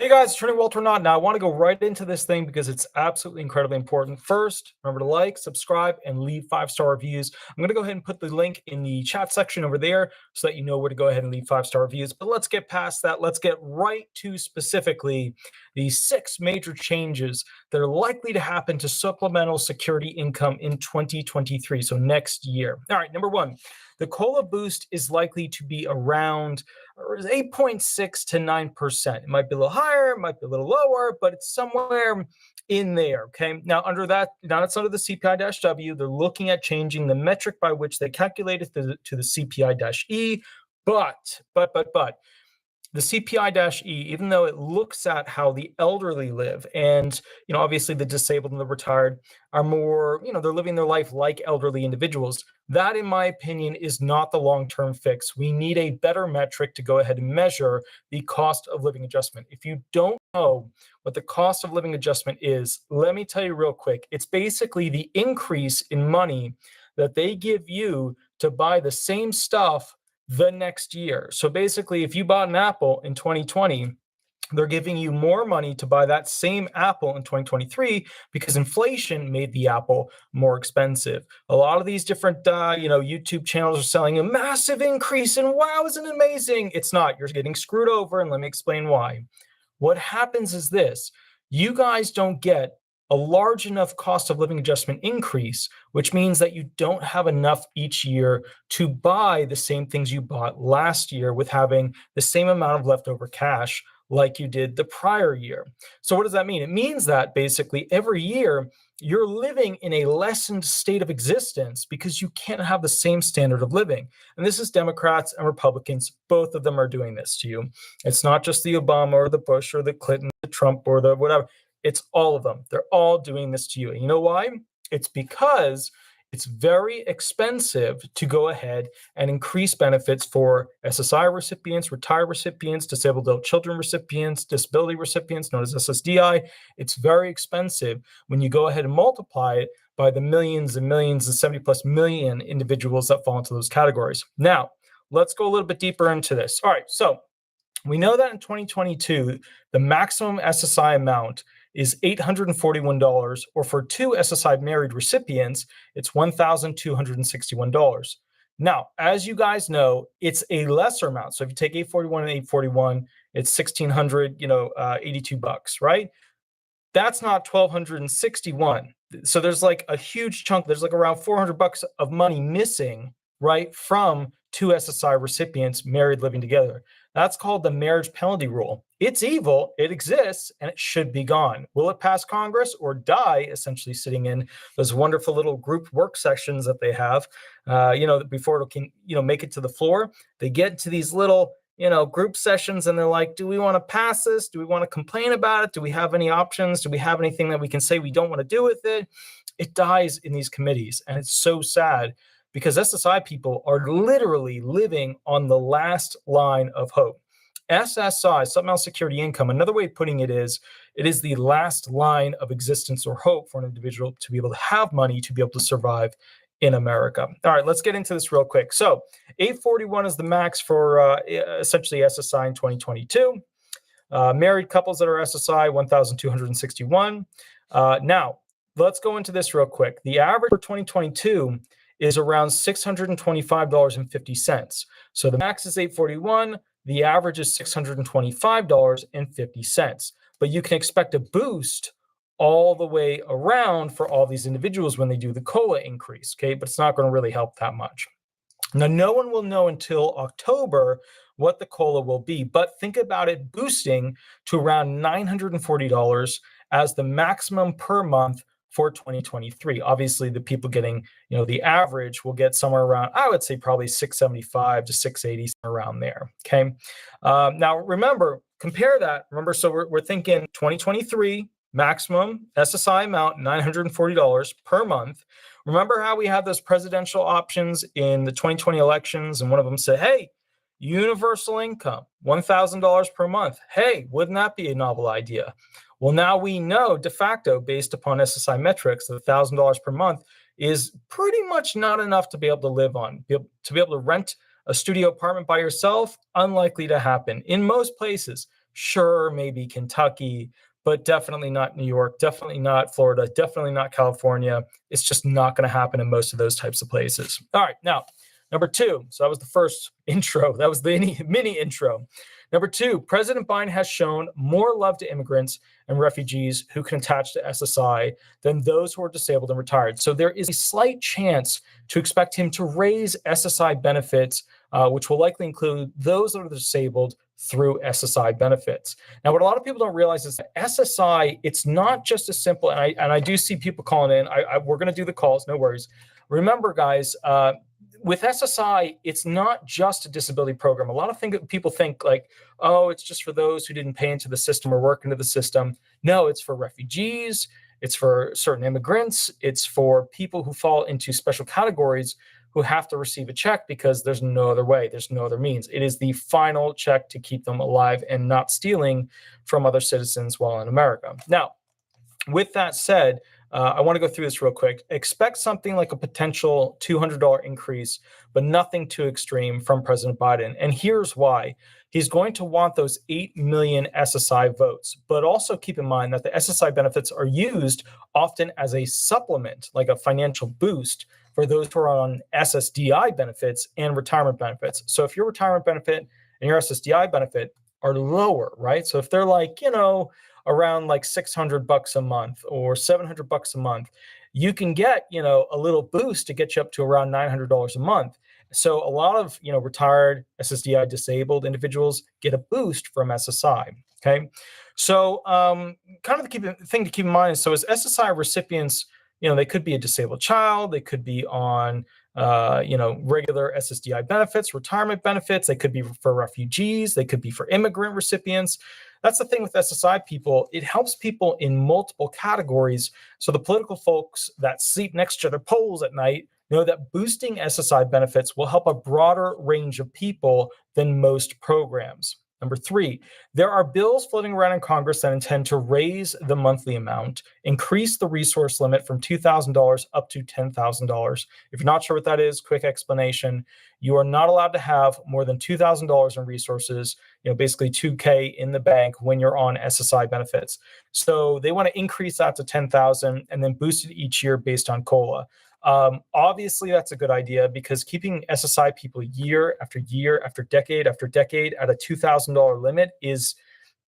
Hey guys, Attorney Walter Hnot. Now I want to go right into this thing because it's absolutely incredibly important. First, remember to like, subscribe, and leave 5-star reviews. I'm going to go ahead and put the link in the chat section over there so that you know where to go ahead and leave 5-star reviews. But let's get past that. Let's get right to specifically the 6 major changes that are likely to happen to supplemental security income in 2023, so next year. All right, number 1, the COLA boost is likely to be around 8.6 to 9%. It might be a little higher, it might be a little lower, but it's somewhere in there. Okay. Now, under that, now it's under the CPI-W. They're looking at changing the metric by which they calculate it to the CPI-E. But the CPI-E, even though it looks at how the elderly live, and obviously the disabled and the retired are more, they're living their life like elderly individuals. That, in my opinion, is not the long-term fix. We need a better metric to go ahead and measure the cost of living adjustment. If you don't know what the cost of living adjustment is, let me tell you real quick. It's basically the increase in money that they give you to buy the same stuff the next year. So basically, if you bought an Apple in 2020, they're giving you more money to buy that same Apple in 2023 because inflation made the Apple more expensive. A lot of these different, YouTube channels are selling a massive increase and wow, isn't it amazing? It's not. You're getting screwed over, and let me explain why. What happens is this: you guys don't get a large enough cost of living adjustment increase, which means that you don't have enough each year to buy the same things you bought last year with having the same amount of leftover cash like you did the prior year. So what does that mean? It means that basically every year you're living in a lessened state of existence because you can't have the same standard of living. And this is Democrats and Republicans. Both of them are doing this to you. It's not just the Obama or the Bush or the Clinton, the Trump or the whatever. It's all of them. They're all doing this to you. And you know why? It's because it's very expensive to go ahead and increase benefits for SSI recipients, retired recipients, disabled adult children recipients, disability recipients, known as SSDI. It's very expensive when you go ahead and multiply it by the millions and millions and 70 plus million individuals that fall into those categories. Now, let's go a little bit deeper into this. All right, so we know that in 2022, the maximum SSI amount is $841, or for 2 SSI married recipients, it's $1,261. Now, as you guys know, it's a lesser amount. So if you take 841 and 841, it's $1,682, right? That's not $1,261. So there's like a huge chunk. There's like around $400 of money missing, right, from 2 SSI recipients married living together. That's called the marriage penalty rule. It's evil, it exists, and it should be gone. Will it pass Congress or die essentially sitting in those wonderful little group work sessions that they have, before it can, make it to the floor? They get to these little, group sessions and they're like, do we want to pass this? Do we want to complain about it? Do we have any options? Do we have anything that we can say we don't want to do with it? It dies in these committees, and it's so sad, because SSI people are literally living on the last line of hope. SSI, Supplemental Security Income, another way of putting it is the last line of existence or hope for an individual to be able to have money to be able to survive in America. All right, let's get into this real quick. So 841 is the max for essentially SSI in 2022. Married couples that are SSI, 1,261. Now, let's go into this real quick. The average for 2022 is around $625.50. So the max is $841. The average is $625.50. But you can expect a boost all the way around for all these individuals when they do the COLA increase, okay? But it's not going to really help that much. Now, no one will know until October what the COLA will be, but think about it boosting to around $940 as the maximum per month for 2023. Obviously, the people getting, the average will get somewhere around, I would say probably 675 to 680, around there. Okay. Now, remember, compare that. Remember, so we're thinking 2023 maximum SSI amount, $940 per month. Remember how we had those presidential options in the 2020 elections, and one of them said, hey, universal income, $1,000 per month. Hey, wouldn't that be a novel idea? Well, now we know de facto, based upon SSI metrics, that $1,000 per month is pretty much not enough to be able to live on. To be able to rent a studio apartment by yourself, unlikely to happen. In most places, Sure, maybe Kentucky, but definitely not New York, definitely not Florida, definitely not California. It's just not going to happen in most of those types of places. All right, now, number two. So that was the first intro. That was the mini intro. Number two, President Biden has shown more love to immigrants and refugees who can attach to SSI than those who are disabled and retired. So there is a slight chance to expect him to raise SSI benefits, which will likely include those that are disabled through SSI benefits. Now, what a lot of people don't realize is that SSI, it's not just as simple, and I do see people calling in. We're going to do the calls, no worries. Remember, guys, with SSI, it's not just a disability program. A lot of people think like, oh, it's just for those who didn't pay into the system or work into the system. No, it's for refugees. It's for certain immigrants. It's for people who fall into special categories who have to receive a check because there's no other way. There's no other means. It is the final check to keep them alive and not stealing from other citizens while in America. Now, with that said, I want to go through this real quick. Expect something like a potential $200 increase, but nothing too extreme from President Biden. And here's why. He's going to want those 8 million SSI votes, but also keep in mind that the SSI benefits are used often as a supplement, like a financial boost for those who are on SSDI benefits and retirement benefits. So if your retirement benefit and your SSDI benefit are lower, right? So if they're like, around like $600 a month or $700 a month, you can get, a little boost to get you up to around $900 a month. So a lot of, retired SSDI disabled individuals get a boost from SSI. Okay. So kind of the thing to keep in mind. So as SSI recipients, they could be a disabled child. They could be on, regular SSDI benefits, retirement benefits. They could be for refugees. They could be for immigrant recipients. That's the thing with SSI people. It helps people in multiple categories. So the political folks that sleep next to their polls at night know that boosting SSI benefits will help a broader range of people than most programs. Number three, there are bills floating around in Congress that intend to raise the monthly amount, increase the resource limit from $2,000 up to $10,000. If you're not sure what that is, quick explanation. You are not allowed to have more than $2,000 in resources, basically $2K in the bank when you're on SSI benefits. So they want to increase that to $10,000 and then boost it each year based on COLA. Obviously, that's a good idea because keeping SSI people year after year after decade at a $2,000 limit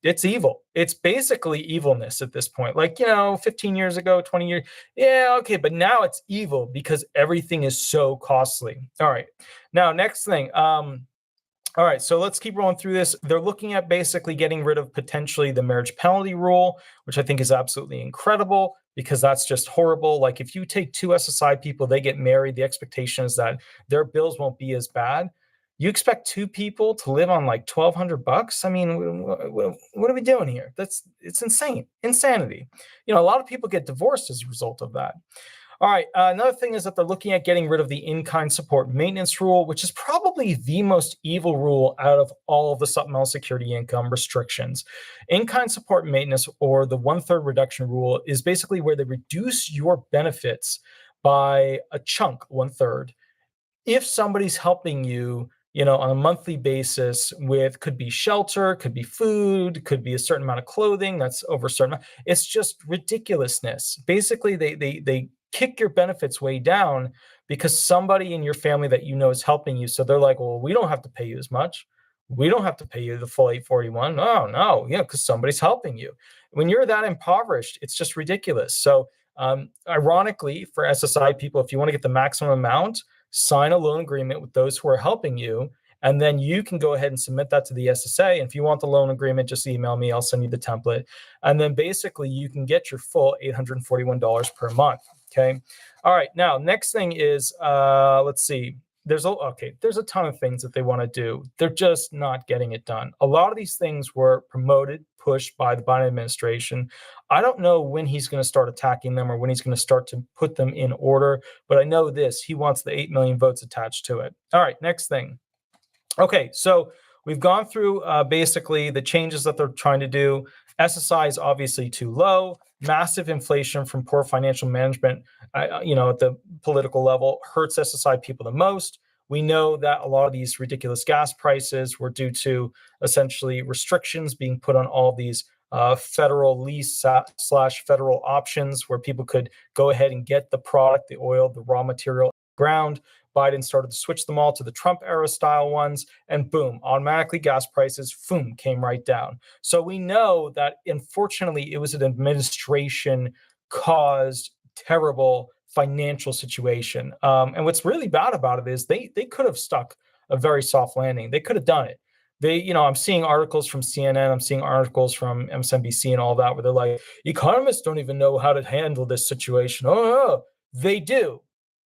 it's evil. It's basically evilness at this point. Like, 15 years ago, 20 years. Yeah, okay. But now it's evil because everything is so costly. All right. Now, next thing. All right, so let's keep rolling through this. They're looking at basically getting rid of potentially the marriage penalty rule, which I think is absolutely incredible because that's just horrible. Like if you take two SSI people, they get married, the expectation is that their bills won't be as bad. You expect two people to live on like $1,200? I mean, what are we doing here? It's insane, insanity. A lot of people get divorced as a result of that. All right. Another thing is that they're looking at getting rid of the in-kind support maintenance rule, which is probably the most evil rule out of all of the supplemental security income restrictions. In-kind support maintenance, or the 1/3 reduction rule, is basically where they reduce your benefits by a chunk, 1/3, if somebody's helping you, on a monthly basis with, could be shelter, could be food, could be a certain amount of clothing that's over a certain amount. It's just ridiculousness. Basically, they kick your benefits way down because somebody in your family that is helping you. So they're like, well, we don't have to pay you as much. We don't have to pay you the full 841. No, because somebody's helping you. When you're that impoverished, it's just ridiculous. So ironically, for SSI people, if you want to get the maximum amount, sign a loan agreement with those who are helping you. And then you can go ahead and submit that to the SSA. And if you want the loan agreement, just email me. I'll send you the template. And then basically you can get your full $841 per month. Okay. All right. Now, next thing is, let's see. There's a ton of things that they want to do. They're just not getting it done. A lot of these things were promoted, pushed by the Biden administration. I don't know when he's going to start attacking them or when he's going to start to put them in order, but I know this, he wants the 8 million votes attached to it. All right, next thing. Okay, so we've gone through basically the changes that they're trying to do. SSI is obviously too low. Massive inflation from poor financial management, at the political level hurts SSI people the most. We know that a lot of these ridiculous gas prices were due to essentially restrictions being put on all of these federal lease slash federal options where people could go ahead and get the product, the oil, the raw material ground. Biden started to switch them all to the Trump era style ones, and boom, automatically gas prices, boom, came right down. So we know that unfortunately it was an administration caused terrible financial situation. And what's really bad about it is they could have stuck a very soft landing. They could have done it. I'm seeing articles from CNN, I'm seeing articles from MSNBC and all that, where they're like, economists don't even know how to handle this situation. Oh, they do.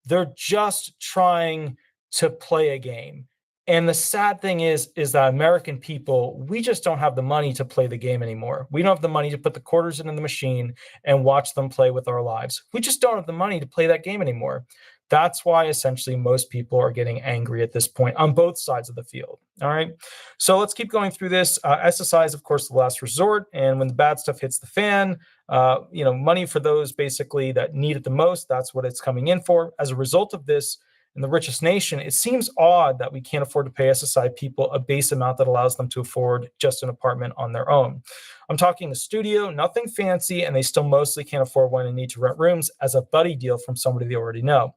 They're just trying to play a game. And the sad thing is that American people, we just don't have the money to play the game anymore. We don't have the money to put the quarters into the machine and watch them play with our lives. We just don't have the money to play that game anymore. That's why essentially most people are getting angry at this point on both sides of the field. All right. So let's keep going through this. SSI is, of course, the last resort. And when the bad stuff hits the fan, money for those basically that need it the most, that's what it's coming in for. As a result of this, in the richest nation, it seems odd that we can't afford to pay SSI people a base amount that allows them to afford just an apartment on their own. I'm talking a studio, nothing fancy, and they still mostly can't afford one and need to rent rooms as a buddy deal from somebody they already know.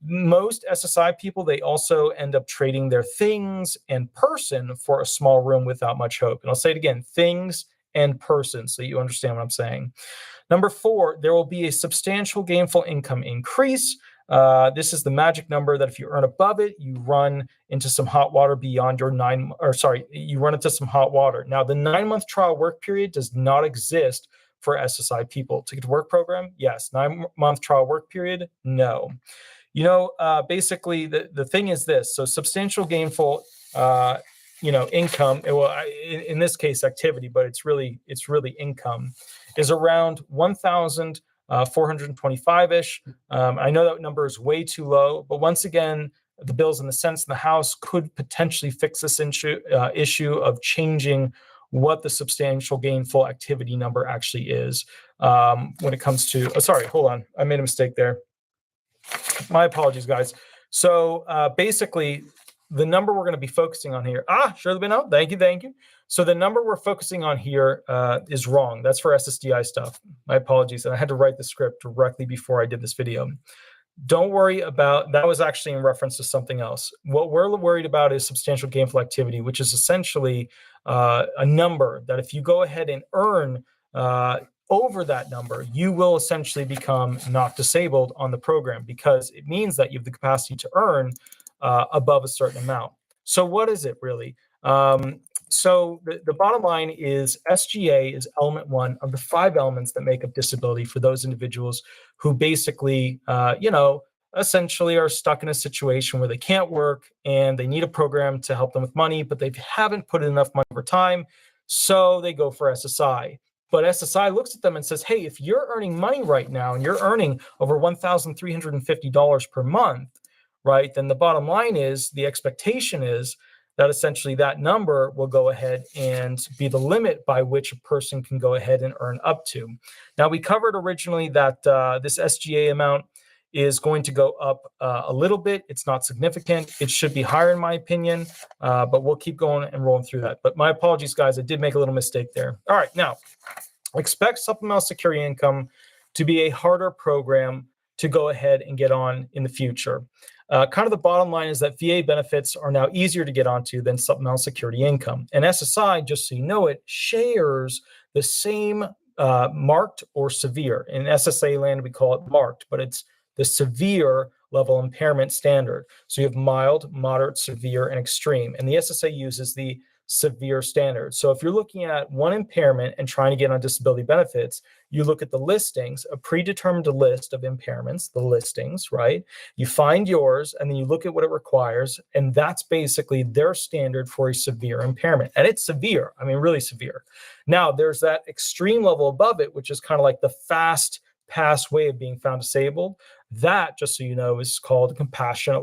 Most SSI people, they also end up trading their things and person for a small room without much hope. And I'll say it again, things and person, so you understand what I'm saying. Number 4, there will be a substantial gainful income increase. This is the magic number that if you earn above it, you run into some hot water beyond your you run into some hot water. Now, the 9-month trial work period does not exist for SSI people. Ticket to Work program, yes. 9-month trial work period, no. Basically, the thing is this. So substantial gainful, income, in this case, activity, but it's really income, is around 1,425-ish. I know that number is way too low, but once again, the bills in the Senate and the House could potentially fix this issue of changing what the substantial gainful activity number actually is when it comes to. Oh, sorry, hold on. I made a mistake there. My apologies, guys. So basically, the number we're going to be focusing on here. Surely been out. Thank you. So the number we're focusing on here is wrong. That's for SSDI stuff. My apologies. And I had to write the script directly before I did this video. Don't worry about that. Was actually in reference to something else. What we're worried about is substantial gainful activity, which is essentially a number that if you go ahead and earn over that number, you will essentially become not disabled on the program because it means that you have the capacity to earn above a certain amount. So what is it really? So the bottom line is SGA is element 1 of the 5 elements that make up disability for those individuals who basically, essentially are stuck in a situation where they can't work and they need a program to help them with money, but they haven't put in enough money over time. So they go for SSI. But SSI looks at them and says, hey, if you're earning money right now and you're earning over $1,350 per month, right, then the bottom line is the expectation is that essentially that number will go ahead and be the limit by which a person can go ahead and earn up to. Now, we covered originally that this SGA amount is going to go up a little bit. It's not significant. It should be higher in my opinion, but we'll keep going and rolling through that. But my apologies, guys. I did make a little mistake there. All right, now, expect Supplemental Security Income to be a harder program to go ahead and get on in the future. Kind of the bottom line is that VA benefits are now easier to get onto than Supplemental Security Income. And SSI, just so you know it, shares the same marked or severe. In SSA land, we call it marked, but it's the severe level impairment standard. So you have mild, moderate, severe, and extreme. And the SSA uses the severe standard. So if you're looking at one impairment and trying to get on disability benefits, you look at the listings, a predetermined list of impairments, the listings, right? You find yours, and then you look at what it requires, and that's basically their standard for a severe impairment. And it's severe, I mean, really severe. Now, there's that extreme level above it, which is kind of like the fast pass way of being found disabled. That, just so you know, is called a compassionate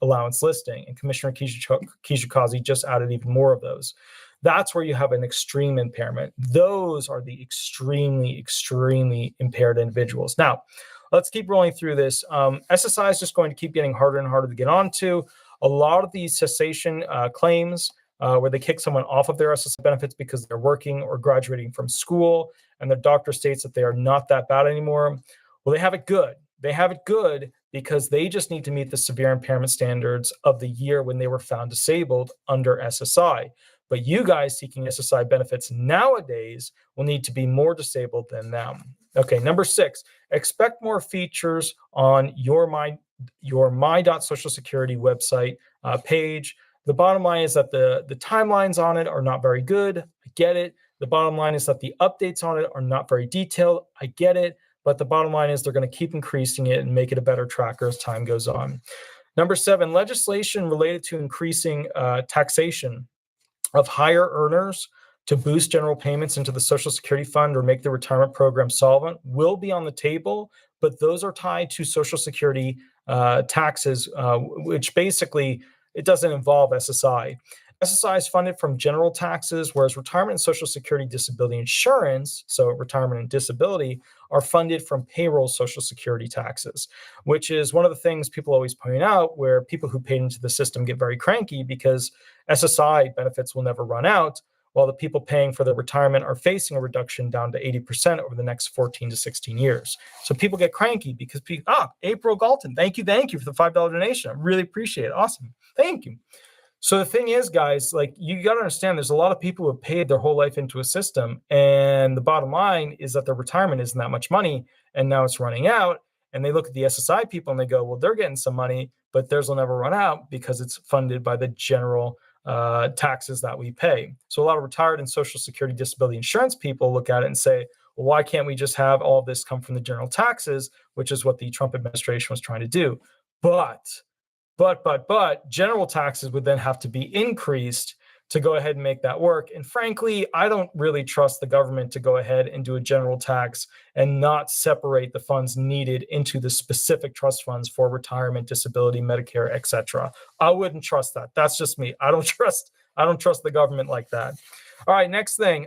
allowance listing. And Commissioner Kijakazi just added even more of those. That's where you have an extreme impairment. Those are the extremely, extremely impaired individuals. Now, let's keep rolling through this. SSI is just going to keep getting harder and harder to get onto. A lot of these cessation claims where they kick someone off of their SSI benefits because they're working or graduating from school and their doctor states that they are not that bad anymore. Well, they have it good. They have it good because they just need to meet the severe impairment standards of the year when they were found disabled under SSI. But you guys seeking SSI benefits nowadays will need to be more disabled than them. Okay, number 6, expect more features on your my.socialsecurity website page. The bottom line is that the timelines on it are not very good. I get it. The bottom line is that the updates on it are not very detailed. I get it. But the bottom line is they're going to keep increasing it and make it a better tracker as time goes on. Number 7, legislation related to increasing taxation of higher earners to boost general payments into the Social Security Fund or make the retirement program solvent will be on the table, but those are tied to Social Security taxes, which basically it doesn't involve SSI. SSI is funded from general taxes, whereas retirement and Social Security disability insurance, so retirement and disability, are funded from payroll Social Security taxes, which is one of the things people always point out, where people who paid into the system get very cranky because SSI benefits will never run out, while the people paying for their retirement are facing a reduction down to 80% over the next 14 to 16 years. So people get cranky because April Galton, thank you for the $5 donation. I really appreciate it. Awesome. Thank you. So the thing is, guys, like you got to understand, there's a lot of people who have paid their whole life into a system, and the bottom line is that their retirement isn't that much money, and now it's running out. And they look at the SSI people and they go, well, they're getting some money, but theirs will never run out because it's funded by the general taxes that we pay. So a lot of retired and Social Security disability insurance people look at it and say, well, why can't we just have all of this come from the general taxes, which is what the Trump administration was trying to do. But general taxes would then have to be increased to go ahead and make that work. And frankly, I don't really trust the government to go ahead and do a general tax and not separate the funds needed into the specific trust funds for retirement, disability, Medicare, etc. I wouldn't trust that. That's just me. I don't trust the government like that. All right, next thing.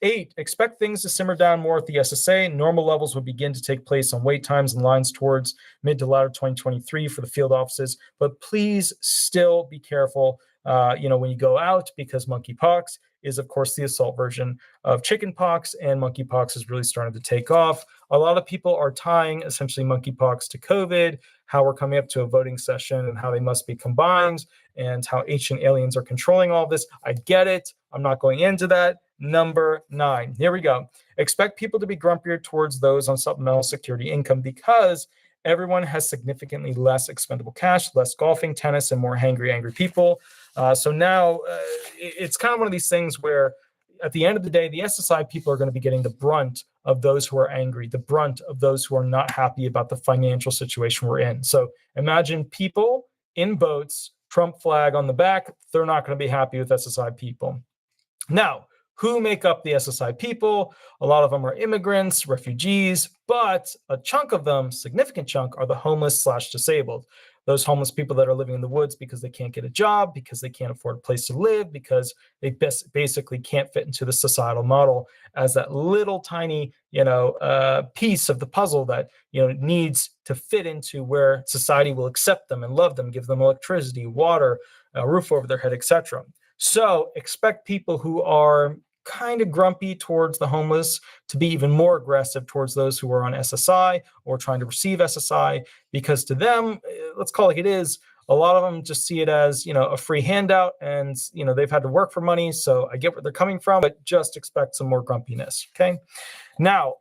8, expect things to simmer down more at the SSA. Normal levels would begin to take place on wait times and lines towards mid to latter 2023 for the field offices. But please still be careful, when you go out, because monkeypox is, of course, the assault version of chickenpox, and monkeypox is really starting to take off. A lot of people are tying essentially monkeypox to COVID, how we're coming up to a voting session and how they must be combined, and how ancient aliens are controlling all this. I get it. I'm not going into that. Number 9. Here we go. Expect people to be grumpier towards those on supplemental security income because everyone has significantly less expendable cash, less golfing, tennis, and more angry people. So now it's kind of one of these things where at the end of the day, the SSI people are going to be getting the brunt of those who are angry, the brunt of those who are not happy about the financial situation we're in. So imagine people in boats, Trump flag on the back, they're not going to be happy with SSI people. Now, who make up the SSI people? A lot of them are immigrants, refugees, but a chunk of them, significant chunk, are the homeless/disabled. Those homeless people that are living in the woods because they can't get a job, because they can't afford a place to live, because they basically can't fit into the societal model as that little tiny, piece of the puzzle that, needs to fit into where society will accept them and love them, give them electricity, water, a roof over their head, etc. So expect people who are kind of grumpy towards the homeless to be even more aggressive towards those who are on SSI or trying to receive SSI, because to them, let's call it like it is, a lot of them just see it as, a free handout, and, they've had to work for money. So I get where they're coming from, but just expect some more grumpiness. Okay. Now,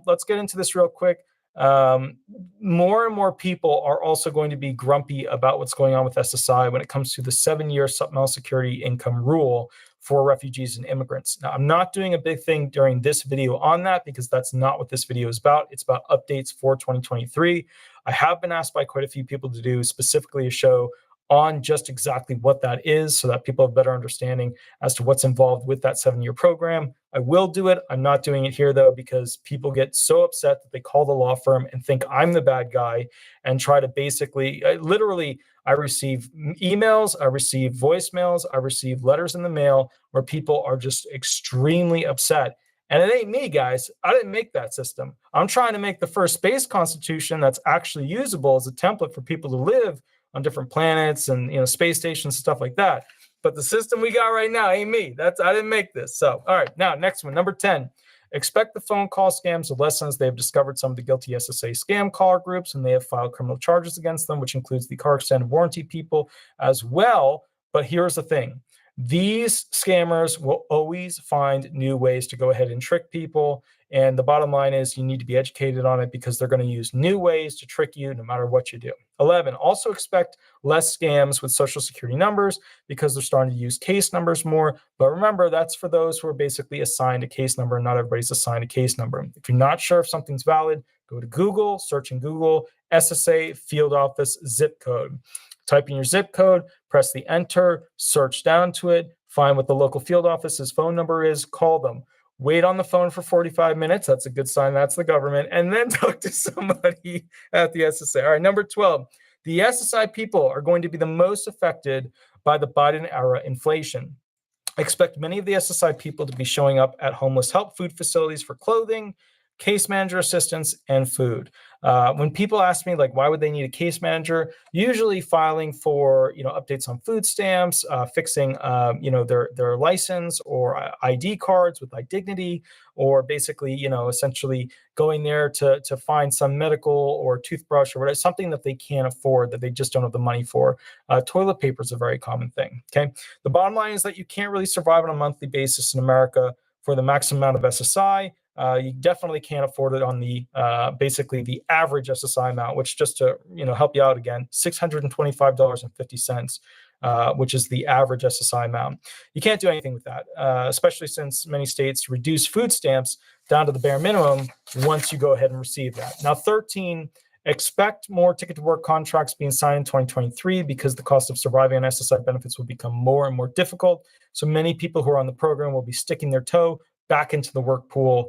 let's get into this real quick. More and more people are also going to be grumpy about what's going on with SSI when it comes to the 7-year supplemental security income rule for refugees and immigrants. Now, I'm not doing a big thing during this video on that because that's not what this video is about. It's about updates for 2023. I have been asked by quite a few people to do specifically a show on just exactly what that is so that people have a better understanding as to what's involved with that 7-year program. I will do it. I'm not doing it here, though, because people get so upset that they call the law firm and think I'm the bad guy and try to basically, I receive emails, I receive voicemails, I receive letters in the mail where people are just extremely upset. And it ain't me, guys. I didn't make that system. I'm trying to make the first space constitution that's actually usable as a template for people to live on different planets and space stations, stuff like that. But the system we got right now ain't me. I didn't make this. So, all right, now next one, number 10. Expect the phone call scams of lessons. They have discovered some of the guilty SSA scam caller groups, and they have filed criminal charges against them, which includes the car extended warranty people as well. But here's the thing. These scammers will always find new ways to go ahead and trick people. And the bottom line is you need to be educated on it because they're going to use new ways to trick you no matter what you do. 11, also expect less scams with social security numbers because they're starting to use case numbers more. But remember, that's for those who are basically assigned a case number. Not everybody's assigned a case number. If you're not sure if something's valid, go to Google, search in Google, SSA field office zip code. Type in your zip code, press the enter, search down to it, find what the local field office's phone number is, call them. Wait on the phone for 45 minutes. That's a good sign. That's the government. And then talk to somebody at the SSA. All right, number 12. The SSI people are going to be the most affected by the Biden era inflation. I expect many of the SSI people to be showing up at homeless help food facilities for clothing, case manager assistance, and food. When people ask me, like, why would they need a case manager? Usually filing for, updates on food stamps, fixing, their license or ID cards with iDignity, or basically, essentially going there to find some medical or toothbrush or whatever, something that they can't afford, that they just don't have the money for. Toilet paper is a very common thing, okay? The bottom line is that you can't really survive on a monthly basis in America for the maximum amount of SSI. You definitely can't afford it on the basically the average SSI amount, which, just to help you out again, $625.50, which is the average SSI amount. You can't do anything with that, especially since many states reduce food stamps down to the bare minimum once you go ahead and receive that. Now, 13. Expect more ticket to work contracts being signed in 2023 because the cost of surviving on SSI benefits will become more and more difficult. So many people who are on the program will be sticking their toe back into the work pool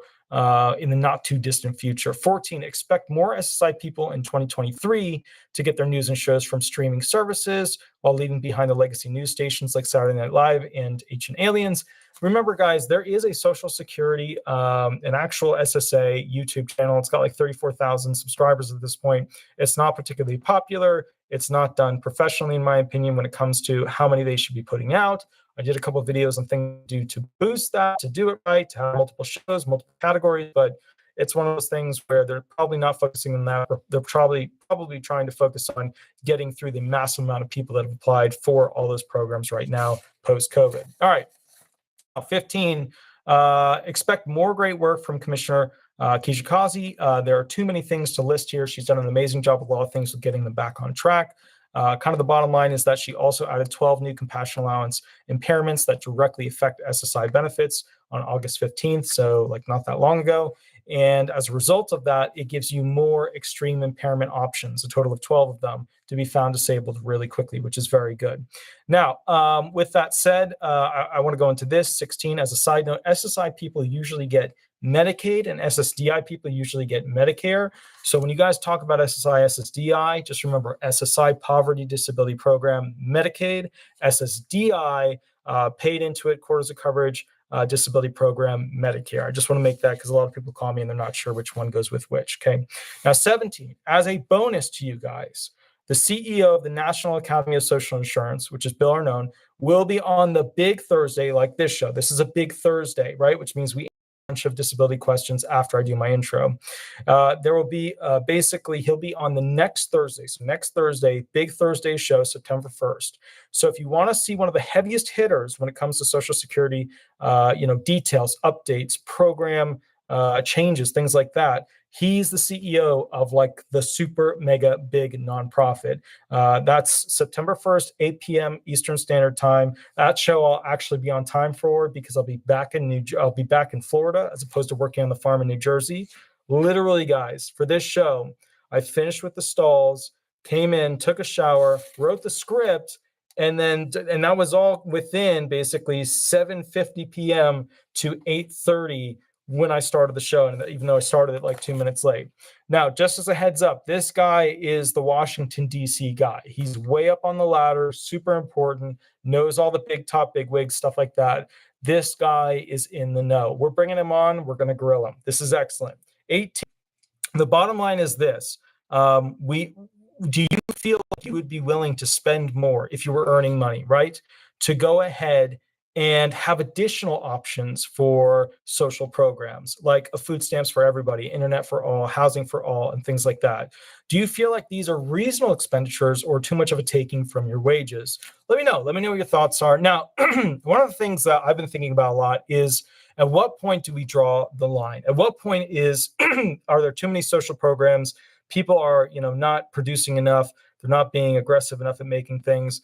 in the not too distant future. 14, expect more SSI people in 2023 to get their news and shows from streaming services while leaving behind the legacy news stations like Saturday Night Live and Ancient Aliens. Remember, guys, there is a Social Security, an actual SSA YouTube channel. It's got like 34,000 subscribers at this point. It's not particularly popular. It's not done professionally, in my opinion, when it comes to how many they should be putting out. I did a couple of videos on things to do to boost that, to do it right, to have multiple shows, multiple categories, but it's one of those things where they're probably not focusing on that. They're probably trying to focus on getting through the massive amount of people that have applied for all those programs right now, post-COVID. All right. 15, expect more great work from Commissioner Kijikazi. There are too many things to list here. She's done an amazing job with a lot of things with getting them back on track. Kind of the bottom line is that she also added 12 new compassion allowance impairments that directly affect SSI benefits on August 15th, so like not that long ago. And as a result of that, it gives you more extreme impairment options, a total of 12 of them, to be found disabled really quickly, which is very good. Now, with that said, I want to go into this. 16, as a side note, SSI people usually get Medicaid, and SSDI people usually get Medicare. So when you guys talk about SSI, SSDI, just remember SSI, Poverty Disability Program, Medicaid, SSDI, paid into it, quarters of coverage, disability program, Medicare. I just want to make that because a lot of people call me and they're not sure which one goes with which, okay? Now, 17, as a bonus to you guys, the CEO of the National Academy of Social Insurance, which is Bill Arnone, will be on the big Thursday like this show. This is a big Thursday, right? Which means we of disability questions after I do my intro. There will be basically, he'll be on the next Thursday. So next Thursday, big Thursday show, September 1st. So if you want to see one of the heaviest hitters when it comes to Social Security, details, updates, program changes, things like that, he's the CEO of like the super mega big nonprofit. That's September 1st, 8 p.m. Eastern Standard Time. That show I'll actually be on time for because I'll be back in Florida as opposed to working on the farm in New Jersey. Literally, guys, for this show, I finished with the stalls, came in, took a shower, wrote the script, and that was all within basically 7:50 p.m. to 8:30 when I started the show, and even though I started it like 2 minutes late. Now, just as a heads up, this guy is the Washington, D.C. guy. He's way up on the ladder, super important, knows all the big wigs, stuff like that. This guy is in the know. We're bringing him on. We're going to grill him. This is excellent. 18. The bottom line is this. do you feel like you would be willing to spend more if you were earning money, right? To go ahead and have additional options for social programs like a food stamps for everybody, internet for all, housing for all, and things like that. Do you feel like these are reasonable expenditures or too much of a taking from your wages? Let me know. Let me know what your thoughts are. Now, one of the things that I've been thinking about a lot is, at what point do we draw the line? At what point is are there too many social programs? People are, not producing enough. They're not being aggressive enough at making things.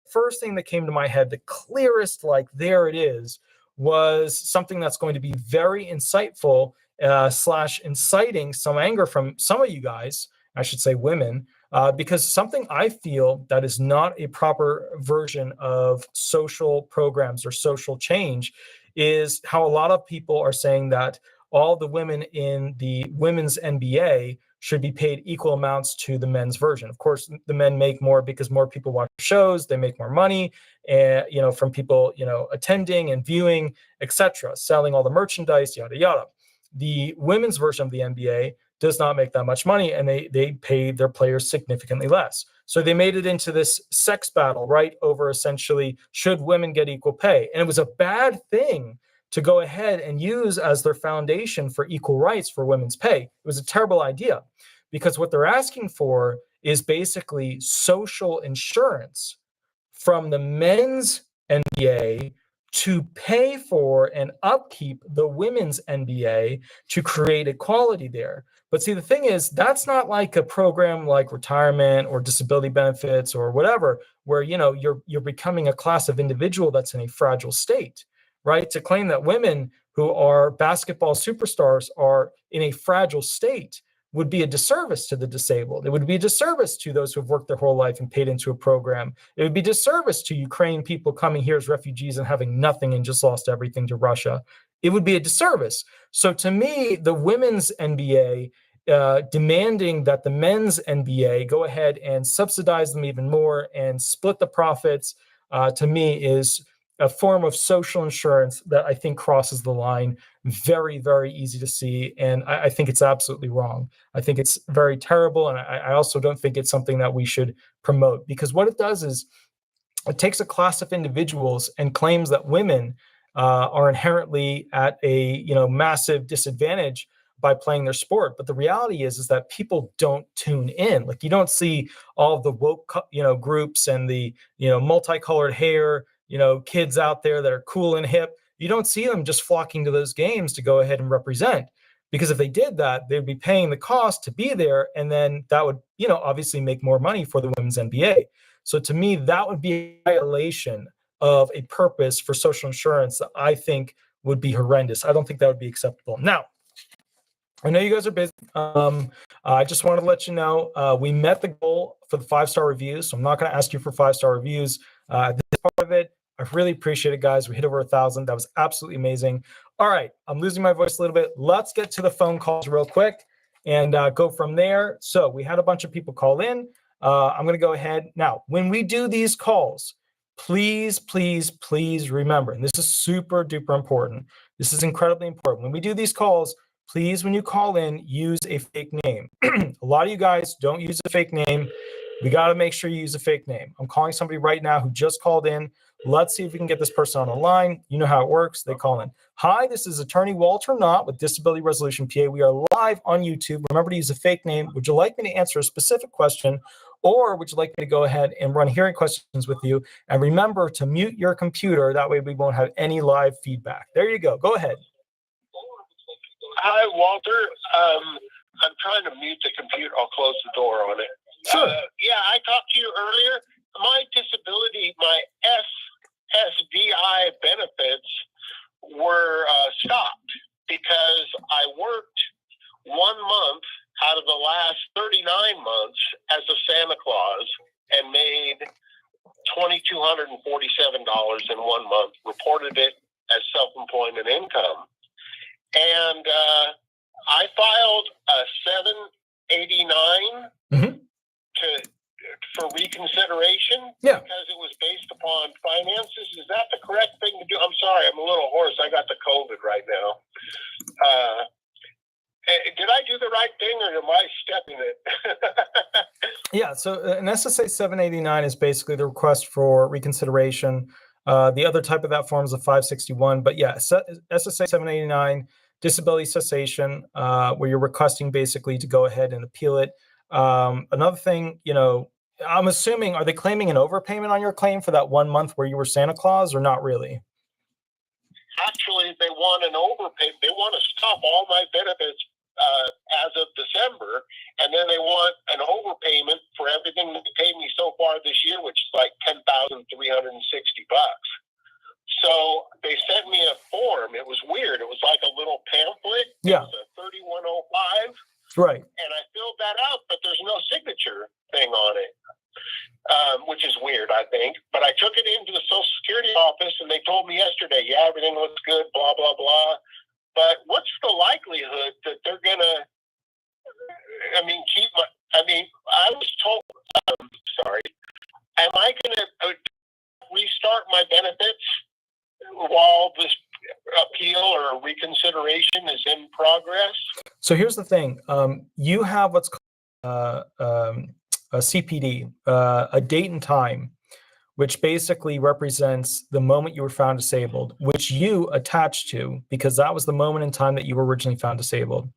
First thing that came to my head, the clearest, like there it is, was something that's going to be very insightful slash inciting some anger from some of you guys, I should say women, because something I feel that is not a proper version of social programs or social change is how a lot of people are saying that all the women in the women's NBA should be paid equal amounts to the men's version. Of course, the men make more because more people watch shows, they make more money, and from people attending and viewing, etc., selling all the merchandise, yada yada. The women's version of the NBA does not make that much money, and they pay their players significantly less. So they made it into this sex battle, right, over essentially should women get equal pay, and it was a bad thing to go ahead and use as their foundation for equal rights for women's pay. It was a terrible idea because what they're asking for is basically social insurance from the men's NBA to pay for and upkeep the women's NBA to create equality there. But see, the thing is, that's not like a program like retirement or disability benefits or whatever, where you're becoming a class of individual that's in a fragile state, right? To claim that women who are basketball superstars are in a fragile state would be a disservice to the disabled. It would be a disservice to those who have worked their whole life and paid into a program. It would be a disservice to Ukrainian people coming here as refugees and having nothing and just lost everything to Russia. It would be a disservice. So to me, the women's NBA demanding that the men's NBA go ahead and subsidize them even more and split the profits, to me is a form of social insurance that I think crosses the line. Very, very easy to see. And I think it's absolutely wrong. I think it's very terrible. And I also don't think it's something that we should promote, because what it does is it takes a class of individuals and claims that women are inherently at a massive disadvantage by playing their sport. But the reality is that people don't tune in. Like, you don't see all of the woke groups and the multicolored hair kids out there that are cool and hip. You don't see them just flocking to those games to go ahead and represent, because if they did that, they'd be paying the cost to be there, and then that would obviously make more money for the women's NBA. So to me, that would be a violation of a purpose for social insurance that I think would be horrendous. I don't think that would be acceptable. Now, I know you guys are busy. I just wanted to let you know we met the goal for the 5-star reviews, so I'm not going to ask you for 5-star reviews. This part of it, I really appreciate it, guys. We hit over 1,000. That was absolutely amazing. All right, I'm losing my voice a little bit. Let's get to the phone calls real quick and go from there. So we had a bunch of people call in. I'm going to go ahead. Now, when we do these calls, please, please, please remember, and this is super duper important. This is incredibly important. When we do these calls, please, when you call in, use a fake name. A lot of you guys don't use a fake name. We got to make sure you use a fake name. I'm calling somebody right now who just called in. Let's see if we can get this person on the line. You know how it works. They call in. Hi, this is Attorney Walter Hnot with Disability Resolution PA. We are live on YouTube. Remember to use a fake name. Would you like me to answer a specific question, or would you like me to go ahead and run hearing questions with you? And remember to mute your computer. That way we won't have any live feedback. There you go. Go ahead. Hi, Walter. I'm trying to mute the computer. I'll close the door on it. Sure. Yeah, I talked to you earlier. My disability, my SSDI benefits were stopped because I worked 1 month out of the last 39 months as a Santa Claus and made $2,247 in 1 month, reported it as self-employment income. And I filed a 789 for reconsideration because it was based upon finances. Is that the correct thing to do? I'm sorry, I'm a little hoarse. I got the COVID right now. Did I do the right thing, or am I stepping it? Yeah, so an SSA 789 is basically the request for reconsideration. The other type of that form is a 561, but yeah, SSA 789, disability cessation, where you're requesting basically to go ahead and appeal it. Another thing, I'm assuming, are they claiming an overpayment on your claim for that 1 month where you were Santa Claus, or not really? Actually, they want an overpayment. They want to stop all my benefits as of December, and then they want an overpayment for everything that they paid me so far this year, which is like $10,360. So they sent me a form. It was weird. It was like a little pamphlet. Yeah. It was a 3105. Right. And I filled that out, but there's no signature thing on it, which is weird, I think. But I took it into the Social Security office, and they told me yesterday, yeah, everything looks good, blah, blah, blah. But what's the likelihood that they're going to, I was told, am I going to restart my benefits while this appeal or reconsideration is in progress? So here's the thing. You have what's called a CPD, a date and time, which basically represents the moment you were found disabled, which you attached to because that was the moment in time that you were originally found disabled.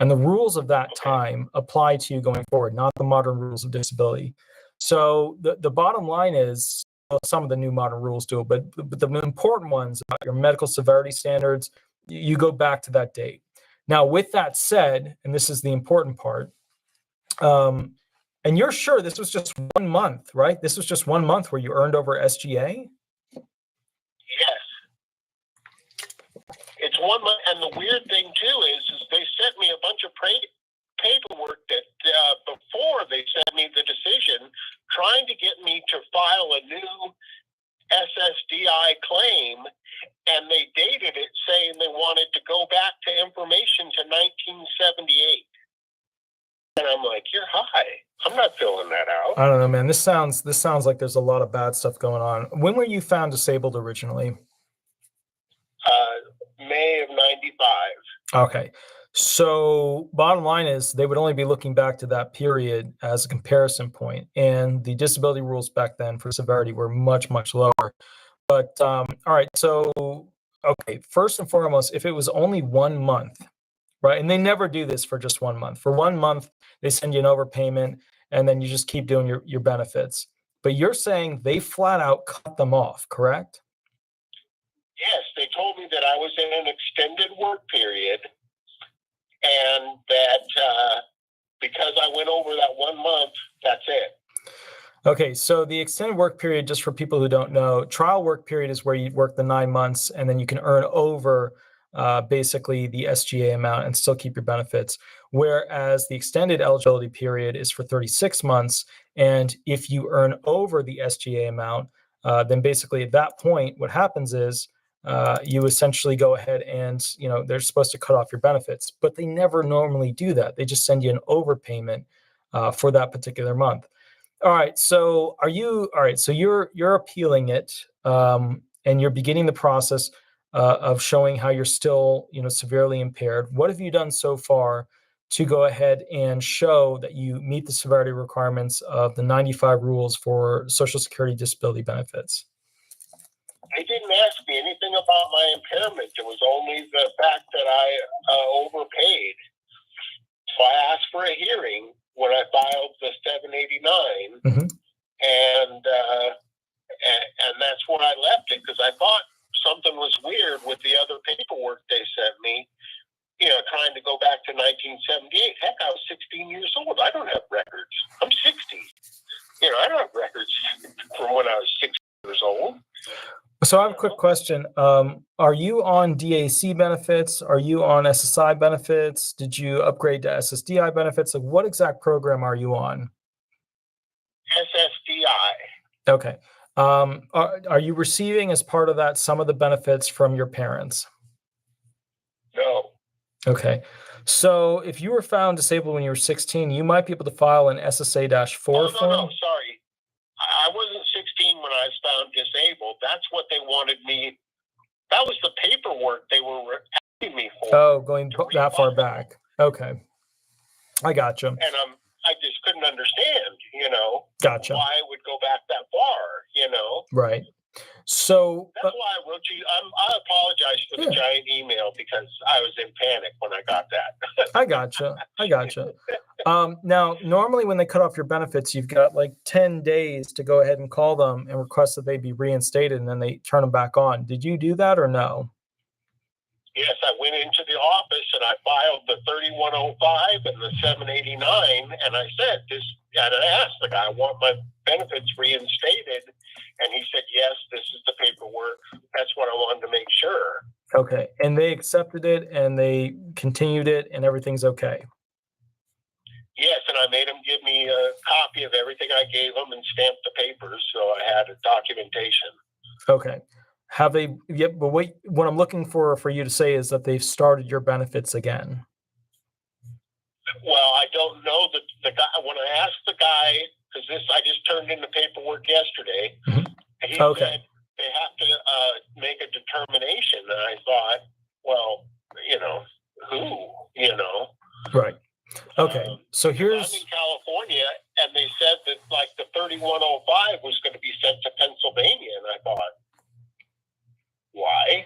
And the rules of that time apply to you going forward, not the modern rules of disability. So the bottom line is, well, some of the new modern rules do it, but the important ones about your medical severity standards, you go back to that date. Now, with that said, and this is the important part, and you're sure this was just 1 month, right? This was just 1 month where you earned over SGA? Yes. It's 1 month. And the weird thing, too, is they sent me a bunch of paperwork that before they sent me the decision, trying to get me to file a new SSDI claim, and they dated it saying they wanted to go back to information to 1978. And I'm like, you're high. I'm not filling that out. I don't know, man. This sounds like there's a lot of bad stuff going on. When were you found disabled originally? May of 95. Okay. So bottom line is they would only be looking back to that period as a comparison point. And the disability rules back then for severity were much, much lower. But all right. So, okay. First and foremost, if it was only 1 month, right? And they never do this for just 1 month. For 1 month, they send you an overpayment and then you just keep doing your benefits. But you're saying they flat out cut them off, correct? Yes, they told me that I was in an extended work period, and that because I went over that 1 month, that's it. Okay, so the extended work period, just for people who don't know, trial work period is where you work the 9 months and then you can earn over basically the SGA amount and still keep your benefits. Whereas the extended eligibility period is for 36 months. And if you earn over the SGA amount, then basically at that point, what happens is you essentially go ahead and, they're supposed to cut off your benefits, but they never normally do that. They just send you an overpayment for that particular month. All right. So So you're appealing it, and you're beginning the process of showing how you're still, severely impaired. What have you done so far to go ahead and show that you meet the severity requirements of the 95 rules for Social Security disability benefits? They didn't ask me anything about my impairment. It was only the fact that I overpaid. So I asked for a hearing when I filed the 789, and that's where I left it, because I thought something was weird with the other paperwork they sent me, trying to go back to 1978. Heck, I was 16 years old. I don't have records. I'm 60. I don't have records from when I was 6 years old. So I have a quick question. Are you on DAC benefits? Are you on SSI benefits? Did you upgrade to SSDI benefits? Like, what exact program are you on? SSDI. Okay. Are you receiving as part of that some of the benefits from your parents? No. Okay. So if you were found disabled when you were 16, you might be able to file an SSA-4 form. No, sorry. I wasn't 16 when I was found disabled. That's what they wanted me. That was the paperwork they were asking me for. Oh, going that far back. Okay. I gotcha. And I just couldn't understand, Gotcha. why it would go back that far, Right. So That's why I wrote you. I apologize for the giant email because I was in panic when I got that. I gotcha. Now, normally when they cut off your benefits, you've got like 10 days to go ahead and call them and request that they be reinstated, and then they turn them back on. Did you do that or no? Yes, I went into the office and I filed the 3105 and the 789, and I said this, and I asked the guy, I want my benefits reinstated, and he said, yes, this is the paperwork. That's what I wanted to make sure. Okay, and they accepted it and they continued it and everything's okay. Yes, and I made them give me a copy of everything I gave them and stamped the papers, so I had a documentation. Okay. Have they? Yep. But wait, what I'm looking for you to say is that they've started your benefits again. Well, I don't know that the guy. When I asked the guy, because I just turned in the paperwork yesterday, he said they have to make a determination, and I thought, well, who, Right. Okay. So here's. I'm in California, and they said that like the 3105 was going to be sent to Pennsylvania, and I thought, why?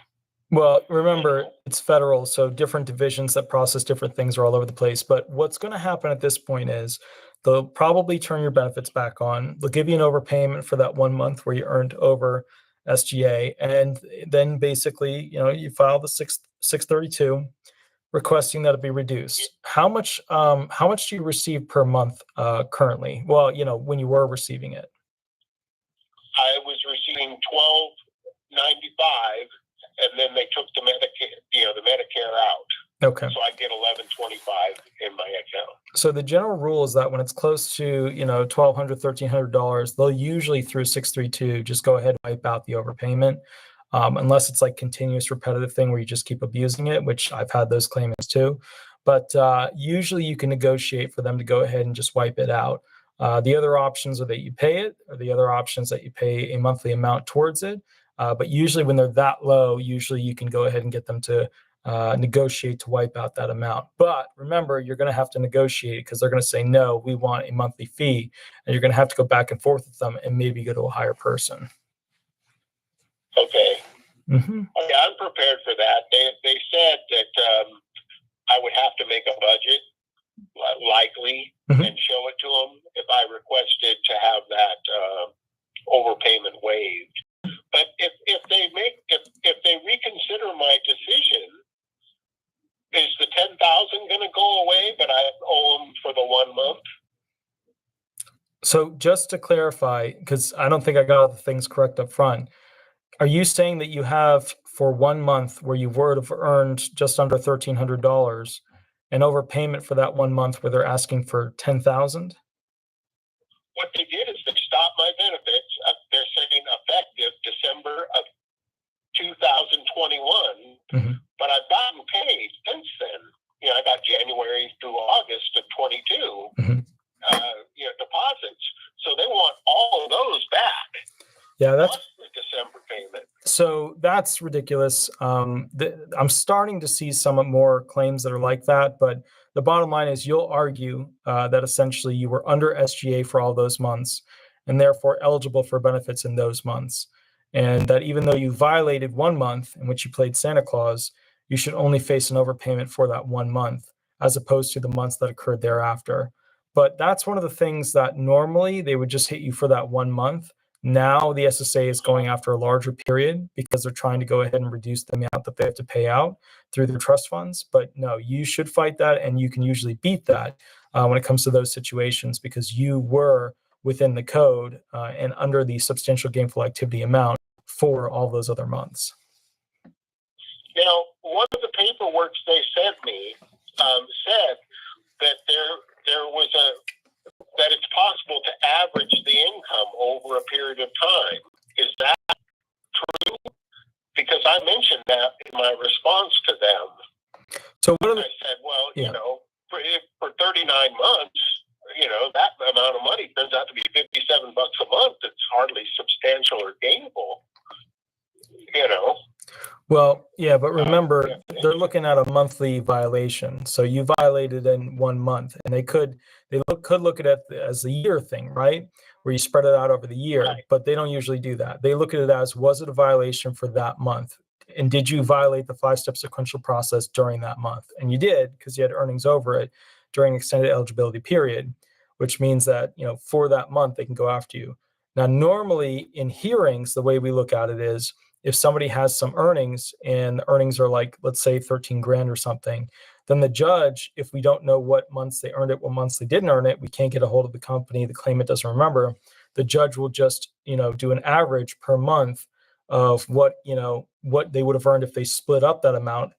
Well, remember, it's federal, so different divisions that process different things are all over the place. But what's going to happen at this point is they'll probably turn your benefits back on. They'll give you an overpayment for that 1 month where you earned over SGA. And then basically, you file the 632 requesting that it be reduced. How much do you receive per month currently? Well, when you were receiving it. I was receiving $12.95, and then they took the Medicare out. Okay. So I get $11.25 in my account. So the general rule is that when it's close to $1,200, $1,300, they'll usually through 632 just go ahead and wipe out the overpayment, unless it's like continuous repetitive thing where you just keep abusing it, which I've had those claimants too. But usually you can negotiate for them to go ahead and just wipe it out. The other options are that you pay it, or the other options that you pay a monthly amount towards it. But usually when they're that low, usually you can go ahead and get them to negotiate to wipe out that amount. But remember, you're going to have to negotiate because they're going to say, no, we want a monthly fee. And you're going to have to go back and forth with them and maybe go to a higher person. Okay. Mm-hmm. Okay, I'm prepared for that. They said that I would have to make a budget, likely, and show it to them if I requested to have that overpayment waived. But if they reconsider my decision, is the $10,000 going to go away? But I owe them for the 1 month. So just to clarify, because I don't think I got all the things correct up front, are you saying that you have for 1 month where you would have earned just under $1,300 an overpayment for that 1 month where they're asking for $10,000? What they did is they stopped my benefits. They're saying effective December of 2021, but I've gotten paid since then. I got January through August of 22, deposits. So they want all of those back. Yeah, that's the December payment. So that's ridiculous. I'm starting to see some more claims that are like that, but the bottom line is you'll argue that essentially you were under SGA for all those months and therefore eligible for benefits in those months. And that even though you violated 1 month in which you played Santa Claus, you should only face an overpayment for that 1 month as opposed to the months that occurred thereafter. But that's one of the things that normally they would just hit you for that 1 month. Now the SSA is going after a larger period because they're trying to go ahead and reduce the amount that they have to pay out through their trust funds. But no, you should fight that, and you can usually beat that when it comes to those situations because you were within the code and under the substantial gainful activity amount for all those other months. Now, one of the paperwork they sent me said that there was that it's possible to average the income over a period of time. Is that true? Because I mentioned that in my response to them. So what I said, well, for 39 months, that amount of money turns out to be $57 a month. It's hardly substantial or gainful. Well, yeah, but remember, they're looking at a monthly violation. So you violated in 1 month, and could look at it as a year thing, right? Where you spread it out over the year, Right. but they don't usually do that. They look at it as, was it a violation for that month? And did you violate the 5-step sequential process during that month? And you did, because you had earnings over it during extended eligibility period, which means that, for that month, they can go after you. Now, normally in hearings, the way we look at it is, if somebody has some earnings and the earnings are like, let's say 13 grand or something, then the judge, if we don't know what months they earned it, what months they didn't earn it, we can't get a hold of the company, the claimant doesn't remember, the judge will just, do an average per month of what they would have earned if they split up that amount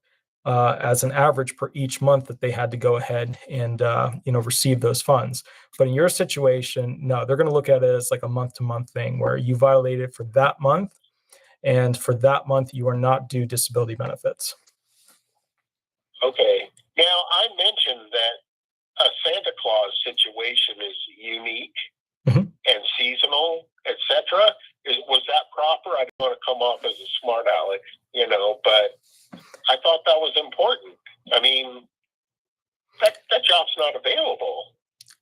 as an average per each month that they had to go ahead and, receive those funds. But in your situation, no, they're going to look at it as like a month to month thing where you violated for that month. And for that month, you are not due disability benefits. Okay. Now, I mentioned that a Santa Claus situation is unique and seasonal, etc. Was that proper? I don't want to come off as a smart aleck, but I thought that was important. I mean, that job's not available.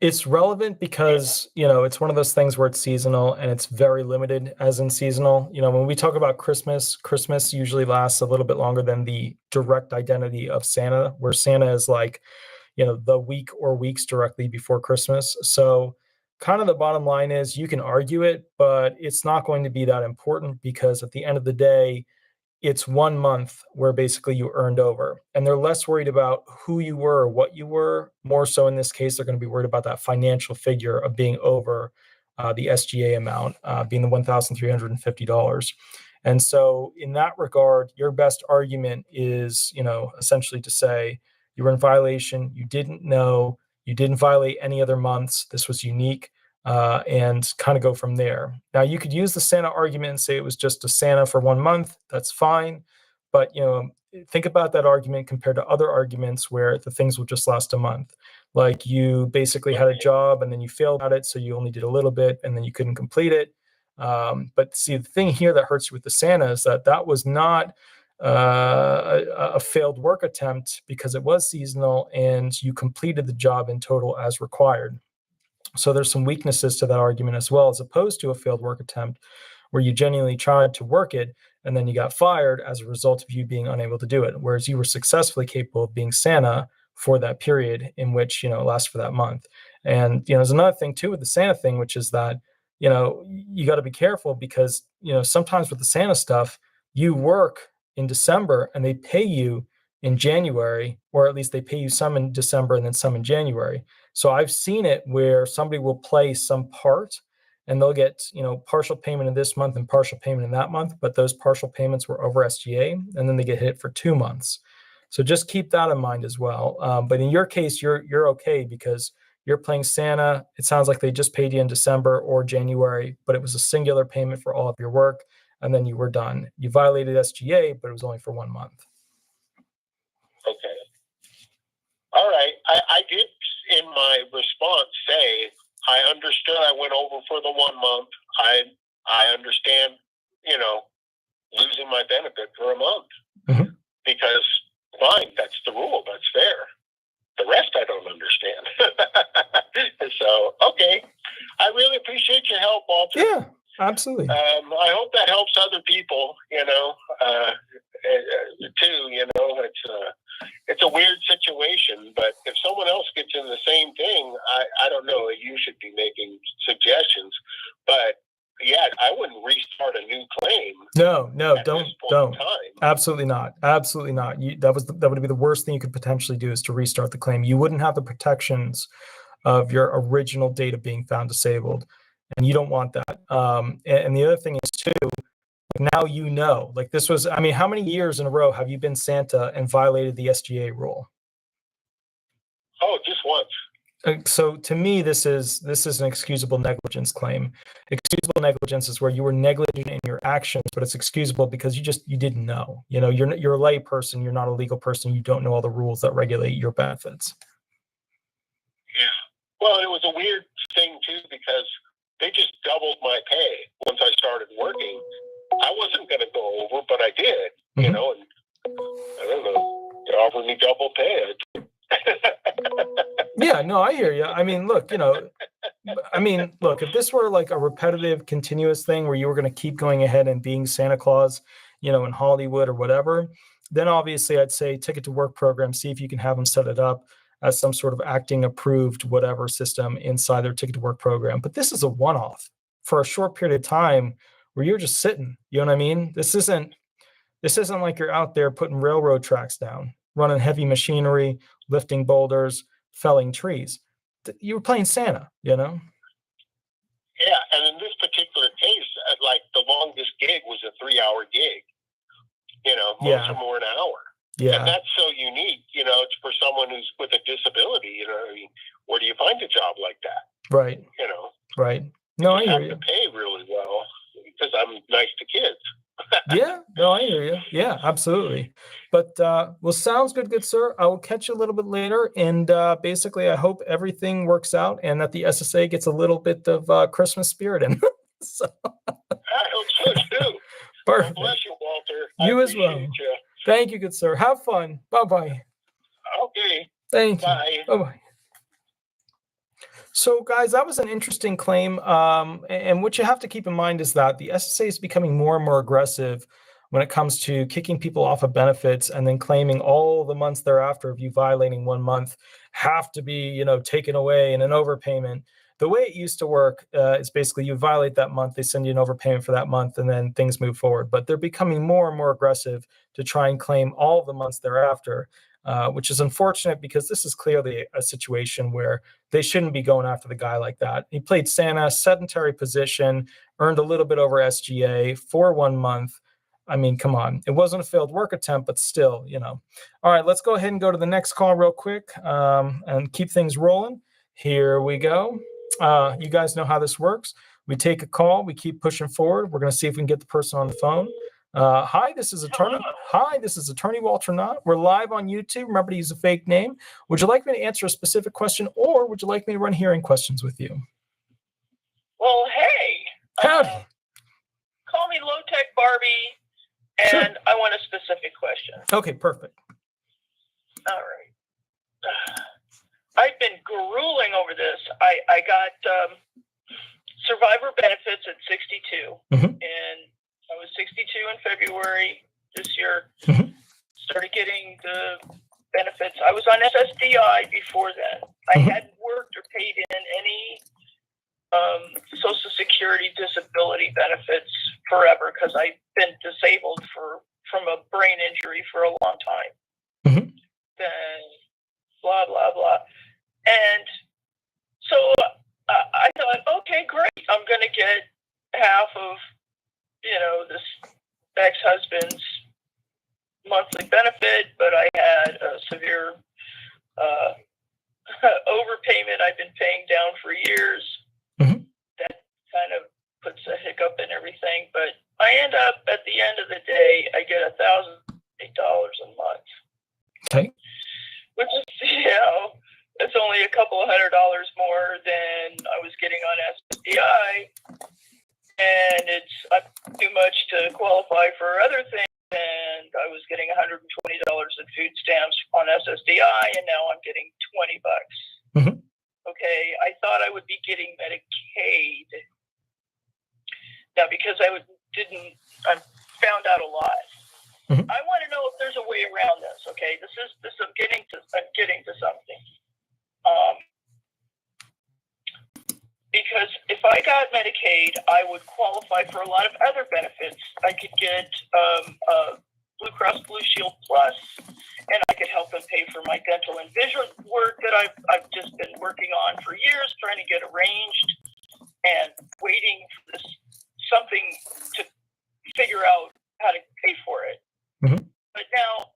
It's relevant because, it's one of those things where it's seasonal and it's very limited as in seasonal. When we talk about Christmas usually lasts a little bit longer than the direct identity of Santa, where Santa is like, the week or weeks directly before Christmas. So kind of the bottom line is you can argue it, but it's not going to be that important because at the end of the day, it's 1 month where basically you earned over, and they're less worried about who you were or what you were. More so in this case, they're going to be worried about that financial figure of being over the SGA amount, being the $1,350. And so in that regard, your best argument is, essentially to say you were in violation, you didn't know, you didn't violate any other months, this was unique, and kind of go from there. Now, you could use the Santa argument and say it was just a Santa for 1 month. That's fine. But, think about that argument compared to other arguments where the things will just last a month. Like you basically had a job and then you failed at it, so you only did a little bit and then you couldn't complete it. But see, the thing here that hurts you with the Santa is that was not a failed work attempt because it was seasonal and you completed the job in total as required. So there's some weaknesses to that argument as well, as opposed to a failed work attempt where you genuinely tried to work it and then you got fired as a result of you being unable to do it. Whereas you were successfully capable of being Santa for that period in which, it lasts for that month. And, there's another thing too with the Santa thing, which is that, you got to be careful because, sometimes with the Santa stuff, you work in December and they pay you in January, or at least they pay you some in December and then some in January. So I've seen it where somebody will play some part and they'll get, partial payment in this month and partial payment in that month, but those partial payments were over SGA and then they get hit for 2 months. So just keep that in mind as well. But in your case, you're okay because you're playing Santa. It sounds like they just paid you in December or January, but it was a singular payment for all of your work and then you were done. You violated SGA, but it was only for 1 month. Okay. All right. I did in my response say, I understood I went over for the 1 month. I understand, losing my benefit for a month because fine, that's the rule. That's fair. The rest I don't understand. So, okay. I really appreciate your help, Walter. Yeah, absolutely. I hope that helps other people, too, it's a weird situation, but if someone else gets in the same thing, I don't know, you should be making suggestions, but yeah, I wouldn't restart a new claim. No, don't. Absolutely not. Absolutely not. That would be the worst thing you could potentially do is to restart the claim. You wouldn't have the protections of your original data being found disabled, and you don't want that. And the other thing is too, now like this was, how many years in a row have you been Santa and violated the SGA rule? Oh, just once. So to me, this is an excusable negligence claim. Excusable negligence is where you were negligent in your actions, but it's excusable because you didn't know. You're a lay person. You're not a legal person. You don't know all the rules that regulate your benefits. Yeah. Well, it was a weird thing too because they just doubled my pay once I started working. I wasn't going to go over, but I did, you know, and I don't know, they offered me double pay. Yeah, no, I hear you. I mean, look, if this were like a repetitive, continuous thing where you were going to keep going ahead and being Santa Claus, in Hollywood or whatever, then obviously I'd say Ticket to Work program, see if you can have them set it up as some sort of acting approved, whatever system inside their Ticket to Work program. But this is a one-off for a short period of time where you're just sitting, you know what I mean? This isn't like you're out there putting railroad tracks down, running heavy machinery, lifting boulders, felling trees. You were playing Santa, Yeah, and in this particular case, like the longest gig was a 3-hour gig. Most of them were an hour. Yeah. And that's so unique, it's for someone who's with a disability, I mean, where do you find a job like that? Right. Right. No, I hear you. I have to pay really well because I'm nice to kids. Yeah, no, I hear you. Yeah, absolutely. But well, sounds good, sir. I will catch you a little bit later, and basically, I hope everything works out and that the SSA gets a little bit of Christmas spirit in. So. I hope so too. Perfect. Well, bless you, Walter. You as well. You. Thank you, good sir. Have fun. Bye-bye. Okay. Thank you. Bye. Bye-bye. So, guys, that was an interesting claim. And what you have to keep in mind is that the SSA is becoming more and more aggressive when it comes to kicking people off of benefits and then claiming all the months thereafter of you violating 1 month have to be, taken away in an overpayment. The way it used to work is basically you violate that month, they send you an overpayment for that month, and then things move forward. But they're becoming more and more aggressive to try and claim all the months thereafter, which is unfortunate because this is clearly a situation where they shouldn't be going after the guy like that. He played Santa, sedentary position, earned a little bit over SGA for 1 month. I mean, come on. It wasn't a failed work attempt, but still, All right, let's go ahead and go to the next call real quick and keep things rolling. Here we go. You guys know how this works. We take a call. We keep pushing forward. We're going to see if we can get the person on the phone. Hi, this is Attorney Walter Hnot. We're live on YouTube. Remember to use a fake name. Would you like me to answer a specific question, or would you like me to run hearing questions with you? Well, hey. Howdy. Call me Low Tech Barbie, and Sure. I want a specific question. Okay, perfect. All right. I've been grueling over this. I got survivor benefits at 62, and I was 62 in February this year. Started getting the benefits. I was on SSDI before then. I hadn't worked or paid in any Social Security disability benefits forever because I've been disabled from a brain injury for a long time. Then blah, blah, blah. And so I thought, okay, great. I'm going to get half of, this ex-husband's monthly benefit, but I had a severe overpayment I've been paying down for years. That kind of puts a hiccup in everything. But I end up, at the end of the day, I get $1,008 a month. Okay. Which is, it's only a couple of $100 more than I was getting on SSDI. And it's too much to qualify for other things. And I was getting $120 in food stamps on SSDI, and now I'm getting $20. Okay, I thought I would be getting Medicaid. Now, because I found out a lot. I want to know if there's a way around this. Okay, this I'm getting to something. Because if I got Medicaid, I would qualify for a lot of other benefits. I could get Blue Cross Blue Shield Plus, and I could help them pay for my dental and vision work that I've just been working on for years, trying to get arranged and waiting for something to figure out how to pay for it. But now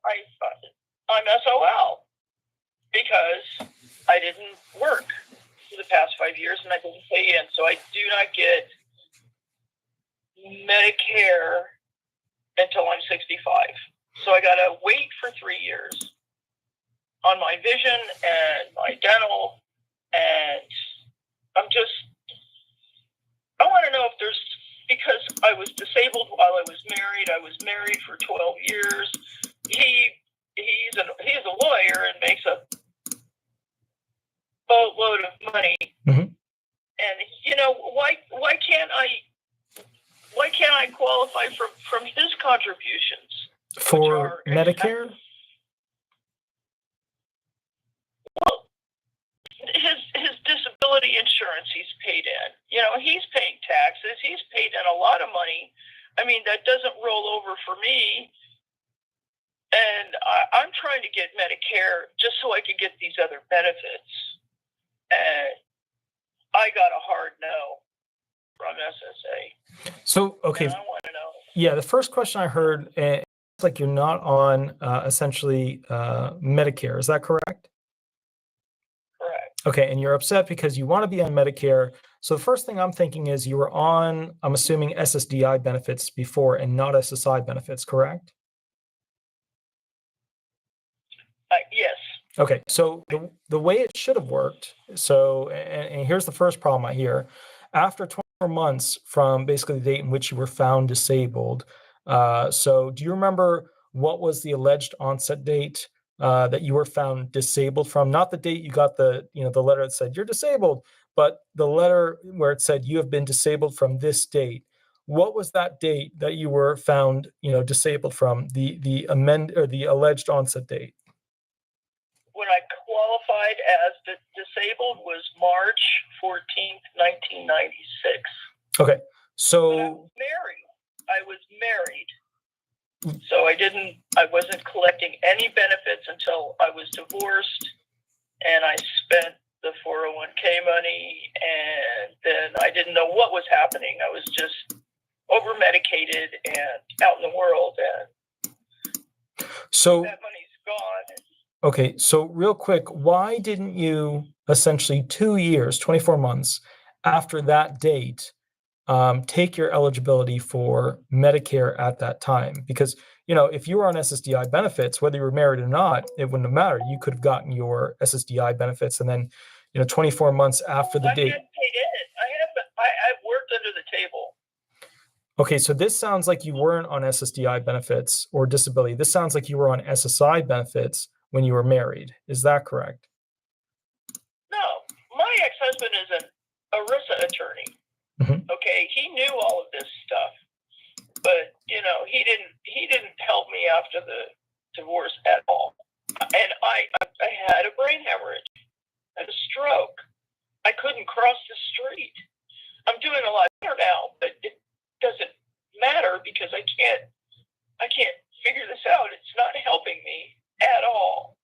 I'm SOL because I didn't work for the past 5 years and I didn't pay in. So I do not get Medicare until I'm 65. So I got to wait for 3 years on my vision and my dental. And I want to know if there's because I was disabled while I was married. I was married for 12 years. He's a lawyer and makes a boatload of money. Mm-hmm. And you know, why can't I qualify from his contributions for Medicare? Well, his disability insurance he's paid in. You know, he's paying taxes. He's paid in a lot of money. I mean, that doesn't roll over for me. And I'm trying to get Medicare just so I can get these other benefits. And I got a hard no from SSA. So, okay. And I want to know. Yeah, the first question I heard, it's like you're not on essentially Medicare. Is that correct? Correct. Okay, and you're upset because you want to be on Medicare. So the first thing I'm thinking is you were on, I'm assuming, SSDI benefits before and not SSI benefits, correct? Yes. Okay, so the way it should have worked, so, and here's the first problem I hear. After 24 months from basically the date in which you were found disabled, so do you remember what was the alleged onset date that you were found disabled from? Not the date you got the letter that said you're disabled, but the letter where it said you have been disabled from this date. What was that date that you were found, disabled from? The alleged onset date. When I qualified as disabled was March 14th, 1996. Okay, so I was married. So I wasn't collecting any benefits until I was divorced, and I spent the 401k money, and then I didn't know what was happening. I was just over medicated and out in the world, and so that money's gone. Okay, so real quick, why didn't you essentially 2 years, 24 months after that date, take your eligibility for Medicare at that time? Because, if you were on SSDI benefits, whether you were married or not, it wouldn't have mattered. You could have gotten your SSDI benefits, and then, 24 months after the date. I hadn't paid in. I've worked under the table. Okay, so this sounds like you weren't on SSDI benefits or disability. This sounds like you were on SSI benefits when you were married. Is that correct? No, my ex-husband is an ERISA attorney. Mm-hmm. Okay, he knew all of this stuff, but he didn't help me after the divorce at all. And I had a brain hemorrhage, I had a stroke. I couldn't cross the street. I'm doing a lot better now, but it doesn't matter because I can't figure this out. It's not helping me at all.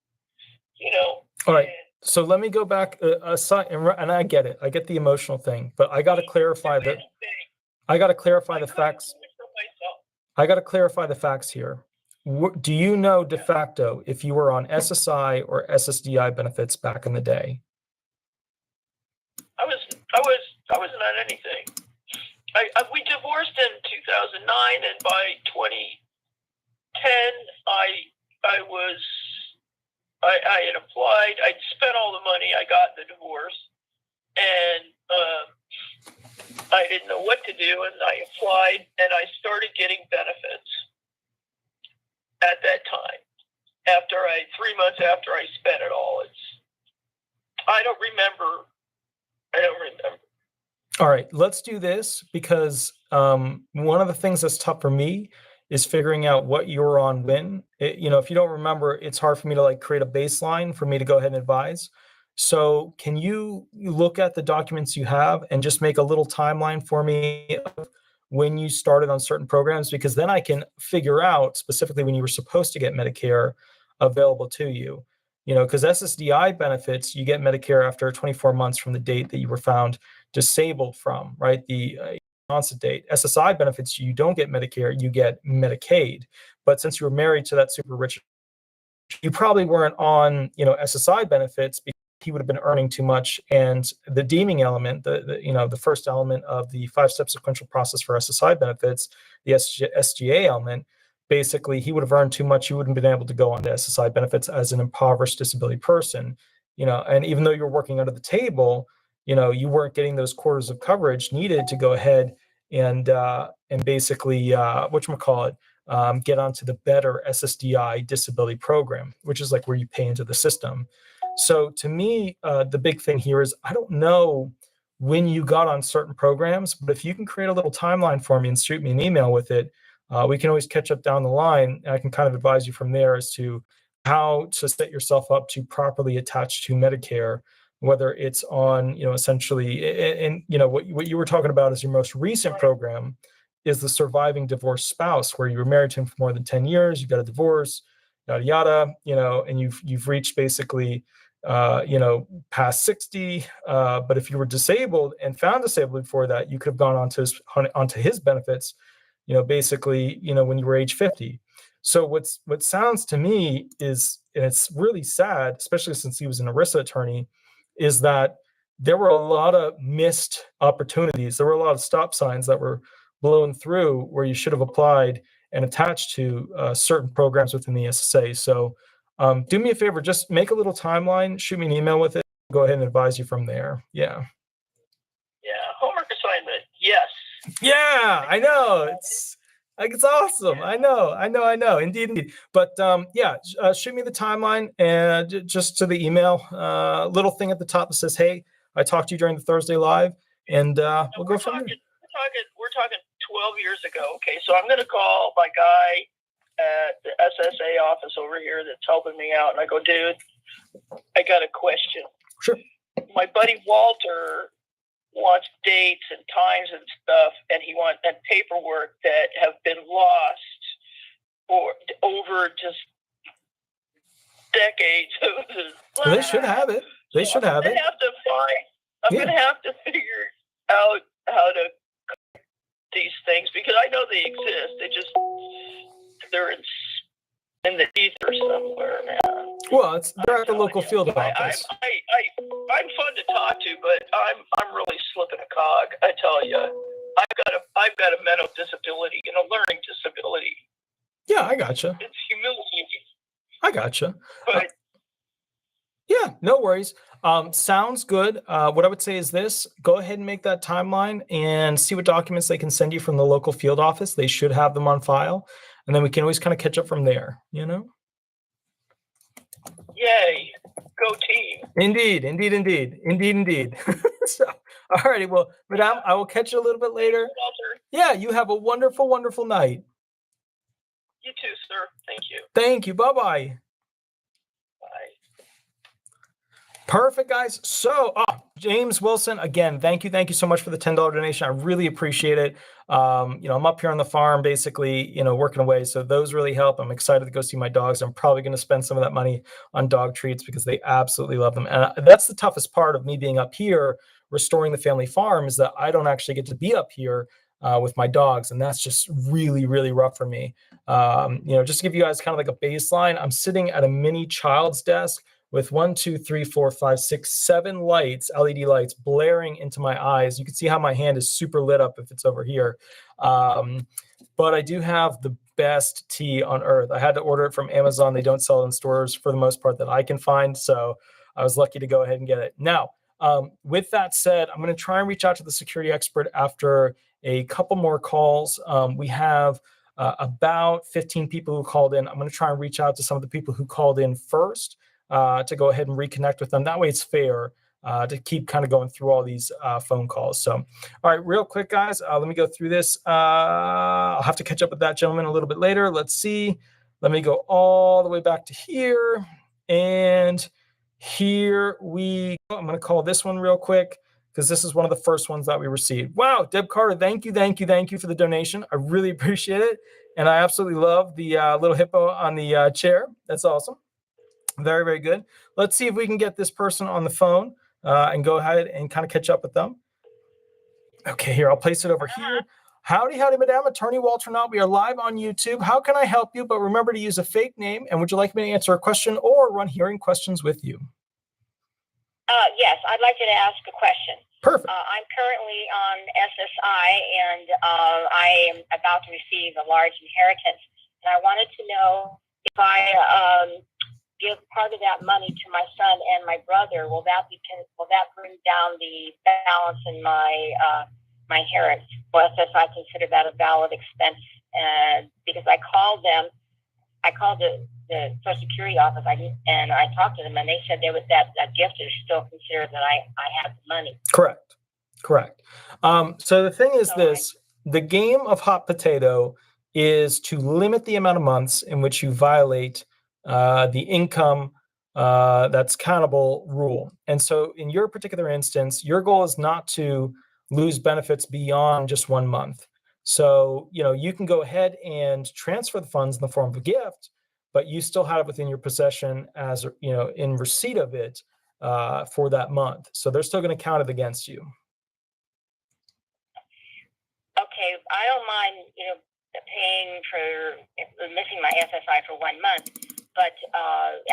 All right. So let me go back aside, and I get it. I get the emotional thing, but I got to clarify that. I got to clarify the facts. I got to clarify the facts here. Do you know de facto if you were on SSI or SSDI benefits back in the day? I wasn't on anything. We divorced in 2009, and by 2010, I had applied. I'd spent all the money I got in the divorce, and I didn't know what to do, and I applied, and I started getting benefits at that time. 3 months after I spent it all. I don't remember. All right, let's do this because one of the things that's tough for me is figuring out what you were on when. If you don't remember, it's hard for me to create a baseline for me to go ahead and advise. So can you look at the documents you have and just make a little timeline for me of when you started on certain programs? Because then I can figure out specifically when you were supposed to get Medicare available to you. Because SSDI benefits, you get Medicare after 24 months from the date that you were found disabled from, right? The onset date. SSI benefits, you don't get Medicare, you get Medicaid. But since you were married to that super rich, you probably weren't on, SSI benefits because he would have been earning too much. And the deeming element, the first element of the 5-step sequential process for SSI benefits, the SGA element, basically he would have earned too much. You wouldn't have been able to go on to SSI benefits as an impoverished disability person, and even though you're working under the table, you weren't getting those quarters of coverage needed to go ahead and basically whatchamacallit, get onto the better SSDI disability program, which is like where you pay into the system. So to me, the big thing here is I don't know when you got on certain programs, but if you can create a little timeline for me and shoot me an email with it, we can always catch up down the line. And I can kind of advise you from there as to how to set yourself up to properly attach to Medicare, whether it's on, essentially, and what you were talking about is your most recent program is the surviving divorced spouse, where you were married to him for more than 10 years, you got a divorce, yada, yada, and you've reached basically, past 60. But if you were disabled and found disabled before that, you could have gone onto his benefits, basically, when you were age 50. So what sounds to me is, and it's really sad, especially since he was an ERISA attorney, is that there were a lot of missed opportunities. There were a lot of stop signs that were blown through where you should have applied and attached to certain programs within the SSA. So do me a favor, just make a little timeline, shoot me an email with it, go ahead and advise you from there. Yeah. Yeah, homework assignment, yes. Yeah, I know. It's awesome. I know. Indeed. But shoot me the timeline and just to the email, little thing at the top that says, "Hey, I talked to you during the Thursday live," and we'll go from there. We're talking 12 years ago. Okay, so I'm going to call my guy at the SSA office over here that's helping me out, and I go, "Dude, I got a question." Sure. My buddy Walter wants dates and times and stuff, and he wants paperwork that have been lost or over just decades. Well, they should have it. They should have it. I'm going to have to figure out how to these things, because I know they exist. They're in the ether somewhere, man. Well, they're at the local field office. I'm fun to talk to, but I'm really slipping a cog. I tell you, I've got a mental disability and a learning disability. Yeah, I gotcha. It's humiliating. I gotcha. But yeah, no worries. Sounds good. What I would say is this: go ahead and make that timeline and see what documents they can send you from the local field office. They should have them on file, and then we can always kind of catch up from there. Yay, go team! Indeed. So, all righty. Well, Madame, I will catch you a little bit later. Walter. Yeah, you have a wonderful, wonderful night. You too, sir. Thank you. Thank you. Bye-bye. Bye. Perfect, guys. So, James Wilson, again, thank you so much for the $10 donation. I really appreciate it. I'm up here on the farm, basically, working away. So those really help. I'm excited to go see my dogs. I'm probably going to spend some of that money on dog treats because they absolutely love them. And that's the toughest part of me being up here, restoring the family farm, is that I don't actually get to be up here with my dogs. And that's just really, really rough for me. Just to give you guys kind of like a baseline, I'm sitting at a mini child's desk with 1, 2, 3, 4, 5, 6, 7 lights, LED lights blaring into my eyes. You can see how my hand is super lit up if it's over here. But I do have the best tea on earth. I had to order it from Amazon. They don't sell it in stores for the most part that I can find. So I was lucky to go ahead and get it. Now, with that said, I'm going to try and reach out to the security expert after a couple more calls. We have about 15 people who called in. I'm going to try and reach out to some of the people who called in first. To go ahead and reconnect with them. That way it's fair to keep kind of going through all these phone calls. So, all right, real quick, guys, let me go through this. I'll have to catch up with that gentleman a little bit later. Let's see. Let me go all the way back to here. And here we go. I'm going to call this one real quick because this is one of the first ones that we received. Wow, Deb Carter, thank you for the donation. I really appreciate it. And I absolutely love the little hippo on the chair. That's awesome. Very, very good. Let's see if we can get this person on the phone and go ahead and kind of catch up with them. Okay, here, I'll place it over here. Howdy, Madame. Attorney Walter Hnot. We are live on YouTube. How can I help you? But remember to use a fake name. And would you like me to answer a question or run hearing questions with you? Yes, I'd like you to ask a question. Perfect. I'm currently on SSI, and I am about to receive a large inheritance. And I wanted to know if I give part of that money to my son and my brother, will that bring down the balance in my inheritance? will SSI consider that a valid expense? And because I called the Social Security office, and I talked to them, and they said that gift is still considered that I have the money. Correct. So the thing is the game of hot potato is to limit the amount of months in which you violate the income that's countable rule. And so in your particular instance, your goal is not to lose benefits beyond just 1 month. So, you can go ahead and transfer the funds in the form of a gift, but you still have it within your possession as, in receipt of it for that month. So they're still going to count it against you. Okay, I don't mind, paying for missing my SSI for 1 month, but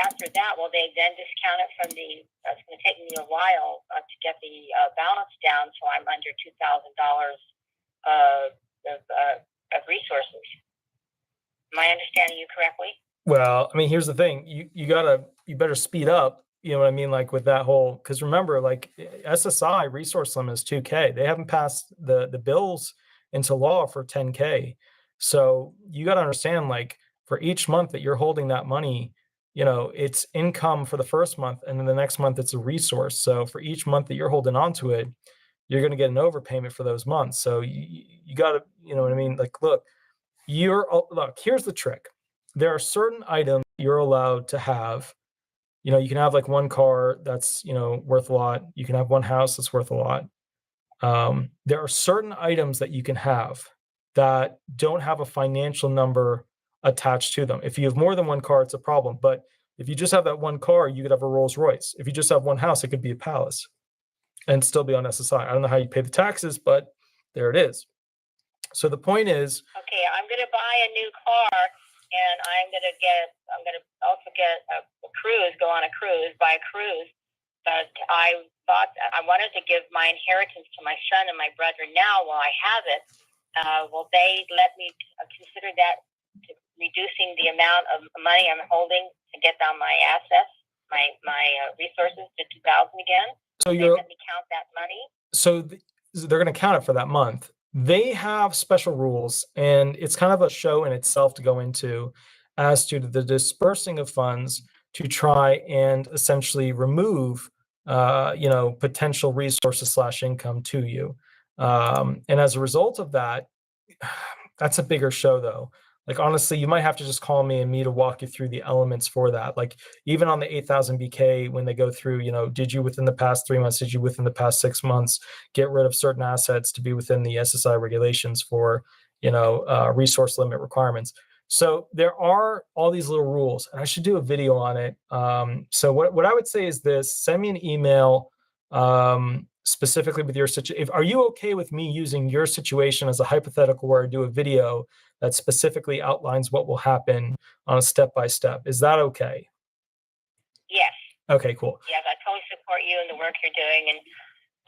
after that, will they then discount it from it's going to take me a while to get the balance down, so I'm under $2,000 of resources. Am I understanding you correctly? Well, I mean, here's the thing. You better speed up. You know what I mean? Like with that whole, because remember, like SSI resource limit is 2K. They haven't passed the bills into law for 10K. So you got to understand, like for each month that you're holding that money, it's income for the first month, and then the next month it's a resource. So for each month that you're holding onto it, you're going to get an overpayment for those months. So you got to, you know what I mean? Like, look, here's the trick. There are certain items you're allowed to have. You can have like one car that's, worth a lot. You can have one house that's worth a lot. There are certain items that you can have that don't have a financial number attached to them. If you have more than one car, it's a problem. But if you just have that one car, you could have a Rolls Royce. If you just have one house, it could be a palace and still be on SSI. I don't know how you pay the taxes, but there it is. So the point is, okay, I'm going to buy a new car, and I'm going to also get a cruise, go on a cruise, buy a cruise. But I wanted to give my inheritance to my son and my brother now while I have it. Will they let me consider that reducing the amount of money I'm holding to get down my assets, my resources to 2,000 again? So they let me count that money? So they're going to count it for that month. They have special rules, and it's kind of a show in itself to go into as to the dispersing of funds to try and essentially remove, potential resources / income to you. And as a result of that, that's a bigger show though. Like, honestly, you might have to just call me to walk you through the elements for that. Like even on the 8,000 BK, when they go through, did you within the past 3 months, did you within the past 6 months get rid of certain assets to be within the SSI regulations for, resource limit requirements. So there are all these little rules, and I should do a video on it. So what I would say is this: send me an email specifically with your situation. Are you okay with me using your situation as a hypothetical where I do a video that specifically outlines what will happen on a step-by-step? Is that okay? Yes. Okay, cool. Yes, I totally support you in the work you're doing, and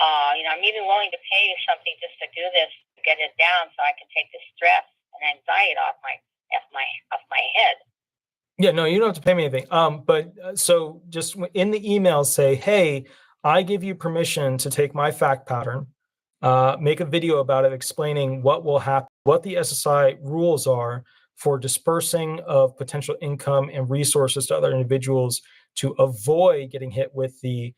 I'm even willing to pay you something just to do this, to get it down, so I can take the stress and anxiety off my head. Yeah, no, you don't have to pay me anything. So just in the email, say, hey, I give you permission to take my fact pattern, make a video about it, explaining what will happen, what the SSI rules are for dispersing of potential income and resources to other individuals to avoid getting hit with the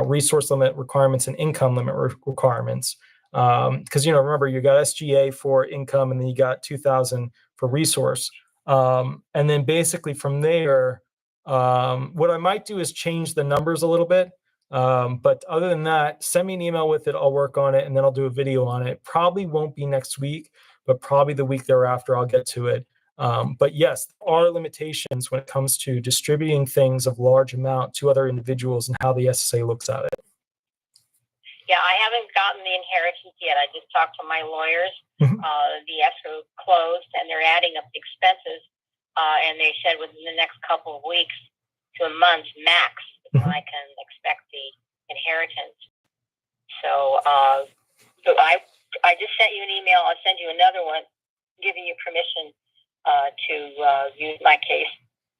resource limit requirements and income limit requirements. Because, remember, you got SGA for income, and then you got 2,000 for resource. And then basically from there, what I might do is change the numbers a little bit. But other than that, send me an email with it. I'll work on it, and then I'll do a video on it. Probably won't be next week, but probably the week thereafter I'll get to it. But yes, there are limitations when it comes to distributing things of large amount to other individuals and how the SSA looks at it. Yeah, I haven't gotten the inheritance yet. I just talked to my lawyers. Mm-hmm. The escrow closed, and they're adding up the expenses. And they said within the next couple of weeks to a month max, Mm-hmm. I can expect the inheritance. So I just sent you an email. I'll send you another one giving you permission to use my case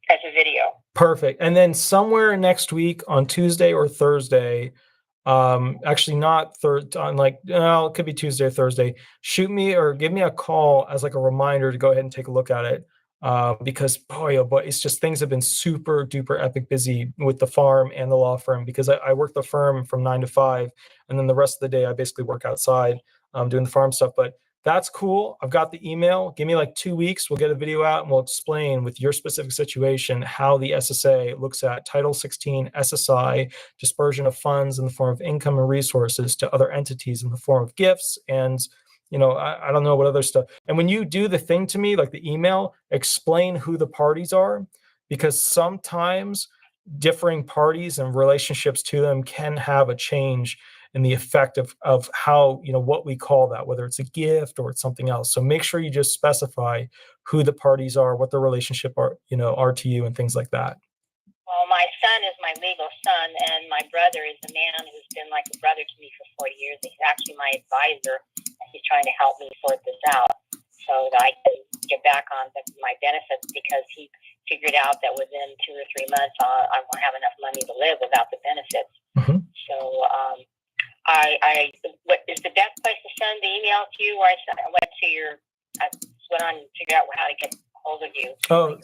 as a video. Perfect. And then somewhere next week on Tuesday or Thursday, Actually not on like, no, it could be Tuesday or Thursday. Shoot me or give me a call as like a reminder to go ahead and take a look at it. Because boy, oh boy, it's just things have been super duper epic busy with the farm and the law firm because I work the firm from 9 to 5, and then the rest of the day I basically work outside doing the farm stuff. But that's cool. I've got the email. Give me like 2 weeks. We'll get a video out and we'll explain with your specific situation how the SSA looks at Title 16 SSI dispersion of funds in the form of income and resources to other entities in the form of gifts and I don't know what other stuff. And when you do the thing to me, like the email, explain who the parties are, because sometimes differing parties and relationships to them can have a change in the effect of how, what we call that, whether it's a gift or it's something else. So make sure you just specify who the parties are, what the relationship are to you and things like that. Well, my son is my legal son, and my brother is a man who's been like a brother to me for 40 years. He's actually my advisor, and he's trying to help me sort this out so that I can get back on my benefits, because he figured out that within 2 or 3 months I won't have enough money to live without the benefits. Mm-hmm. So what is the best place to send the email to you? Where I went on to figure out how to get hold of you. Oh,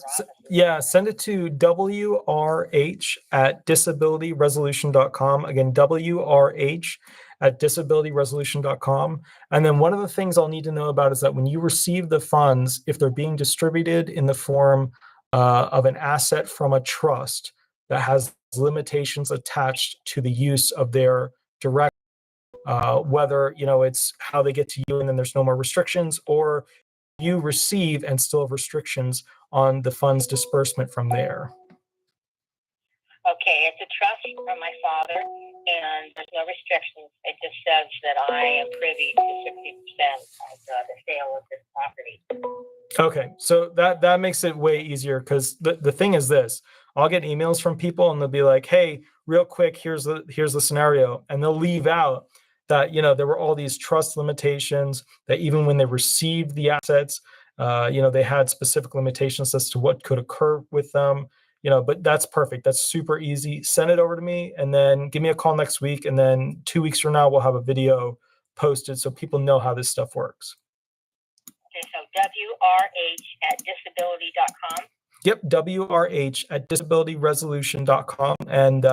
yeah. Send it to wrh@disabilityresolution.com. Again, wrh@disabilityresolution.com. And then one of the things I'll need to know about is that when you receive the funds, if they're being distributed in the form of an asset from a trust that has limitations attached to the use of their direct, whether, it's how they get to you and then there's no more restrictions, or you receive and still have restrictions on the funds disbursement from there. Okay, it's a trust from my father, and there's no restrictions. It just says that I am privy to 60% of the sale of this property. Okay, so that makes it way easier, because the thing is this: I'll get emails from people and they'll be like, "Hey, real quick, here's the scenario," and they'll leave out that there were all these trust limitations, that even when they received the assets, they had specific limitations as to what could occur with them. But that's perfect. That's super easy. Send it over to me and then give me a call next week. And then 2 weeks from now, we'll have a video posted so people know how this stuff works. Okay, so wrh@disability.com. Yep, wrh@disabilityresolution.com. And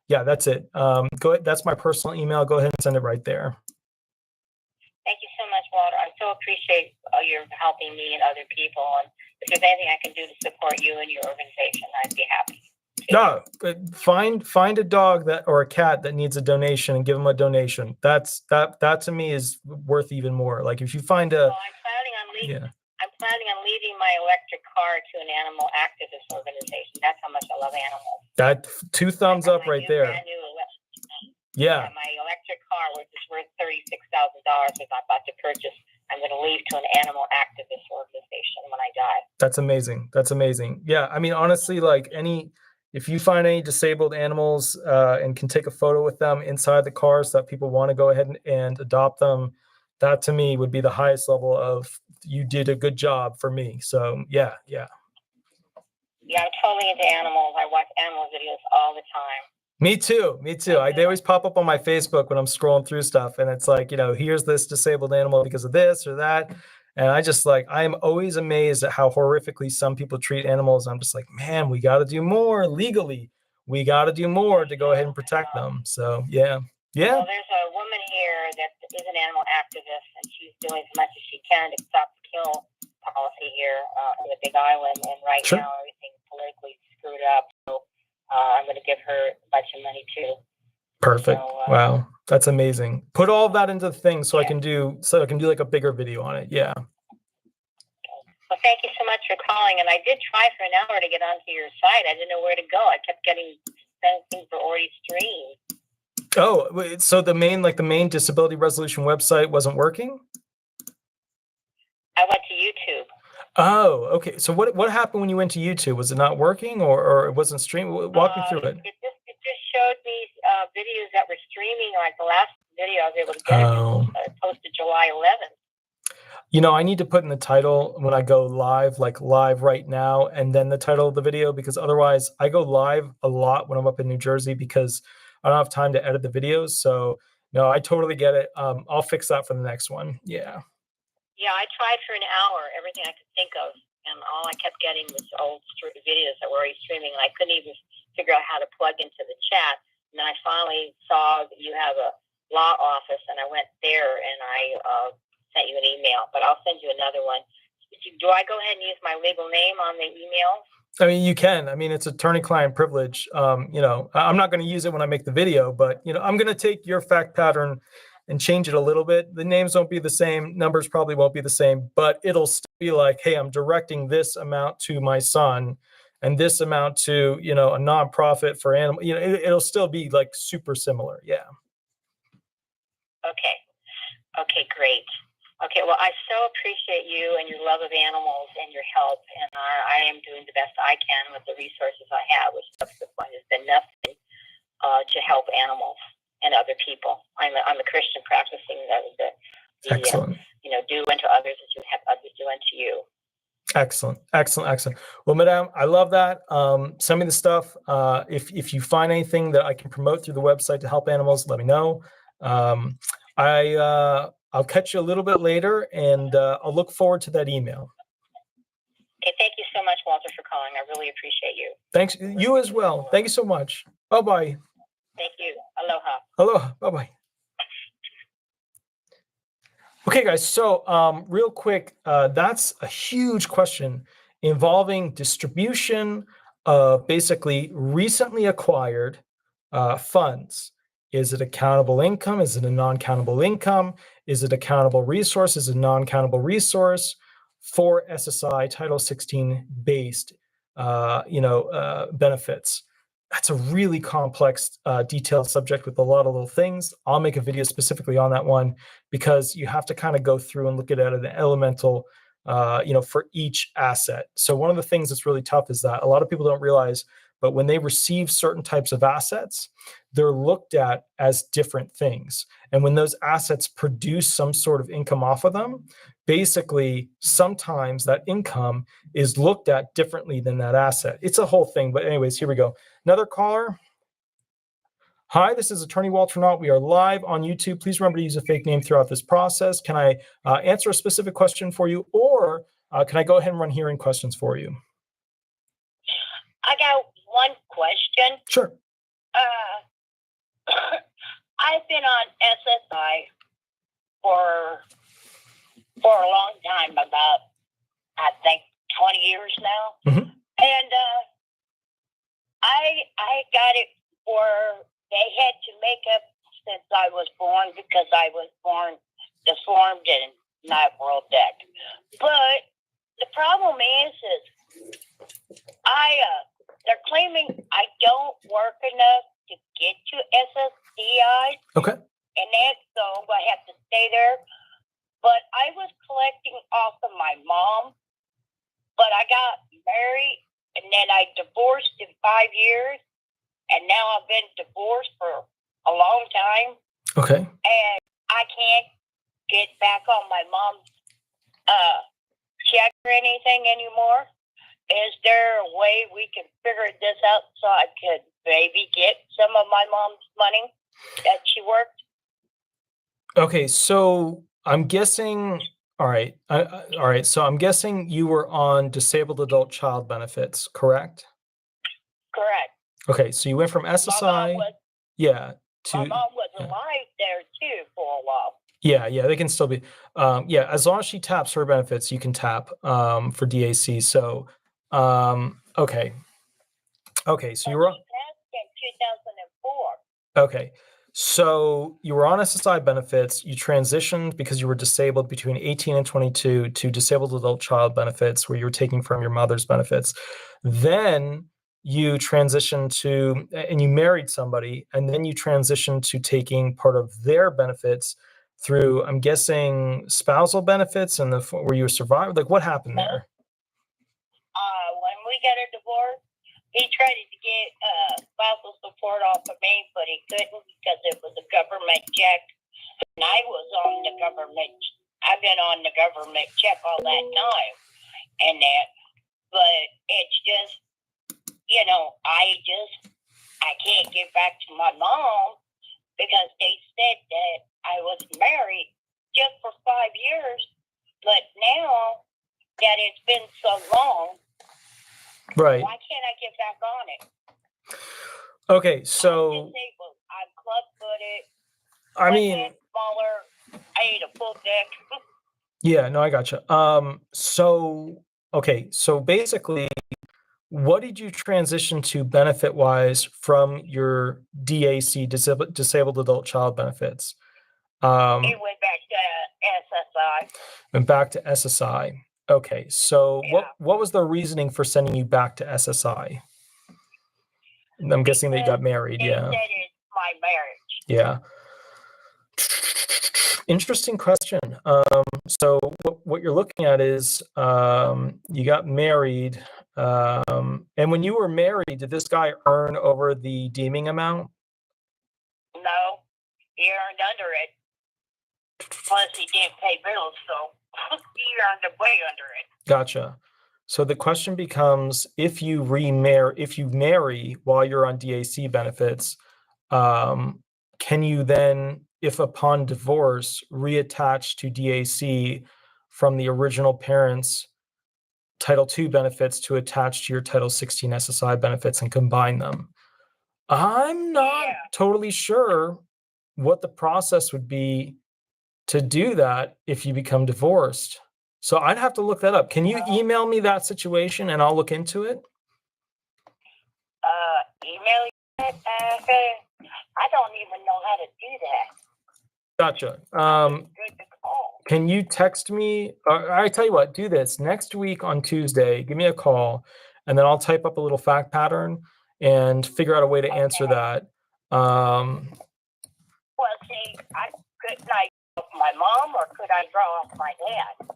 yeah, that's it. Go ahead. That's my personal email. Go ahead and send it right there. Thank you so much, Walter. I so appreciate your helping me and other people. And if there's anything I can do to support you and your organization, I'd be happy. No, find a dog or a cat that needs a donation and give them a donation. That to me is worth even more. Like if you find a. Well, I'm planning on leaving my electric car to an animal activist organization. That's how much I love animals. That 2 thumbs up right there. Yeah. My electric car, which is worth $36,000, is I'm about to purchase. I'm going to leave to an animal activist organization when I die. That's amazing. That's amazing. Yeah. I mean, honestly, like if you find any disabled animals and can take a photo with them inside the car so that people want to go ahead and adopt them, that to me would be the highest level of you did a good job for me. So yeah. Yeah, I'm totally into animals. I watch animal videos all the time. Me too. They always pop up on my Facebook when I'm scrolling through stuff, and it's like, here's this disabled animal because of this or that. And I am always amazed at how horrifically some people treat animals. I'm just like, man, we got to do more legally. We got to do more to go ahead and protect them. So yeah. Well, there's a woman here that is an animal activist, and she's doing as much as she can to stop the kill policy here in the Big Island. And right now, everything's politically screwed up. So I'm going to give her a bunch of money too. Perfect. So, wow, that's amazing. Put all of that into the thing so I can do like a bigger video on it. Yeah. Well, thank you so much for calling. And I did try for an hour to get onto your site. I didn't know where to go. I kept getting things for already streamed. Oh, so the main disability resolution website wasn't working? I went to YouTube. Oh, okay. So what happened when you went to YouTube? Was it not working or it wasn't streaming? Walk me through it. It just showed me videos that were streaming. Like the last video I was able to get it posted July 11th. I need to put in the title when I go live, like live right now, and then the title of the video, because otherwise I go live a lot when I'm up in New Jersey because I don't have time to edit the videos. So no, I totally get it. I'll fix that for the next one. Yeah. Yeah, I tried for an hour, everything I could think of, and all I kept getting was old videos that were already streaming, and I couldn't even figure out how to plug into the chat. And then I finally saw that you have a law office, and I went there, and I sent you an email, but I'll send you another one. Do I go ahead and use my legal name on the email? I mean, you can. I mean, it's attorney-client privilege. You know, I'm not going to use it when I make the video, but, you know, I'm going to take your fact pattern and change it a little bit. The names won't be the same. Numbers probably won't be the same, but it'll still be like, hey, I'm directing this amount to my son and this amount to, you know, a nonprofit for animal. You know, it'll still be like super similar. Yeah. Okay. Okay, great. Okay, well, I so appreciate you and your love of animals and your help, and I am doing the best I can with the resources I have, which up to the point has been nothing to help animals and other people. I'm a Christian practicing the Excellent. You know, do unto others as you have others do unto you. Excellent, excellent, excellent. Well, Madame, I love that. Send me the stuff. If you find anything that I can promote through the website to help animals, let me know. I'll catch you a little bit later, and I'll look forward to that email. Okay, thank you so much, Walter, for calling. I really appreciate you. Thanks. You as well. Thank you so much. Bye-bye. Thank you. Aloha. Aloha. Bye-bye. Okay, guys. So real quick, that's a huge question involving distribution of basically recently acquired funds. Is it accountable income? Is it a non-countable income? Is it a countable resource? Is it a non-countable resource for SSI Title 16 based, benefits? That's a really complex, detailed subject with a lot of little things. I'll make a video specifically on that one because you have to kind of go through and look at it at an elemental, for each asset. So one of the things that's really tough is that a lot of people don't realize, but when they receive certain types of assets, they're looked at as different things. And when those assets produce some sort of income off of them, basically, sometimes that income is looked at differently than that asset. It's a whole thing. But anyways, here we go. Another caller. Hi, this is Attorney Walter Hnot. We are live on YouTube. Please remember to use a fake name throughout this process. Can I answer a specific question for you, or can I go ahead and run hearing questions for you? I got one question. Sure. I've been on SSI for a long time, about, I think, 20 years now. Mm-hmm. And I got it for, they had to make up since I was born, because I was born deformed and not well decked. But the problem is they're claiming I don't work enough to get to SSDI. Okay. And that's so I have to stay there. But I was collecting off of my mom, but I got married and then I divorced in 5 years. And now I've been divorced for a long time. Okay. And I can't get back on my mom's check or anything anymore. Is there a way we can figure this out so I could maybe get some of my mom's money that she worked? Okay, so I'm guessing. All right. All right. So I'm guessing you were on disabled adult child benefits, correct? Correct. Okay, so you went from SSI, My to mom was alive there too for a while. yeah, they can still be. As long as she taps her benefits, you can tap for DAC. So okay, so you were on. In 2004. Okay, so you were on SSI benefits. You transitioned because you were disabled between 18 and 22 to disabled adult child benefits, where you were taking from your mother's benefits. Then you transitioned to, and you married somebody, and then you transitioned to taking part of their benefits through, I'm guessing, spousal benefits, and were you a survivor? Like, what happened there? When we got a divorce, he tried to get spousal support off of me, but he couldn't because it was a government check. And I was on the government. I've been on the government check all that time, and that. But it's just, I can't get back my mom because they said that I was married just for 5 years, but now that it's been so long, Right. why can't I get back on it? Okay, I'm so disabled. I'm club-footed. I One mean, hand smaller. I ate a full deck. yeah, no, I gotcha. So okay, so basically, what did you transition to benefit-wise from your DAC, disabled adult child benefits? It went back to SSI. And back to SSI. Okay, so Yeah. what was the reasoning for sending you back to SSI? I'm guessing that you got married, They yeah. said it's my marriage. Yeah. Interesting question. So what you're looking at is you got married, and when you were married, did this guy earn over the deeming amount? No, he earned under it. Plus, he didn't pay bills, so he earned way under it. Gotcha. So the question becomes, if you marry while you're on DAC benefits, can you then, if upon divorce, reattach to DAC from the original parents' Title II benefits to attach to your Title 16 SSI benefits and combine them? I'm not totally sure what the process would be to do that if you become divorced. So I'd have to look that up. Can you email me that situation and I'll look into it? Email you? I don't even know how to do that. Gotcha. Good to call. Can you text me? I tell you what, do this next week on Tuesday. Give me a call, and then I'll type up a little fact pattern and figure out a way to answer that. Well, see, couldn't I draw off my mom or could I draw off my dad?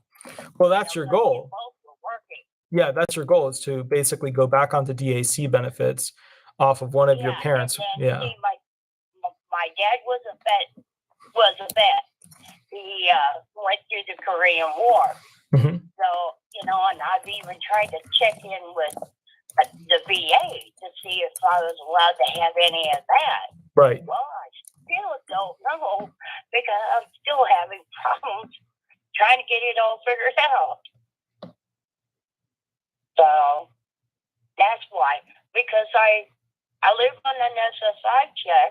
Well, that's your goal. Both were working. Yeah, that's your goal, is to basically go back onto DAC benefits off of one of your parents. And then, see, my dad was a vet. He went through the Korean War. Mm-hmm. So, and I've even tried to check in with the VA to see if I was allowed to have any of that. Right. Well, I still don't know because I'm still having problems trying to get it all figured out. So that's why, because I live on an SSI check,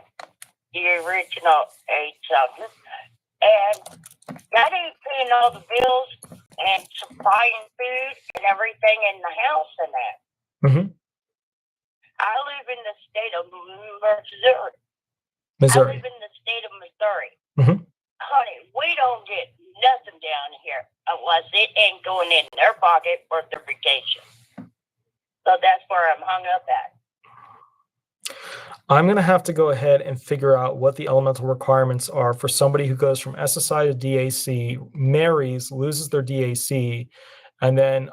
the original 8-something, and that ain't paying all the bills and supplying food and everything in the house and that. Mm-hmm. I live in the state of Missouri. Missouri. I live in the state of Missouri. Mm-hmm. Honey, we don't get nothing down here unless it ain't going in their pocket for their vacation. So that's where I'm hung up at. I'm going to have to go ahead and figure out what the elemental requirements are for somebody who goes from SSI to DAC, marries, loses their DAC, and then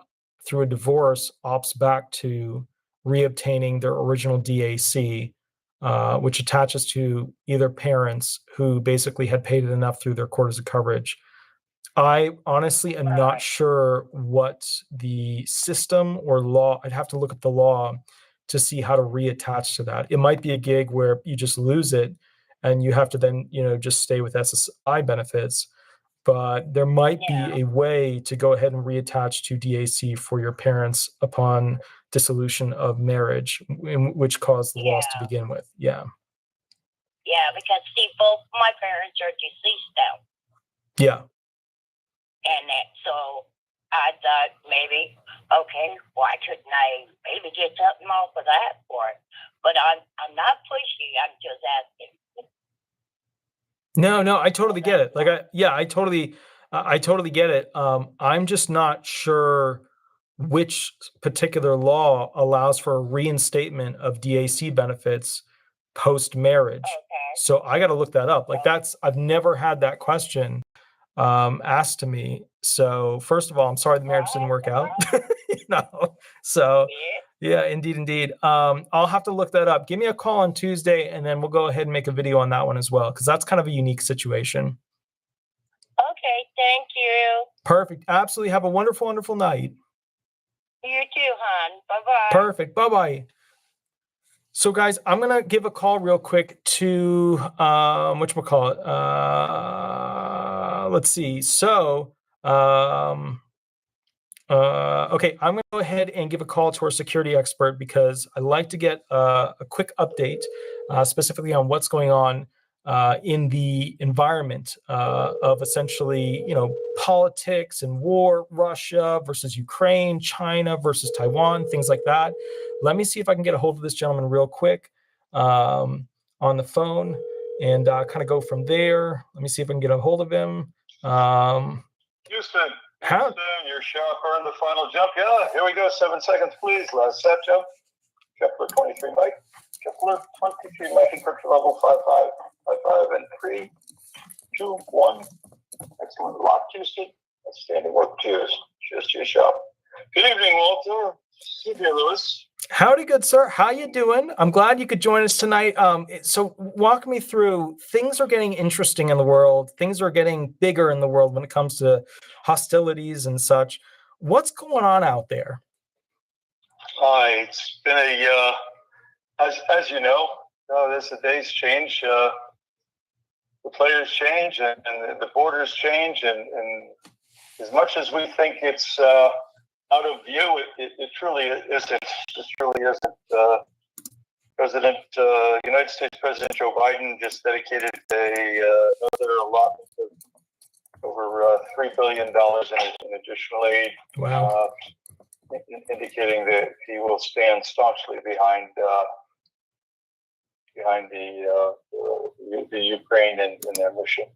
through a divorce opts back to reobtaining their original DAC, which attaches to either parents who basically had paid it enough through their quarters of coverage. I honestly am not sure what the system or law, I'd have to look at the law to see how to reattach to that. It might be a gig where you just lose it and you have to then, just stay with SSI benefits, but there might be a way to go ahead and reattach to DAC for your parents upon dissolution of marriage, which caused the loss to begin with. Yeah. Yeah, because see, both my parents are deceased now. Yeah. And so I thought maybe, okay, why couldn't I maybe get something off of that for it? But I'm not pushy. I'm just asking. No, I totally get it. I totally get it. I'm just not sure which particular law allows for a reinstatement of DAC benefits post-marriage. Okay. So I got to look that up. I've never had that question asked to me. So first of all, I'm sorry the marriage didn't work out. So yeah, indeed. I'll have to look that up. Give me a call on Tuesday and then we'll go ahead and make a video on that one as well, because that's kind of a unique situation. Okay, thank you. Perfect. Absolutely. Have a wonderful, wonderful night. You too, hon. Bye-bye. Perfect. Bye-bye. So guys, I'm going to give a call real quick to, whatchamacallit, let's see. So, okay, I'm going to go ahead and give a call to our security expert because I'd like to get a quick update specifically on what's going on in the environment of essentially, politics and war, Russia versus Ukraine, China versus Taiwan, things like that. Let me see if I can get a hold of this gentleman real quick on the phone and kind of go from there. Let me see if I can get a hold of him. Houston, How? your shop on the final jump. Yeah, here we go. 7 seconds, please. Last set jump. Kepler 23 Mike. Kepler 23 Mike, encryption level 55. 55 and 3, 2, 1. Excellent. Lock, Houston. Outstanding work. Cheers. Cheers to your shop. Good evening, Walter. Good evening, Lewis. Howdy, good sir. How you doing? I'm glad you could join us tonight. So walk me through, things are getting interesting in the world. Things are getting bigger in the world when it comes to hostilities and such. What's going on out there? It's been as you know, as the days change, the players change and the borders change. And as much as we think it's out of view, it truly isn't. It truly isn't. United States President Joe Biden just dedicated another allotment of over $3 billion in additional aid. Wow. Indicating that he will stand staunchly behind the Ukraine and their mission.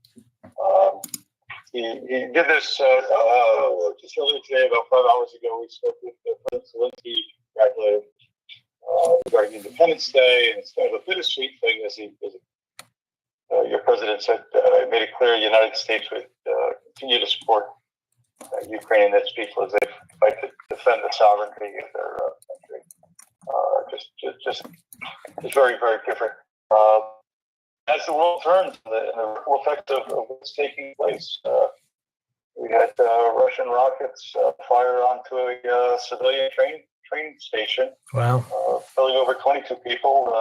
He did this just earlier today, about 5 hours ago. We spoke with President Zelensky, congratulated regarding Independence Day, and it's kind of a bittersweet thing, as your president said. Made it clear the United States would continue to support Ukraine and its people as they fight to defend the sovereignty of their country. Just very, very different. As the world turns, the ripple effect of what's taking place, we had Russian rockets fire onto a civilian train station. Wow. Killing over 22 people,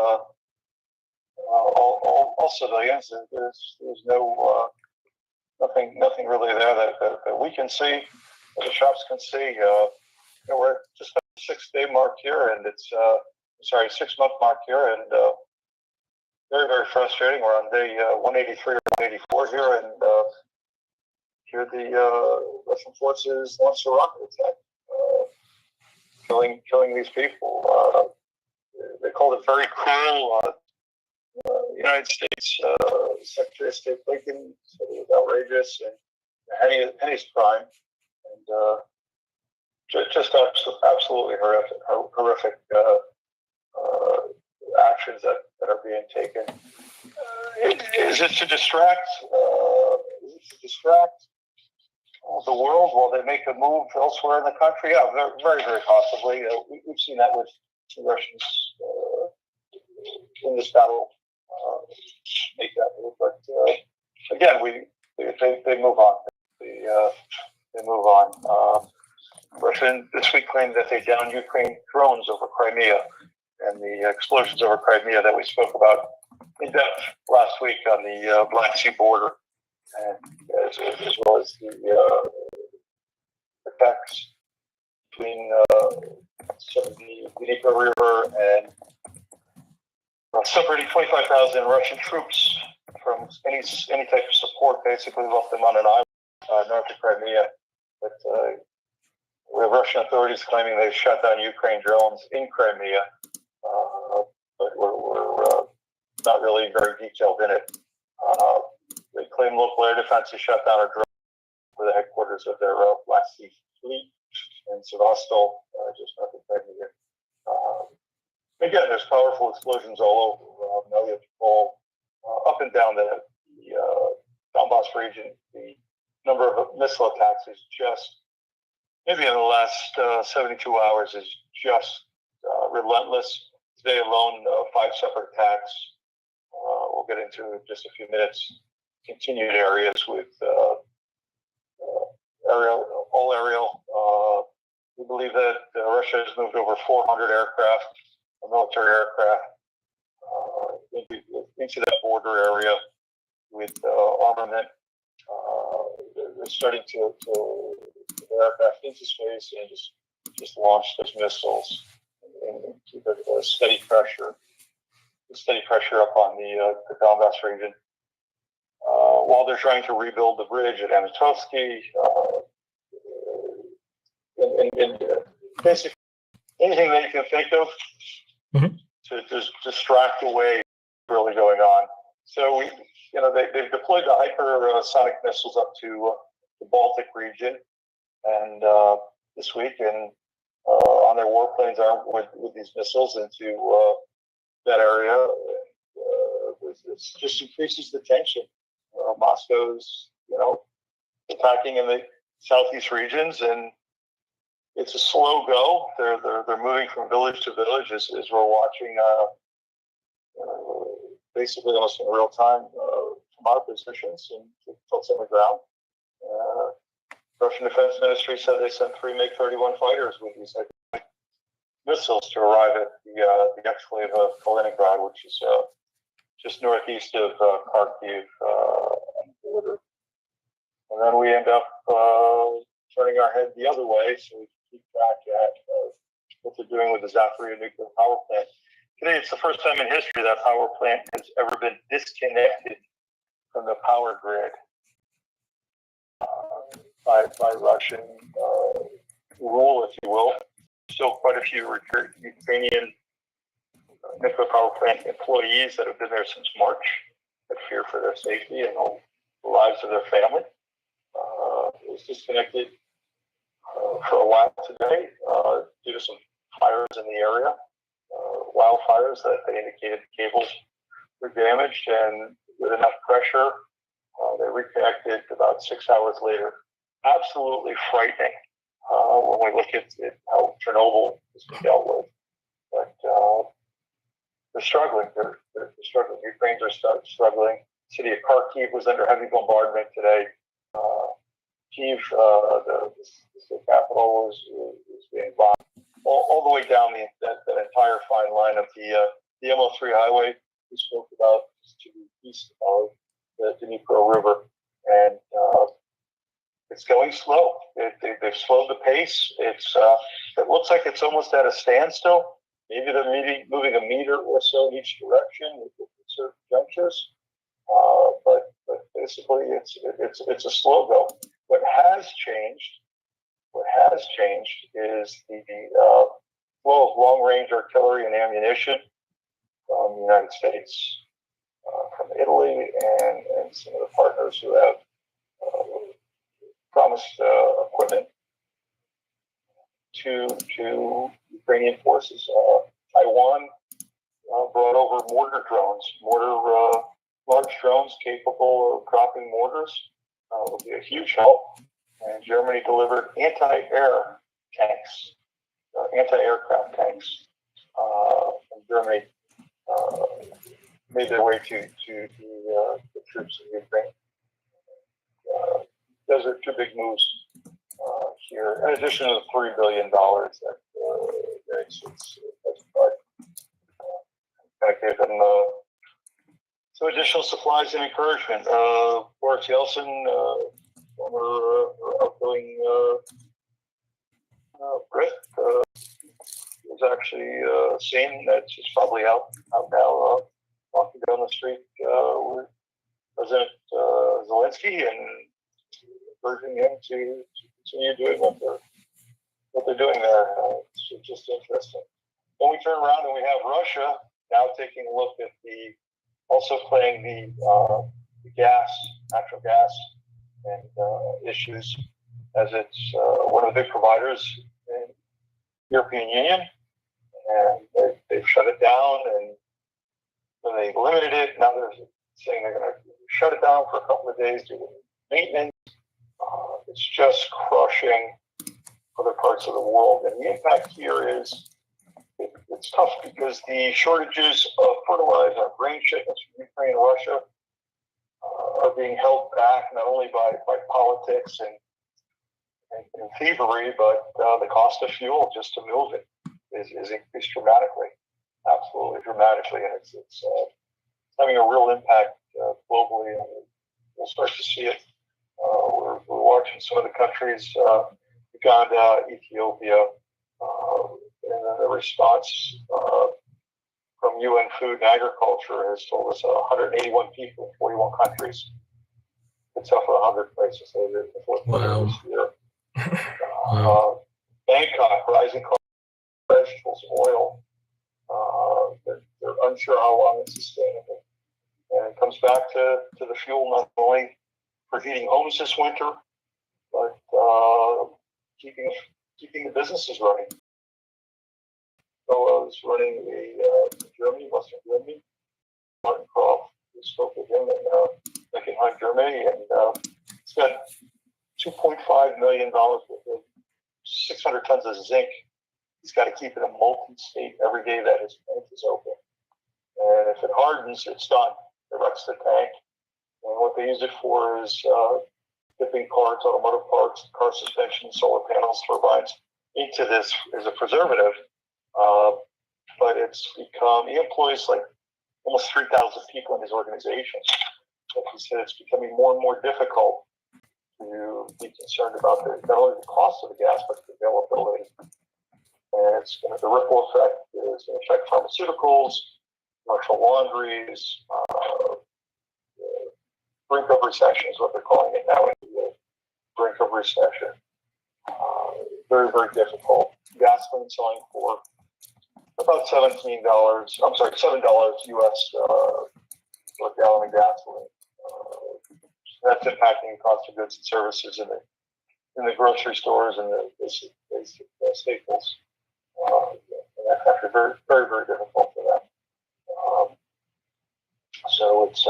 all civilians. There's no nothing really there that we can see, that the shops can see. We're just at the 6-day mark here, and it's 6-month mark here, and very, very frustrating. We're on day 183 or 184 here, and here the Russian forces launched a rocket attack, killing these people. They called it very cruel. United States Secretary of State Blinken said it was outrageous and heinous crime, and just absolutely horrific actions that are being taken. Is it to distract? The world while they make a move elsewhere in the country? Yeah, very, very possibly. We've seen that with the Russians in this battle. Make that move, but again, they move on. They move on. Russia this week claimed that they downed Ukraine drones over Crimea, and the explosions over Crimea that we spoke about in depth last week on the Black Sea border, and as well as the attacks between some of the Dnieper River and separating 25,000 Russian troops from any type of support, basically left them on an island north of Crimea. But we have Russian authorities claiming they shot down Ukraine drones in Crimea, but we're not really very detailed in it. They claim local air defense has shot down a drone for the headquarters of their Black Sea fleet in Sevastopol, just north of Crimea. Again, there's powerful explosions all over Mariupol, up and down the Donbass region. The number of missile attacks is just, maybe in the last 72 hours, is just relentless. Today alone, 5 separate attacks. We'll get into in just a few minutes. Continued areas with all aerial. We believe that Russia has moved over 400 aircraft, military aircraft, into that border area with armament. They're starting to aircraft into space and just launch those missiles and keep a steady pressure up on the Donbass region. While they're trying to rebuild the bridge at Amatovsky, and basically anything that you can think of to just distract away what's really going on. So they've deployed the hypersonic missiles up to the Baltic region, and this week, and on their warplanes armed with these missiles into that area. It just increases the tension. Moscow's, attacking in the southeast regions, and it's a slow go. They're moving from village to village as we're watching, basically almost in real time from our positions and folks on the ground. Russian Defense Ministry said they sent 3 MiG-31 fighters with these missiles to arrive at the exclave of Kaliningrad, which is just northeast of Kharkiv on the border. And then we end up turning our head the other way, so we keep track at what they're doing with the Zaporizhzhia nuclear power plant. Today, it's the first time in history that power plant has ever been disconnected from the power grid by Russian rule, if you will. Still quite a few Ukrainian nuclear power plant employees that have been there since March that fear for their safety and the lives of their family. It was disconnected for a while today due to some fires in the area, wildfires that they indicated the cables were damaged, and with enough pressure, they reconnected about 6 hours later. Absolutely frightening when we look at how Chernobyl has been dealt with. But they're struggling. They're struggling. Ukrainians are struggling. The city of Kharkiv was under heavy bombardment today. Kyiv, the state capital, was being bombed all the way down that entire fine line of the MO3 highway we spoke about, just to the east of the Dnipro River, and it's going slow. They've slowed the pace. It looks like it's almost at a standstill. Maybe they're moving a meter or so in each direction with certain junctures, but basically it's a slow go. What has changed is the flow of long-range artillery and ammunition from the United States, from Italy, and some of the partners who have promised equipment to Ukrainian forces. Taiwan brought over mortar drones, large drones capable of dropping mortars. Will be a huge help. And Germany delivered anti-air tanks, anti-aircraft tanks from Germany. Made their way to the troops in Ukraine. Those are two big moves here, in addition to the $3 billion that it's going to give them some additional supplies and encouragement. Boris Yeltsin, former outgoing Brit, was actually seen. That's just probably out now, walking down the street with President Zelensky and urging him to continue doing what they're doing there. It's just interesting. Then we turn around and we have Russia now taking a look at also playing the natural gas and issues, as it's one of the big providers in the European Union, and they've shut it down, and when they limited it, now they're saying they're going to shut it down for a couple of days due to maintenance. It's just crushing other parts of the world, and the impact here is it's tough because the shortages of fertilizer, grain shipments from Ukraine and Russia are being held back not only by politics and thievery, but the cost of fuel just to move it is increased dramatically, absolutely dramatically, and it's having a real impact globally, and we'll start to see it. We're watching some of the countries, Uganda, Ethiopia, and the response from UN Food and Agriculture has told us 181 people in 41 countries. It's up for 100 places later in the fourth quarter this year. Bangkok, rising costs of vegetables, oil. They're unsure how long it's sustainable. And it comes back to the fuel, not only for heating homes this winter, but keeping the businesses running. So I was running Germany, Western Germany, Martin Croft. We spoke with him in Beckenheim, Germany, and spent $2.5 million worth of 600 tons of zinc. He's got to keep it in molten state every day that his plant is open. And if it hardens, it's done. It wrecks the tank. And what they use it for is dipping parts, automotive parts, car suspension, solar panels, turbines into this as a preservative. But it's become, he employs like almost 3,000 people in his organization. But he said it's becoming more and more difficult to be concerned about not only the cost of the gas, but the availability. And it's the ripple effect is going to affect pharmaceuticals, commercial laundries, brink of recession is what they're calling it now, the brink of recession. Very, very difficult. Gasoline selling for about $7 US for a gallon of gasoline. That's impacting the cost of goods and services in the grocery stores and the basic staples. And that's actually very, very, very difficult for them. So it's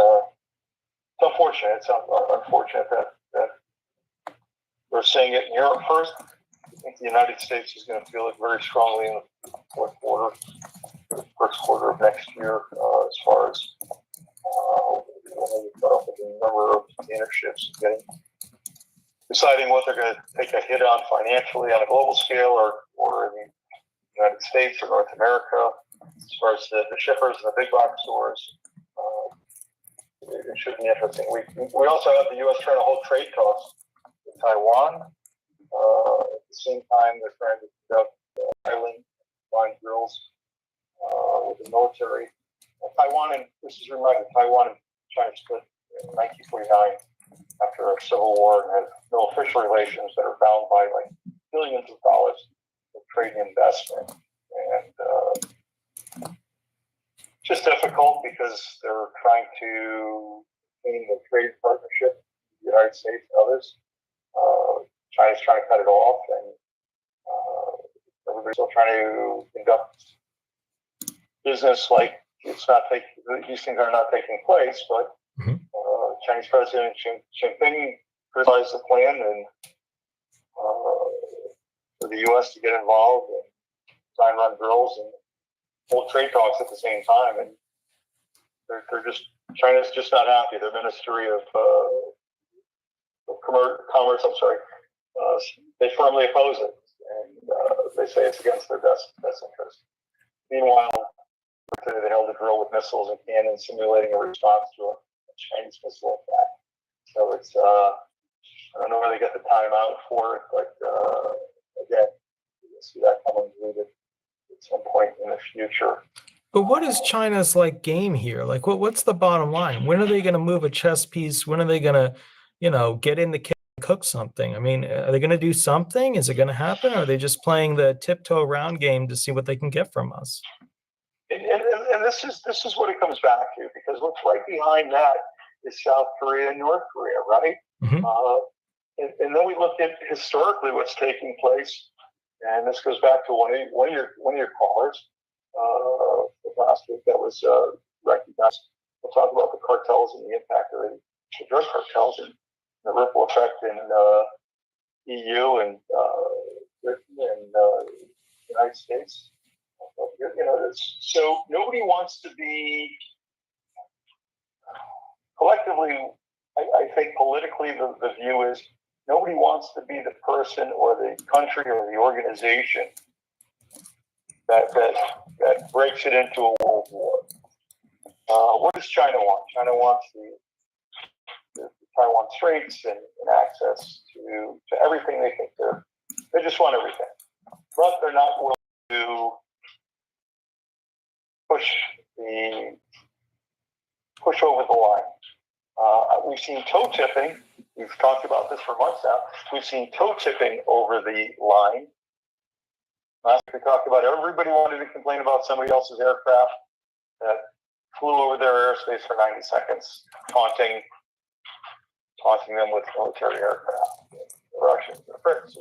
unfortunate. It's unfortunate that we're seeing it in Europe first. I think the United States is going to feel it very strongly in the fourth quarter, the first quarter of next year, as far as we've got up with a number of container ships deciding what they're going to take a hit on financially on a global scale or in the United States or North America, as far as the shippers and the big box stores. It should be interesting. We also have the U.S. trying to hold trade talks with Taiwan. At the same time, they're trying to conduct island line drills with the military. Taiwan and China split in 1949 after a civil war and had no official relations that are bound by like billions of dollars of trade and investment. And just difficult because they're trying to maintain the trade partnership with the United States and others. China's trying to cut it off, and everybody's still trying to conduct business like these things are not taking place. But Chinese President Xi Jinping criticized the plan and for the U.S. to get involved and try and run drills and hold trade talks at the same time, and China's just not happy. Their Ministry of Commerce, they firmly oppose it, and they say it's against their best interest. Meanwhile, they held a drill with missiles and cannons, simulating a response to a Chinese missile attack. So it's I don't know where they get the time out for it, but again, you'll see that coming at some point in the future. But what is China's game here? What's the bottom line? When are they going to move a chess piece? When are they going to, get in the kitchen and cook something? I mean, are they going to do something? Is it going to happen? Or are they just playing the tiptoe around game to see what they can get from us? And this is what it comes back to, because what's right behind that is South Korea and North Korea, right? Mm-hmm. And then we looked at historically what's taking place, and this goes back to one of your callers last week that was recognized. We'll talk about the cartels and the impact of the drug cartels and the ripple effect in EU and Britain and the United States. So nobody wants to be collectively. I think politically, the view is nobody wants to be the person or the country or the organization that breaks it into a world war. What does China want? China wants the Taiwan Straits and access to everything they think they just want everything. But they're not willing to push over the line. We've seen toe tipping. We've talked about this for months now. We've seen toe tipping over the line. Last week we talked about everybody wanted to complain about somebody else's aircraft that flew over their airspace for 90 seconds, taunting them with military aircraft. The Russians, the Brits, the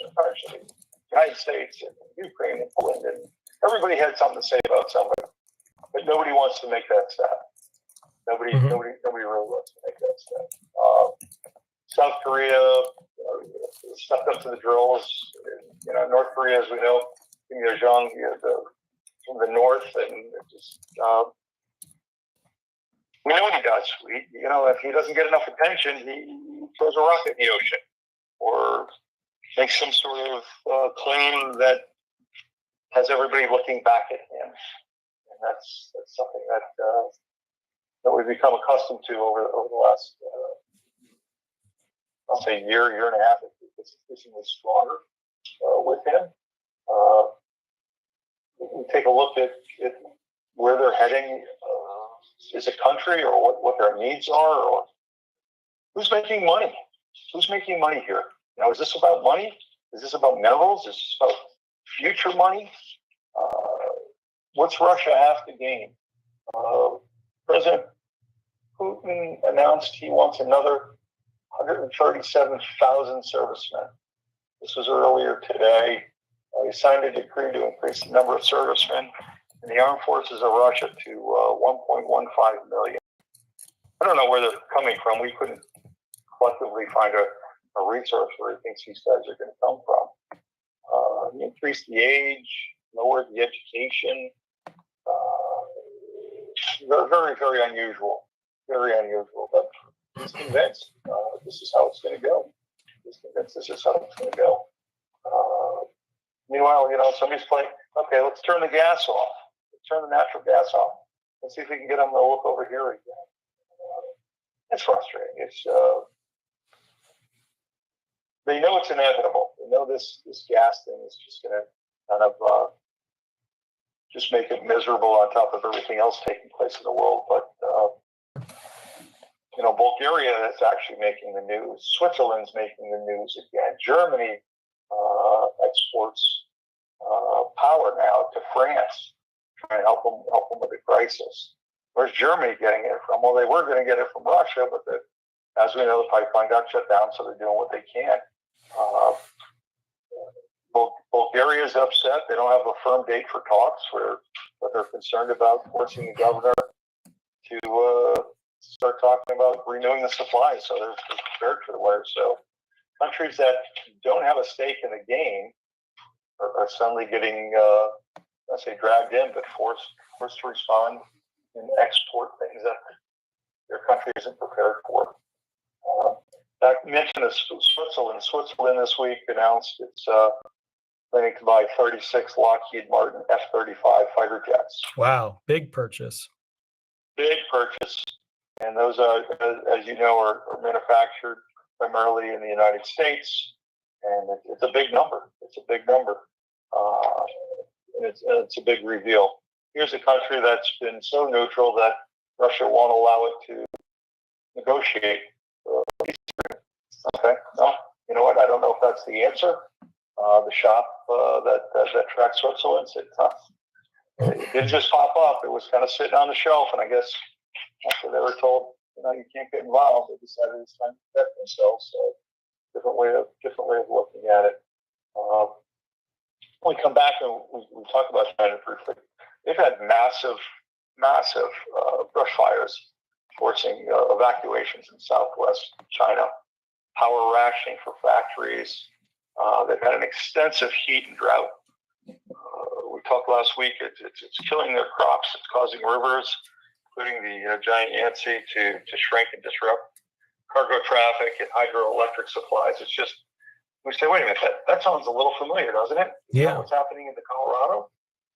United States, and Ukraine, and Poland, and everybody had something to say about somebody, but nobody wants to make that step. Nobody really wants to make that step. South Korea stepped up to the drills. North Korea, as we know, Kim Yo-jong, from the north, and just we know what he does. If he doesn't get enough attention, he throws a rocket in the ocean or makes some sort of claim that has everybody looking back at him, and that's something that we've become accustomed to over the last, I'll say, year and a half. It's increasingly stronger with him. We take a look at where they're heading as a country, or what their needs are, or who's making money. Who's making money here? Is this about money? Is this about minerals? Is this about future money? What's Russia have to gain? President Putin announced he wants another 137,000 servicemen. This was earlier today. He signed a decree to increase the number of servicemen in the armed forces of Russia to 1.15 million. I don't know where they're coming from. We couldn't collectively find a resource where he thinks these guys are going to come from. He increased the age, lowered the education. Very, very unusual. Very unusual. But he's convinced this is how it's going to go. He's convinced this is how it's going to go. Meanwhile, somebody's playing, okay, let's turn the gas off. Let's turn the natural gas off. Let's see if we can get them to look over here again. It's frustrating. They know it's inevitable. They know this gas thing is just going to kind of just make it miserable on top of everything else taking place in the world. But, Bulgaria is actually making the news. Switzerland's making the news again. Germany exports power now to France, trying to help them with the crisis. Where's Germany getting it from? Well, they were going to get it from Russia, but as we know, the pipeline got shut down, so they're doing what they can. Bulgaria is upset. They don't have a firm date for talks, but they're concerned about forcing the governor to start talking about renewing the supply, so they're prepared for the winter. So countries that don't have a stake in the game are suddenly getting, dragged in, but forced to respond and export things that their country isn't prepared for. I mentioned Switzerland. Switzerland this week announced it's planning to buy 36 Lockheed Martin F-35 fighter jets. Wow, big purchase. Big purchase. And those are, as you know, are manufactured primarily in the United States. And it's a big number. It's a big number. And it's a big reveal. Here's a country that's been so neutral that Russia won't allow it to negotiate. Okay, no, you know what? I don't know if that's the answer. The shop that tracks Switzerland said, it didn't just pop up. It was kind of sitting on the shelf, and I guess after they were told, you can't get involved, they decided it's time to protect themselves. So different way of looking at it. When we come back and we talk about China briefly, they've had massive brush fires forcing evacuations in southwest China, power rationing for factories. They've had an extensive heat and drought. We talked last week, it's killing their crops. It's causing rivers, including the giant Yangtze, to shrink and disrupt cargo traffic and hydroelectric supplies. It's just, we say, wait a minute, that sounds a little familiar, doesn't it? Yeah. What's happening in the Colorado,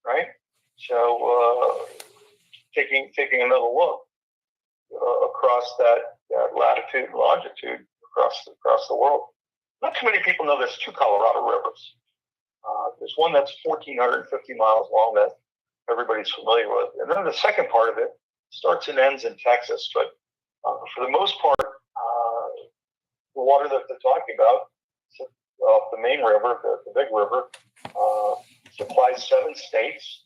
right? So taking another look, across that latitude and longitude across the world. Not too many people know there's 2 Colorado rivers. There's one that's 1,450 miles long that everybody's familiar with. And then the second part of it starts and ends in Texas. But for the most part, the water that they're talking about, the main river, the big river, supplies 7 states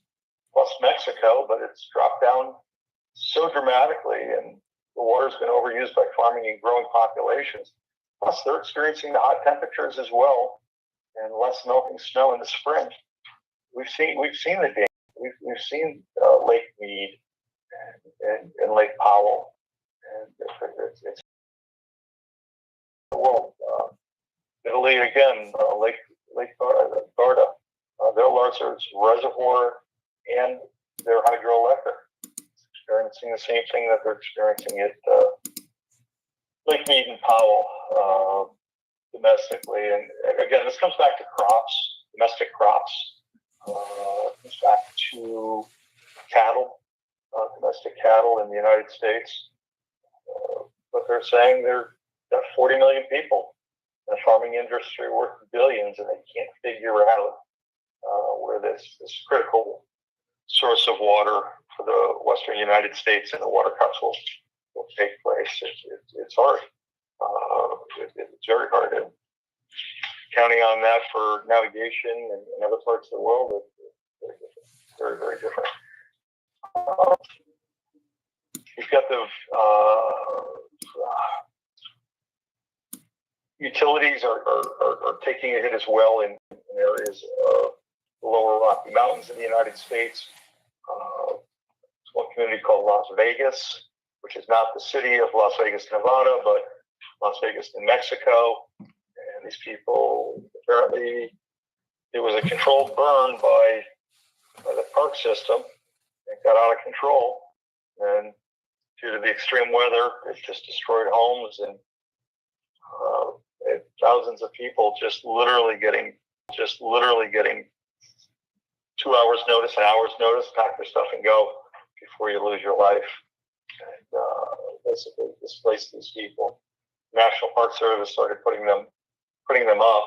plus Mexico, but it's dropped down so dramatically, and the water's been overused by farming and growing populations. Plus, they're experiencing the hot temperatures as well, and less melting snow in the spring. We've seen the damage. We've seen Lake Mead and Lake Powell, and it's the world. Italy again, Lake Garda, their largest reservoir and their hydroelectric, experiencing the same thing that they're experiencing at Lake Mead and Powell domestically. And again, this comes back to crops, domestic crops. Comes back to cattle, domestic cattle in the United States. But they're saying they've got 40 million people in the farming industry worth billions, and they can't figure out where this critical source of water for the Western United States and the water cuts will take place. It's hard. It's very hard. And counting on that for navigation and other parts of the world is very, very different. You've got the utilities are taking a hit as well in areas of the lower Rocky Mountains in the United States. There's one community called Las Vegas, which is not the city of Las Vegas, Nevada, but Las Vegas in Mexico. And these people, apparently, it was a controlled burn by the park system. It got out of control. And due to the extreme weather, it just destroyed homes and thousands of people just literally getting 2 hours notice, an hour's notice, pack their stuff and go before you lose your life. And basically displace these people. National Park Service started putting them up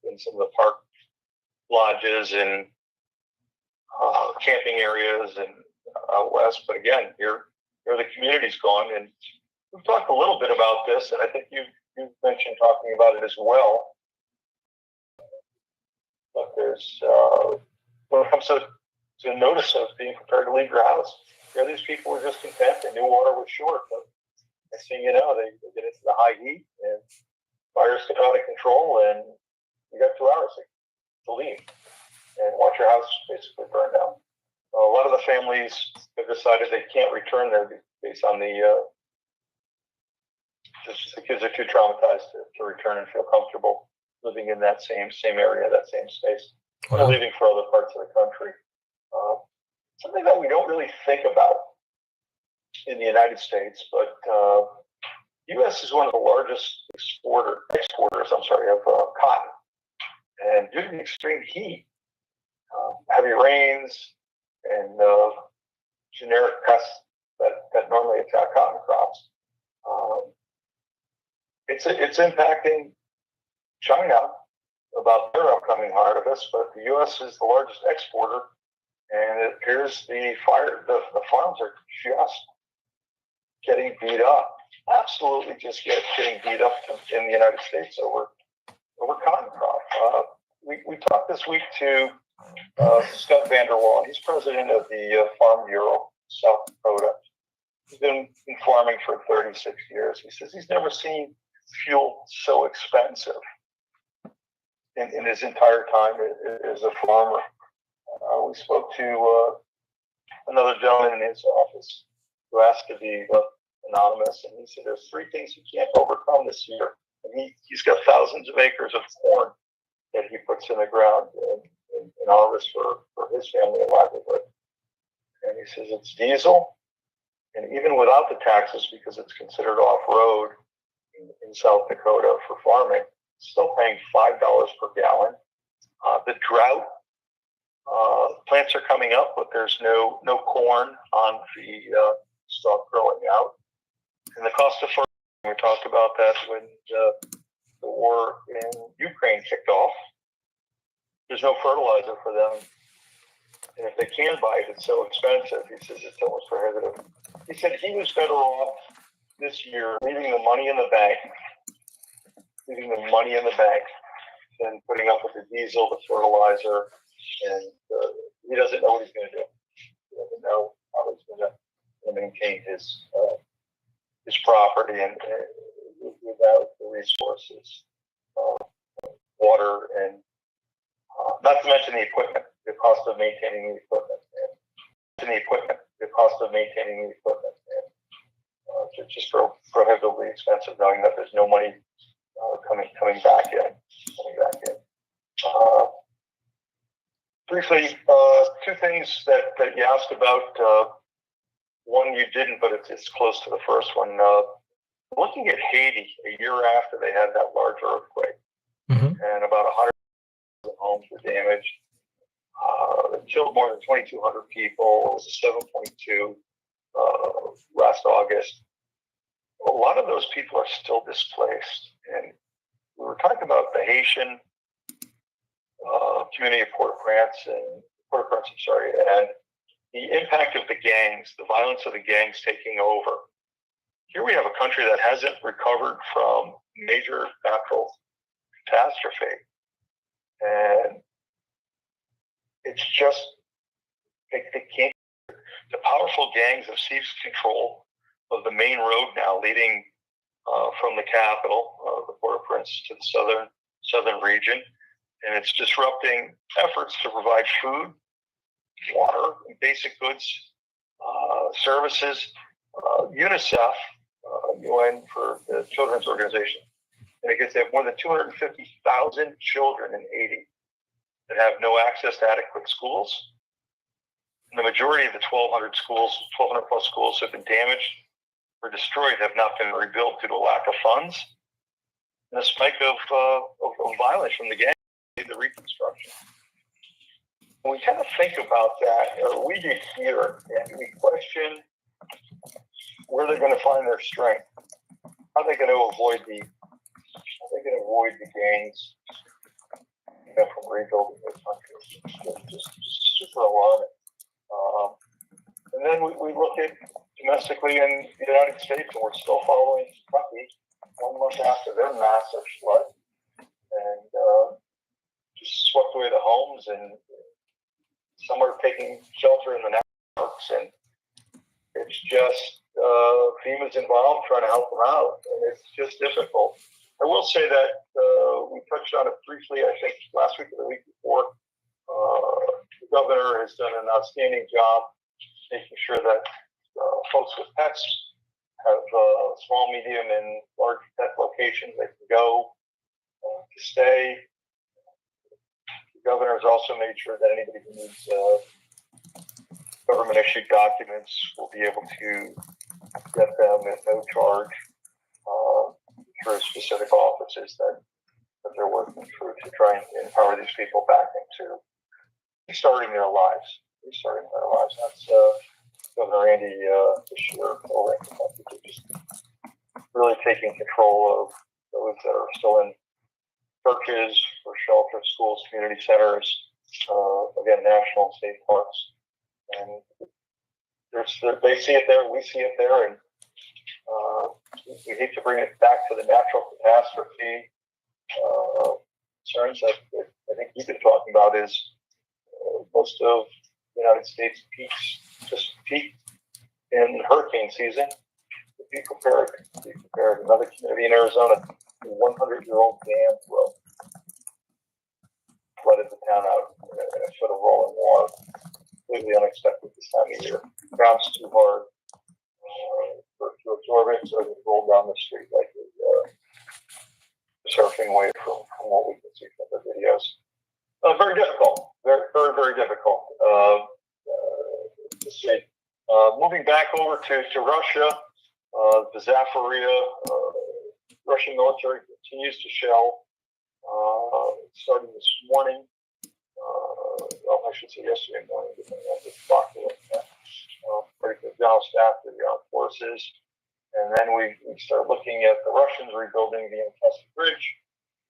in some of the park lodges and camping areas and out west. But again, here the community's gone, and we've talked a little bit about this, and I think you mentioned talking about it as well. But there's when it comes to notice of being prepared to leave your house, these people were just content. They knew water was short, but next thing you know, they get into the high heat and fires get out of control, and you got 2 hours to leave and watch your house basically burn down. A lot of the families have decided they can't return there based on the kids are too traumatized to return and feel comfortable living in that same area, that same space. Wow. They're leaving for other parts of the country. Something that we don't really think about in the United States, but U.S. is one of the largest exporters of cotton. And due to the extreme heat, heavy rains, and generic pests that normally attack cotton crops, it's impacting China about their upcoming harvest, but the U.S. is the largest exporter, and it appears the farms are just getting beat up, absolutely just getting beat up in the United States over cotton crop. We talked this week to Scott Vanderwall. He's president of the Farm Bureau, South Dakota. He's been farming for 36 years. He says he's never seen fuel so expensive in his entire time as a farmer. We spoke to another gentleman in his office who asked to be anonymous, and he said there's 3 things you can't overcome this year. And he's got thousands of acres of corn that he puts in the ground and harvests for his family and livelihood. And he says it's diesel, and even without the taxes, because it's considered off-road in South Dakota for farming, still paying $5 per gallon. The drought, plants are coming up, but there's no corn on the start growing out. And the cost of fertilizer, we talked about that when the war in Ukraine kicked off. There's no fertilizer for them. And if they can buy it, it's so expensive. He says it's almost prohibitive. He said he was better off this year leaving the money in the bank than putting up with the diesel, the fertilizer, and he doesn't know what he's going to do. He doesn't know how he's going to maintain his property and without the resources, water, and not to mention the equipment, the cost of maintaining the equipment, it's just prohibitively expensive, knowing that there's no money coming back in. Briefly, two things that you asked about. One you didn't, but it's close to the first one. Looking at Haiti a year after they had that large earthquake, and about 100,000 homes were damaged. It killed more than 2,200 people. It was a 7.2 last August. A lot of those people are still displaced, and we were talking about the Haitian community of Port-au-Prince, and the impact of the gangs, the violence of the gangs taking over. Here we have a country that hasn't recovered from major natural catastrophe, and it's just they can't. The powerful gangs have seized control of the main road now, leading from the capital, the Port-au-Prince, to the southern region, and it's disrupting efforts to provide food, water, and basic goods, services. UNICEF, UN for the Children's Organization, and I guess they have more than 250,000 children in Haiti that have no access to adequate schools. And the majority of the 1,200 plus schools have been damaged or destroyed, have not been rebuilt due to lack of funds and a spike of violence from the gang, the reconstruction. When we kind of think about that, or we do here, and we question where they're going to find their strength. How are they going to avoid the gangs, from rebuilding their country? Just super alarming. And then we look at domestically in the United States, and we're still following Kentucky 1 month after their massive flood, and just swept away the homes, and some are taking shelter in the national parks, and it's just FEMA's involved trying to help them out, and it's just difficult. I will say that we touched on it briefly, I think, last week or the week before. The governor has done an outstanding job making sure that folks with pets have small, medium, and large pet locations they can go to stay. The governor has also made sure that anybody who needs government-issued documents will be able to get them at no charge through specific offices that they're working through to try and empower these people back into restarting their lives. That's Governor Andy this year over in Kentucky, just really taking control of those that are still in churches or shelters, schools, community centers, again, national and state parks. And they see it there, we see it there, and we hate to bring it back to the natural catastrophe concerns that I think you've been talking about. Is most of the United States peaked in hurricane season. Be prepared. Another community in Arizona, a 100-year-old dam broke, flooded the town out in a foot of rolling water. Completely unexpected this time of year. Ground's too hard to absorb it, so it rolled down the street like a surfing wave from what we can see from the videos. Very difficult. Very difficult to see. Moving back over to Russia, the Zaporizhzhia Russian military continues to shell. Starting this morning, I should say yesterday morning, pretty good job staff to the armed forces. And then we started looking at the Russians rebuilding the untested bridge.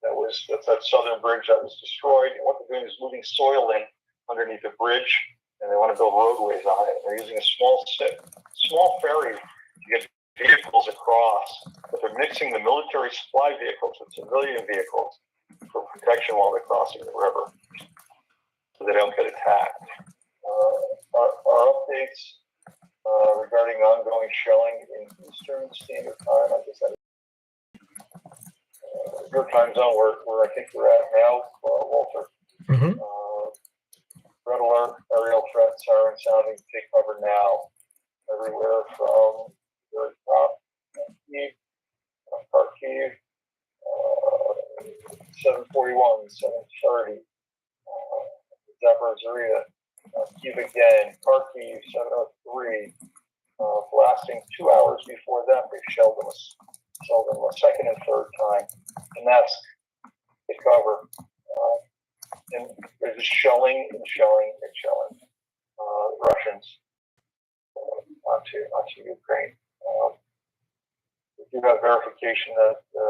That's that southern bridge that was destroyed. And what they're doing is moving soil in underneath the bridge, and they want to build roadways on it. They're using a small ferry to get vehicles across, but they're mixing the military supply vehicles with civilian vehicles for protection while they're crossing the river, so they don't get attacked. Our updates regarding ongoing shelling in Eastern Standard Time. I guess that is your time zone where I think we're at now, Walter. Mm-hmm. Red alert, aerial threat, siren sounding, take cover now. Everywhere from the top, Kharkiv, 741, 730, Zaporizhzhia, Kyiv again, Kharkiv, 703, blasting 2 hours before that. They shelled them a second and third time, and that's the cover. And there's just shelling and shelling and shelling. Russians onto Ukraine. We do have verification that the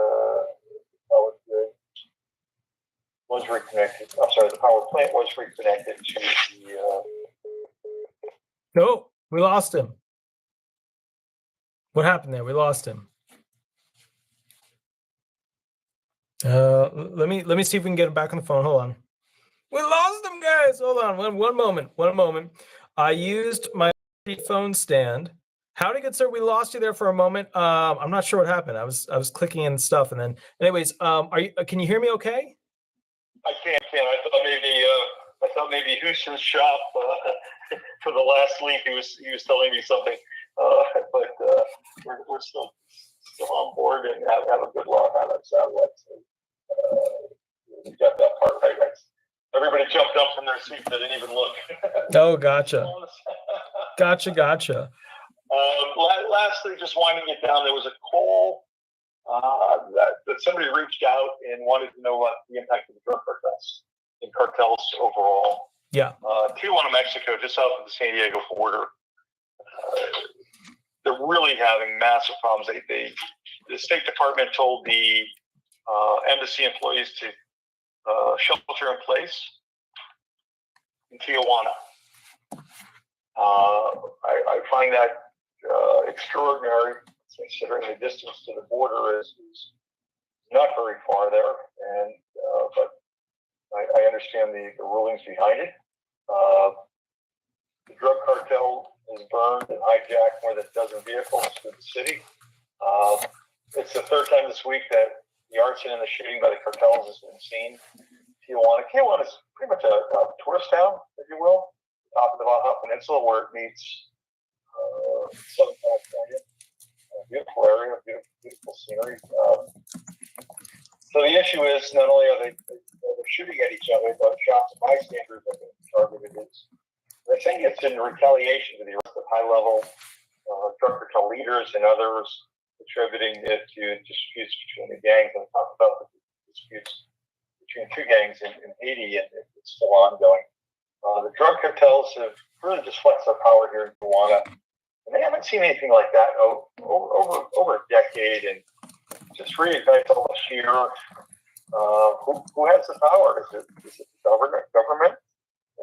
power grid was reconnected. I'm sorry, the power plant was reconnected to the. No, we lost him. What happened there? We lost him. Let me see if we can get him back on the phone. Hold on. We lost him, guys. Hold on. One moment. I used my phone stand. Howdy, good sir. We lost you there for a moment. I'm not sure what happened. I was clicking in stuff, and then, anyways, can you hear me? Okay. I can. I thought maybe Houston's shop for the last leak. He was telling me something, but we're still on board and have a good log on it. So we got that part right. Everybody jumped up from their seats. They didn't even look. Oh, gotcha. Lastly, just winding it down, there was a call that somebody reached out and wanted to know what the impact of the drug cartels and cartels overall. Yeah. Tijuana, Mexico, just south of the San Diego border. They're really having massive problems. The State Department told the embassy employees to shelter in place in Tijuana. I find that extraordinary, considering the distance to the border is not very far there, and but I understand the rulings behind it. The drug cartel has burned and hijacked more than a dozen vehicles through the city. It's the third time this week that the arson and the shooting by the cartels has been seen. Tijuana is pretty much a tourist town, if you will, top of the Baja Peninsula, where it meets Southern California. Beautiful area, beautiful scenery. So the issue is not only are they shooting at each other, but shots of bystanders have been targeted. They're saying it's in retaliation to the arrest of high-level drug cartel leaders and others, attributing it to disputes between the gangs. And talk about the disputes between two gangs in Haiti, and it's still ongoing. The drug cartels have really just flexed their power here in Tijuana, and they haven't seen anything like that over a decade, and just reignites all the fear. Who has the power? Is it the government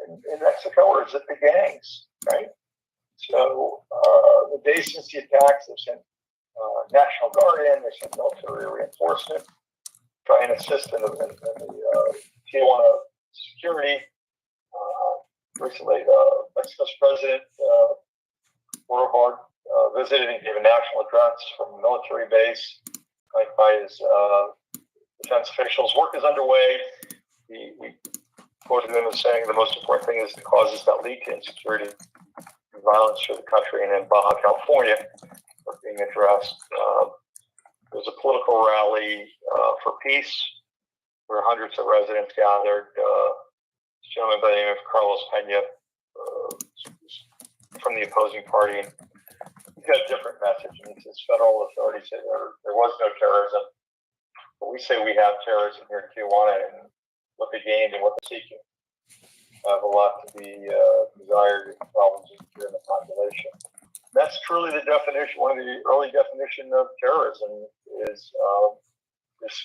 in Mexico, or is it the gangs? Right. So the day since the attacks, they've sent National Guard in, they sent military reinforcement, try and assist in the Tijuana security. Recently, Mexico's president Rudolph visited and gave a national address from a military base by his defense officials. Work is underway. We quoted him as saying the most important thing is the causes that lead to insecurity and violence for the country, and in Baja California are being addressed. There was a political rally for peace where hundreds of residents gathered. This gentleman by the name of Carlos Pena from the opposing party. He's got a different message. And he says federal authorities say there was no terrorism. But we say we have terrorism here in Tijuana, and what they gained and what they're seeking. have a lot to be desired problems here in the population. That's truly the definition. One of the early definition of terrorism is this,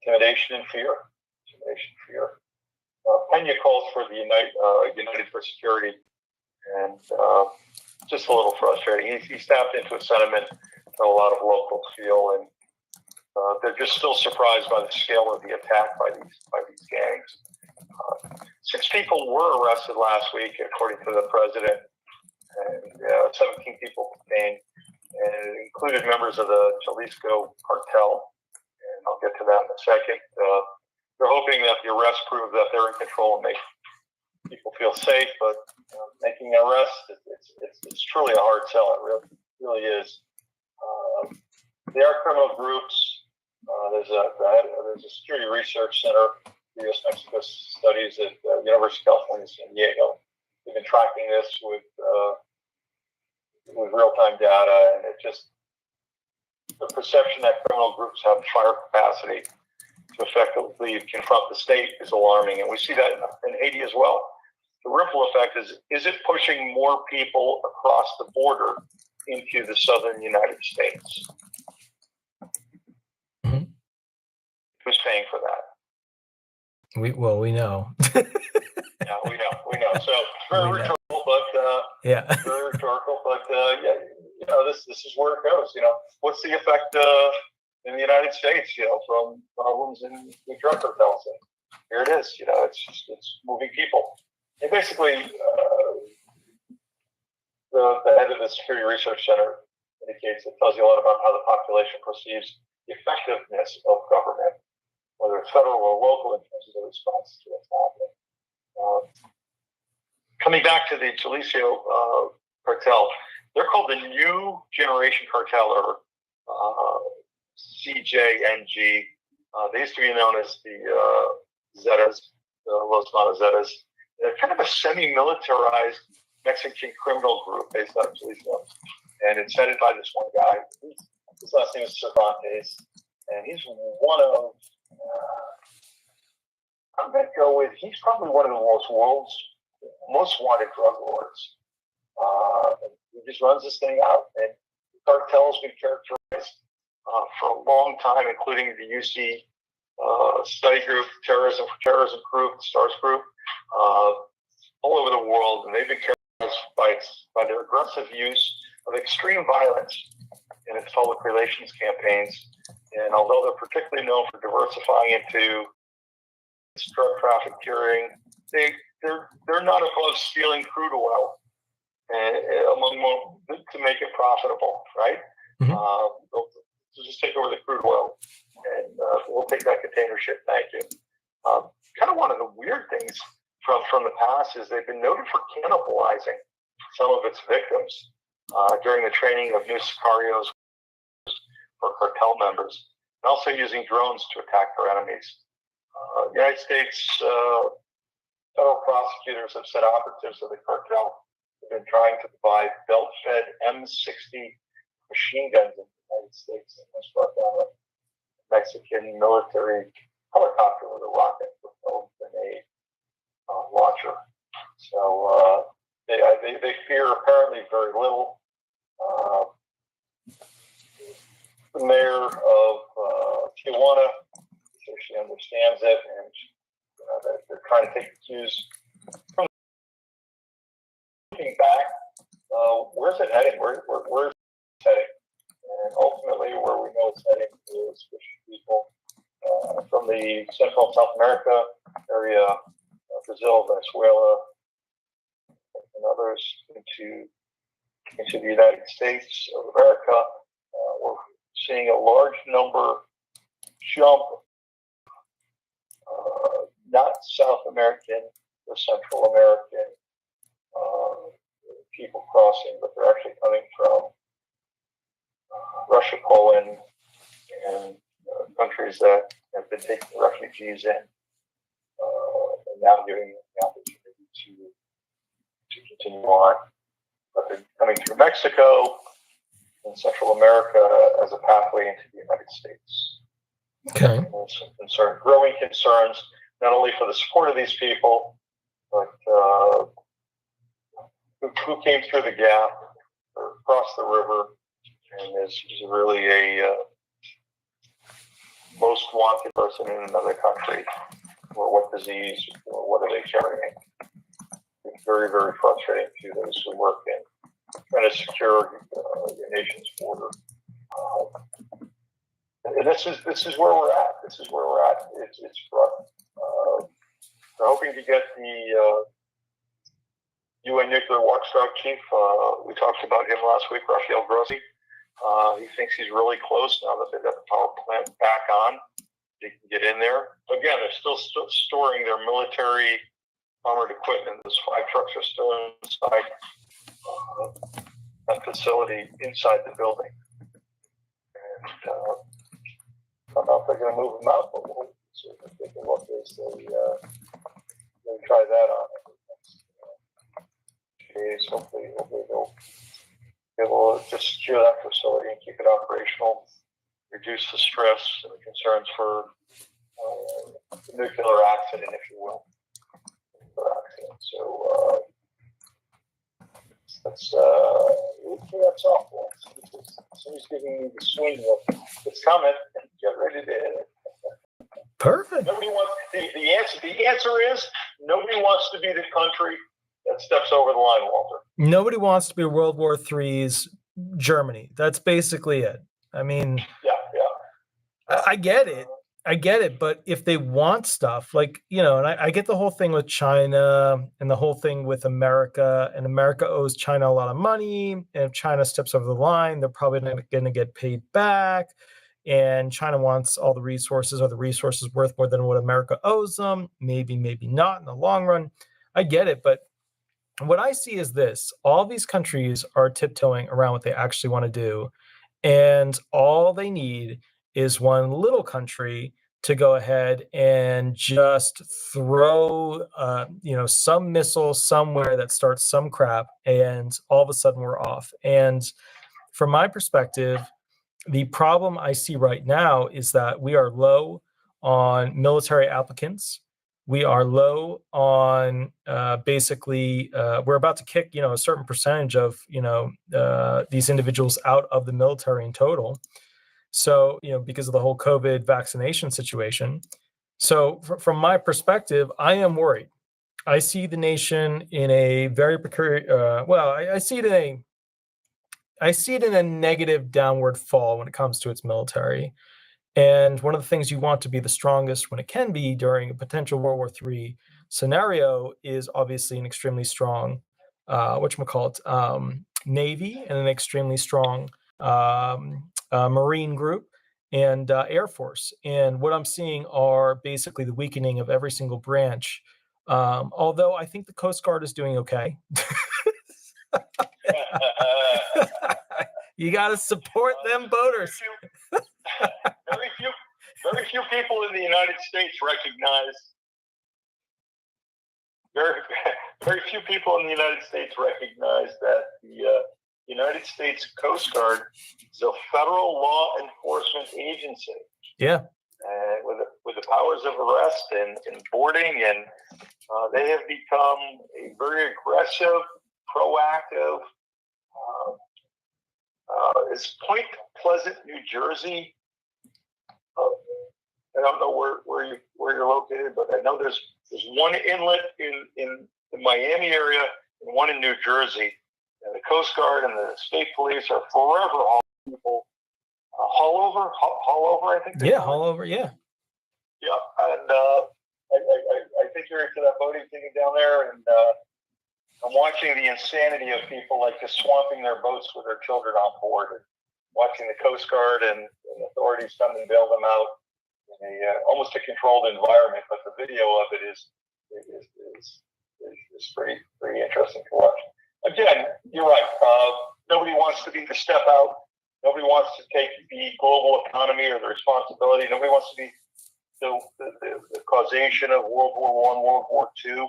intimidation and fear. Pena calls for the United for Security, and just a little frustrating. He tapped into a sentiment that a lot of locals feel, and they're just still surprised by the scale of the attack by these gangs. 6 people were arrested last week, according to the president, and 17 people detained, and it included members of the Jalisco cartel. And I'll get to that in a second. They're hoping that the arrests prove that they're in control and make people feel safe, but making an arrest, it's truly a hard sell. It really is. They are criminal groups. There's a security research center, U.S. Mexico Studies at University of California, San Diego. They've been tracking this with real-time data, and it just the perception that criminal groups have fire capacity to effectively confront the state is alarming, and we see that in Haiti as well. The ripple effect is it pushing more people across the border into the southern United States? Mm-hmm. Who's paying for that? We know. Yeah, we know. So very rhetorical, but very rhetorical. But this is where it goes. What's the effect in the United States? From problems in the drug cartels, and here it is. It's moving people. And basically, the head of the Security Research Center indicates it tells you a lot about how the population perceives the effectiveness of government, whether it's federal or local, in terms of the response to what's happening. Coming back to the Jalisco cartel, they're called the New Generation Cartel, or CJNG. They used to be known as the Zetas, Los Manos Zetas. They're kind of a semi-militarized Mexican criminal group based out of Jalisco, and it's headed by this one guy. His last name is Cervantes, and he's one of I'm going to go with, he's probably one of the world's most wanted drug lords. He just runs this thing out, and the cartel has been characterized for a long time, including the UC study group, Terrorism for Terrorism group, STARS group, all over the world, and they've been characterized by their aggressive use of extreme violence in its public relations campaigns. And although they're particularly known for diversifying into drug trafficking, they're not above stealing crude oil to make it profitable, right? Mm-hmm. So just take over the crude oil, and we'll take that container ship. Thank you. Kind of one of the weird things from the past is they've been noted for cannibalizing some of its victims during the training of new sicarios for cartel members, and also using drones to attack their enemies. United States federal prosecutors have said operatives of the cartel have been trying to buy belt-fed M60 machine guns in the United States, and was brought down a Mexican military helicopter with a rocket propelled grenade launcher. So they fear apparently very little. The mayor of Tijuana, she understands it, and they're trying to take the cues from looking back. Where's it heading? Where's it heading? And ultimately, where we know it's heading is pushing people from the Central and South America area, Brazil, Venezuela, and others into the United States of America. We're seeing a large number jump, not South American or Central American people crossing, but they're actually coming from Russia, Poland, and countries that have been taking refugees in, and now giving them the opportunity to continue on. But they're coming through Mexico and Central America as a pathway into the United States. Okay. There's some growing concerns not only for the support of these people, but who came through the gap or across the river and is really a most wanted person in another country, or what disease, or what are they carrying. It's very, very frustrating to those who work in trying to secure your nation's border. And this is where we're at. This is where we're at. It's rough. We're hoping to get the UN nuclear watchdog chief. We talked about him last week, Rafael Grossi. He thinks he's really close now that they've got the power plant back on. They can get in there. Again, they're still storing their military armored equipment. Those 5 trucks are still inside that facility, inside the building. And I don't know if they're going to move them out, but we'll see if they can look as they try that on. Hopefully they'll be able to just secure that facility and keep it operational, reduce the stress and the concerns for the nuclear accident, if you will. So that's awful. Somebody's giving me the swing look. It's coming. Get ready to. Perfect. Nobody wants the answer is nobody wants to be the country that steps over the line, Walter. Nobody wants to be World War III's Germany. That's basically it. I mean, yeah. I get it. But if they want stuff like, and I get the whole thing with China and the whole thing with America, and America owes China a lot of money. And if China steps over the line, they're probably not going to get paid back. And China wants all the resources. Are the resources worth more than what America owes them? Maybe, maybe not in the long run. I get it. But what I see is this: all these countries are tiptoeing around what they actually want to do. And all they need is one little country to go ahead and just throw, some missile somewhere that starts some crap, and all of a sudden we're off. And from my perspective, the problem I see right now is that we are low on military applicants. We are low on we're about to kick, a certain percentage of, these individuals out of the military in total. So, because of the whole COVID vaccination situation. So from my perspective, I am worried. I see the nation in a very precarious, I see it in a negative downward fall when it comes to its military. And one of the things you want to be the strongest when it can be during a potential World War III scenario is obviously an extremely strong, Navy, and an extremely strong Marine group and Air Force. And what I'm seeing are basically the weakening of every single branch. Although I think the Coast Guard is doing okay. You got to support them boaters. Very few people in the United States recognize. Very few people in the United States recognize that the United States Coast Guard is a federal law enforcement agency. Yeah. With the powers of arrest and boarding, and they have become a very aggressive, proactive. It's Point Pleasant, New Jersey. I don't know where you're located, but I know there's one inlet in the Miami area and one in New Jersey. And the Coast Guard and the state police are forever hauling people. Haulover, I think. Yeah, haulover, yeah. Yeah, and I think you're into that boating thing down there, and I'm watching the insanity of people like just swamping their boats with their children on board, and watching the Coast Guard and authorities come and bail them out in almost a controlled environment. But the video of it is pretty interesting to watch. Again, you're right. Nobody wants to be the step out. Nobody wants to take the global economy or the responsibility. Nobody wants to be the causation of World War I, World War II.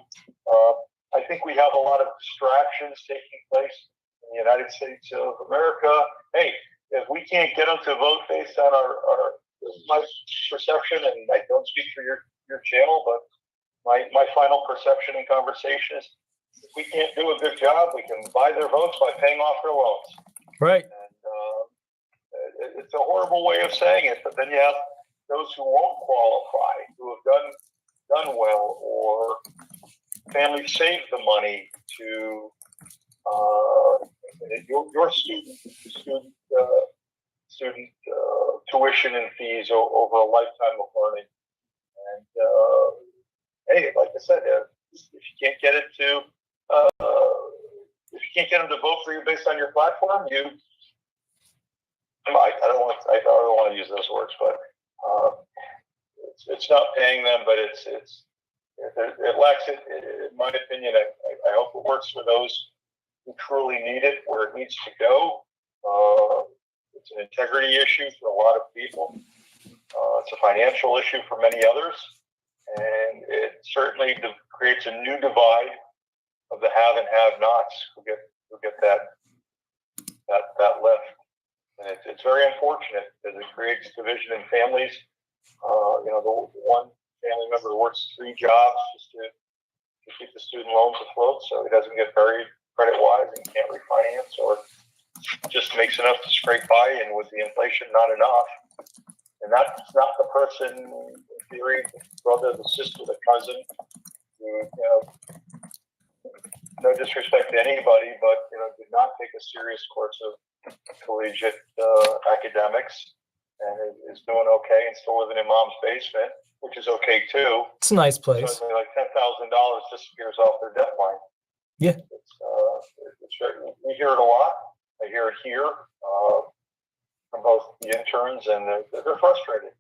I think we have a lot of distractions taking place in the United States of America. Hey, if we can't get them to vote based on my perception, and I don't speak for your channel, but my final perception in conversation is, if we can't do a good job, we can buy their votes by paying off their loans. Right. And it's a horrible way of saying it, but then you have those who won't qualify, who have done well, or families saved the money to your student tuition and fees over a lifetime of learning. And hey, like I said, if you can't get it to if you can't get them to vote for you based on your platform, I don't want to use those words, but it's not paying them, but it lacks it. In my opinion, I hope it works for those who truly need it where it needs to go. It's an integrity issue for a lot of people. It's a financial issue for many others, and it certainly creates a new divide of the have and have-nots who get that lift. And it's very unfortunate because it creates division in families. The one family member works 3 jobs just to keep the student loans afloat, so he doesn't get buried credit-wise and can't refinance, or just makes enough to scrape by, and with the inflation, not enough. And that's not the person, in theory, the brother, the sister, the cousin, who, no disrespect to anybody, but did not take a serious course of collegiate academics, and is doing okay and still living in mom's basement, which is okay too. It's a nice place. So like $10,000 disappears off their debt line. Yeah. We hear it a lot. I hear it here from both the interns, and they're frustrated.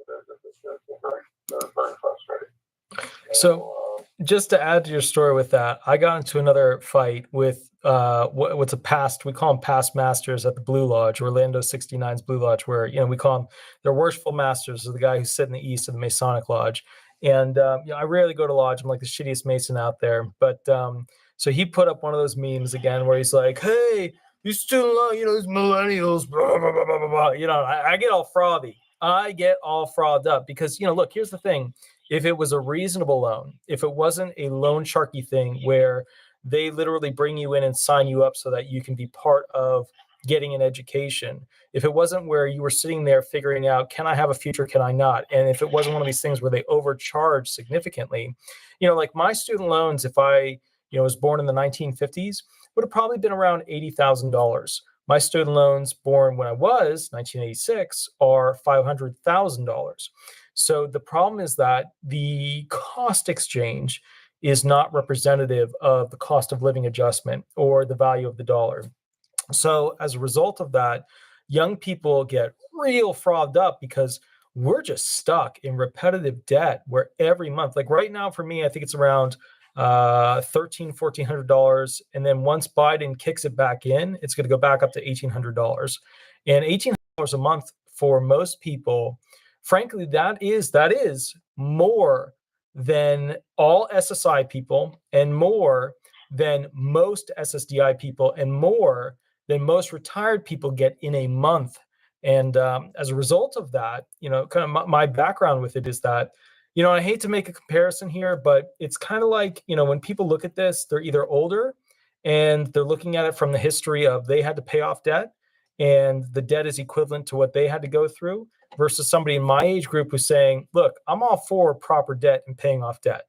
They're very frustrated. So just to add to your story with that, I got into another fight with what's we call them past masters at the Blue Lodge, Orlando 69's Blue Lodge, where we call them their worshipful masters, are the guy who's sitting in the east of the Masonic Lodge. And I rarely go to lodge. I'm like the shittiest Mason out there. But so he put up one of those memes again where he's like, "Hey, you still these millennials, blah, blah, blah, blah, blah." I get all frothy. I get all frothed up because, look, here's the thing. If it was a reasonable loan, if it wasn't a loan sharky thing where they literally bring you in and sign you up so that you can be part of getting an education, if it wasn't where you were sitting there figuring out, can I have a future, can I not? And if it wasn't one of these things where they overcharge significantly, like my student loans, if I was born in the 1950s, would have probably been around $80,000. My student loans born when I was 1986 are $500,000. So the problem is that the cost exchange is not representative of the cost of living adjustment or the value of the dollar. So as a result of that, young people get real frothed up because we're just stuck in repetitive debt where every month, like right now for me, I think it's around $1,300, $1,400. And then once Biden kicks it back in, it's going to go back up to $1,800. And $1,800 a month for most people, frankly, that is more than all SSI people, and more than most SSDI people, and more than most retired people get in a month. And as a result of that, kind of my background with it is that, I hate to make a comparison here, but it's kind of like, when people look at this, they're either older and they're looking at it from the history of they had to pay off debt and the debt is equivalent to what they had to go through, versus somebody in my age group who's saying, look, I'm all for proper debt and paying off debt.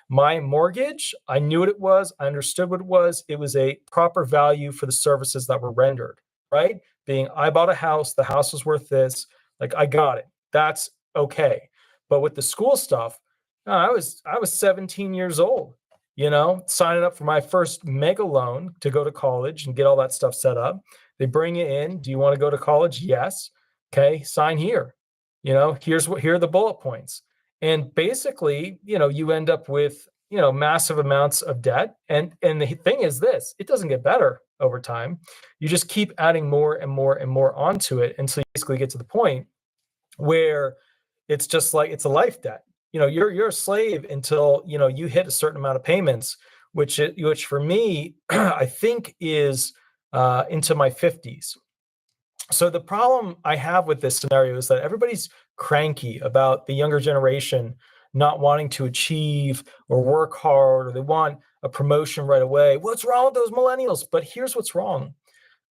My mortgage, I knew what it was. I understood what it was. It was a proper value for the services that were rendered, right? Being, I bought a house, the house was worth this. Like, I got it. That's okay. But with the school stuff, I was 17 years old, signing up for my first mega loan to go to college and get all that stuff set up. They bring you in. Do you want to go to college? Yes. Okay, sign here. Here are the bullet points. And basically, you end up with, massive amounts of debt. And the thing is this, it doesn't get better over time. You just keep adding more and more and more onto it until you basically get to the point where it's just like, it's a life debt. You're a slave until, you hit a certain amount of payments, which for me, I think is into my 50s. So the problem I have with this scenario is that everybody's cranky about the younger generation not wanting to achieve or work hard, or they want a promotion right away. What's wrong with those millennials? But here's what's wrong.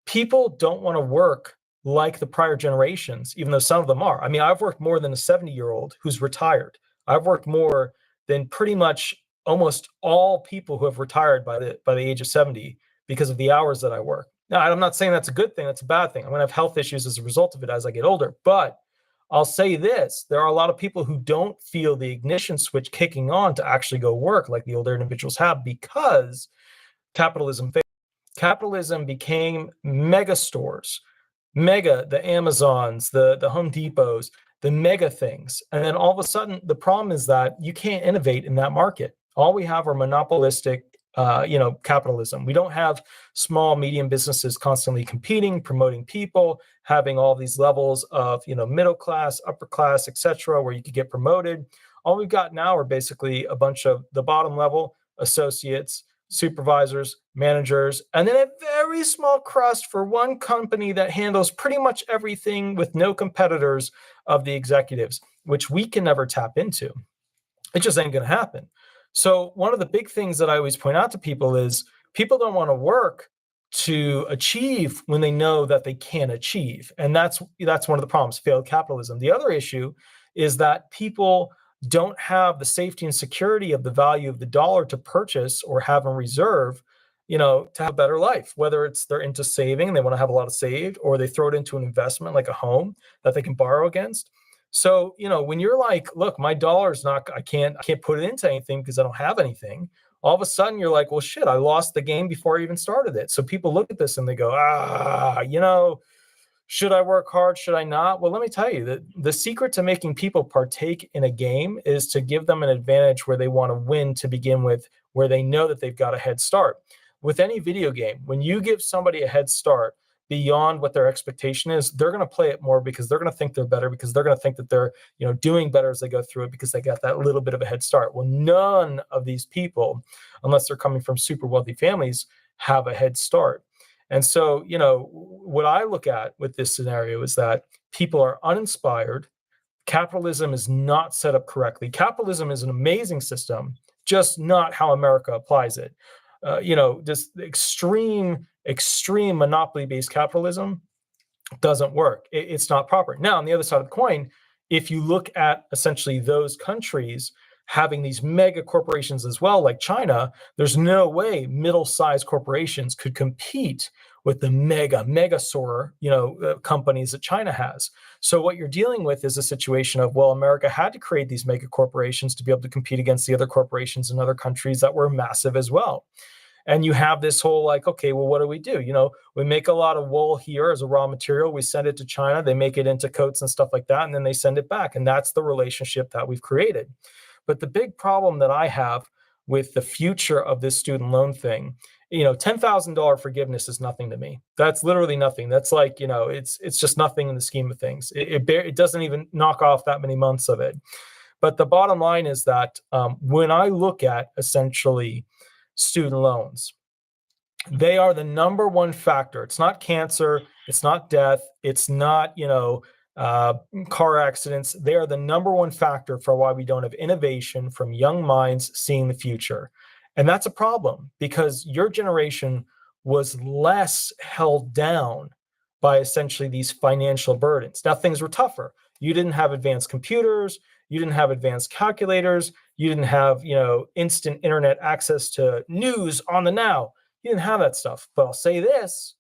People don't want to work like the prior generations, even though some of them are. I mean, I've worked more than a 70-year-old who's retired. I've worked more than pretty much almost all people who have retired by the age of 70 because of the hours that I work. Now, I'm not saying that's a good thing. That's a bad thing. I'm going to have health issues as a result of it as I get older. But I'll say this, there are a lot of people who don't feel the ignition switch kicking on to actually go work like the older individuals have, because capitalism failed. Capitalism became mega stores, the Amazons, the Home Depots, the mega things. And then all of a sudden, the problem is that you can't innovate in that market. All we have are monopolistic, capitalism. We don't have small, medium businesses constantly competing, promoting people, having all these levels of, middle class, upper class, etc., where you could get promoted. All we've got now are basically a bunch of the bottom level associates, supervisors, managers, and then a very small crust for one company that handles pretty much everything with no competitors of the executives, which we can never tap into. It just ain't going to happen. So one of the big things that I always point out to people is people don't want to work to achieve when they know that they can't achieve. And that's one of the problems, failed capitalism. The other issue is that people don't have the safety and security of the value of the dollar to purchase or have in reserve, to have a better life, whether it's they're into saving and they want to have a lot of saved, or they throw it into an investment like a home that they can borrow against. So, when you're like, look, my dollar's not, I can't put it into anything because I don't have anything. All of a sudden you're like, well, shit, I lost the game before I even started it. So people look at this and they go, should I work hard? Should I not? Well, let me tell you that the secret to making people partake in a game is to give them an advantage where they want to win to begin with, where they know that they've got a head start. With any video game, when you give somebody a head start beyond what their expectation is, they're going to play it more because they're going to think they're better, because they're going to think that they're, doing better as they go through it because they got that little bit of a head start. Well, none of these people, unless they're coming from super wealthy families, have a head start. And so, what I look at with this scenario is that people are uninspired. Capitalism is not set up correctly. Capitalism is an amazing system, just not how America applies it. This extreme monopoly-based capitalism doesn't work. It's not proper. Now, on the other side of the coin, if you look at essentially those countries having these mega corporations as well, like China, there's no way middle-sized corporations could compete with the mega soarer, companies that China has. So what you're dealing with is a situation of, well, America had to create these mega corporations to be able to compete against the other corporations in other countries that were massive as well. And you have this whole like, okay, well, what do? We make a lot of wool here as a raw material. We send it to China. They make it into coats and stuff like that. And then they send it back. And that's the relationship that we've created. But the big problem that I have with the future of this student loan thing, $10,000 forgiveness is nothing to me. That's literally nothing. That's like, it's just nothing in the scheme of things. It doesn't even knock off that many months of it. But the bottom line is that when I look at essentially student loans, they are the number one factor. It's not cancer. It's not death. It's not, car accidents. They are the number one factor for why we don't have innovation from young minds seeing the future. And that's a problem because your generation was less held down by essentially these financial burdens. Now, things were tougher. You didn't have advanced computers. You didn't have advanced calculators. You didn't have, instant internet access to news on the now. You didn't have that stuff. But I'll say this,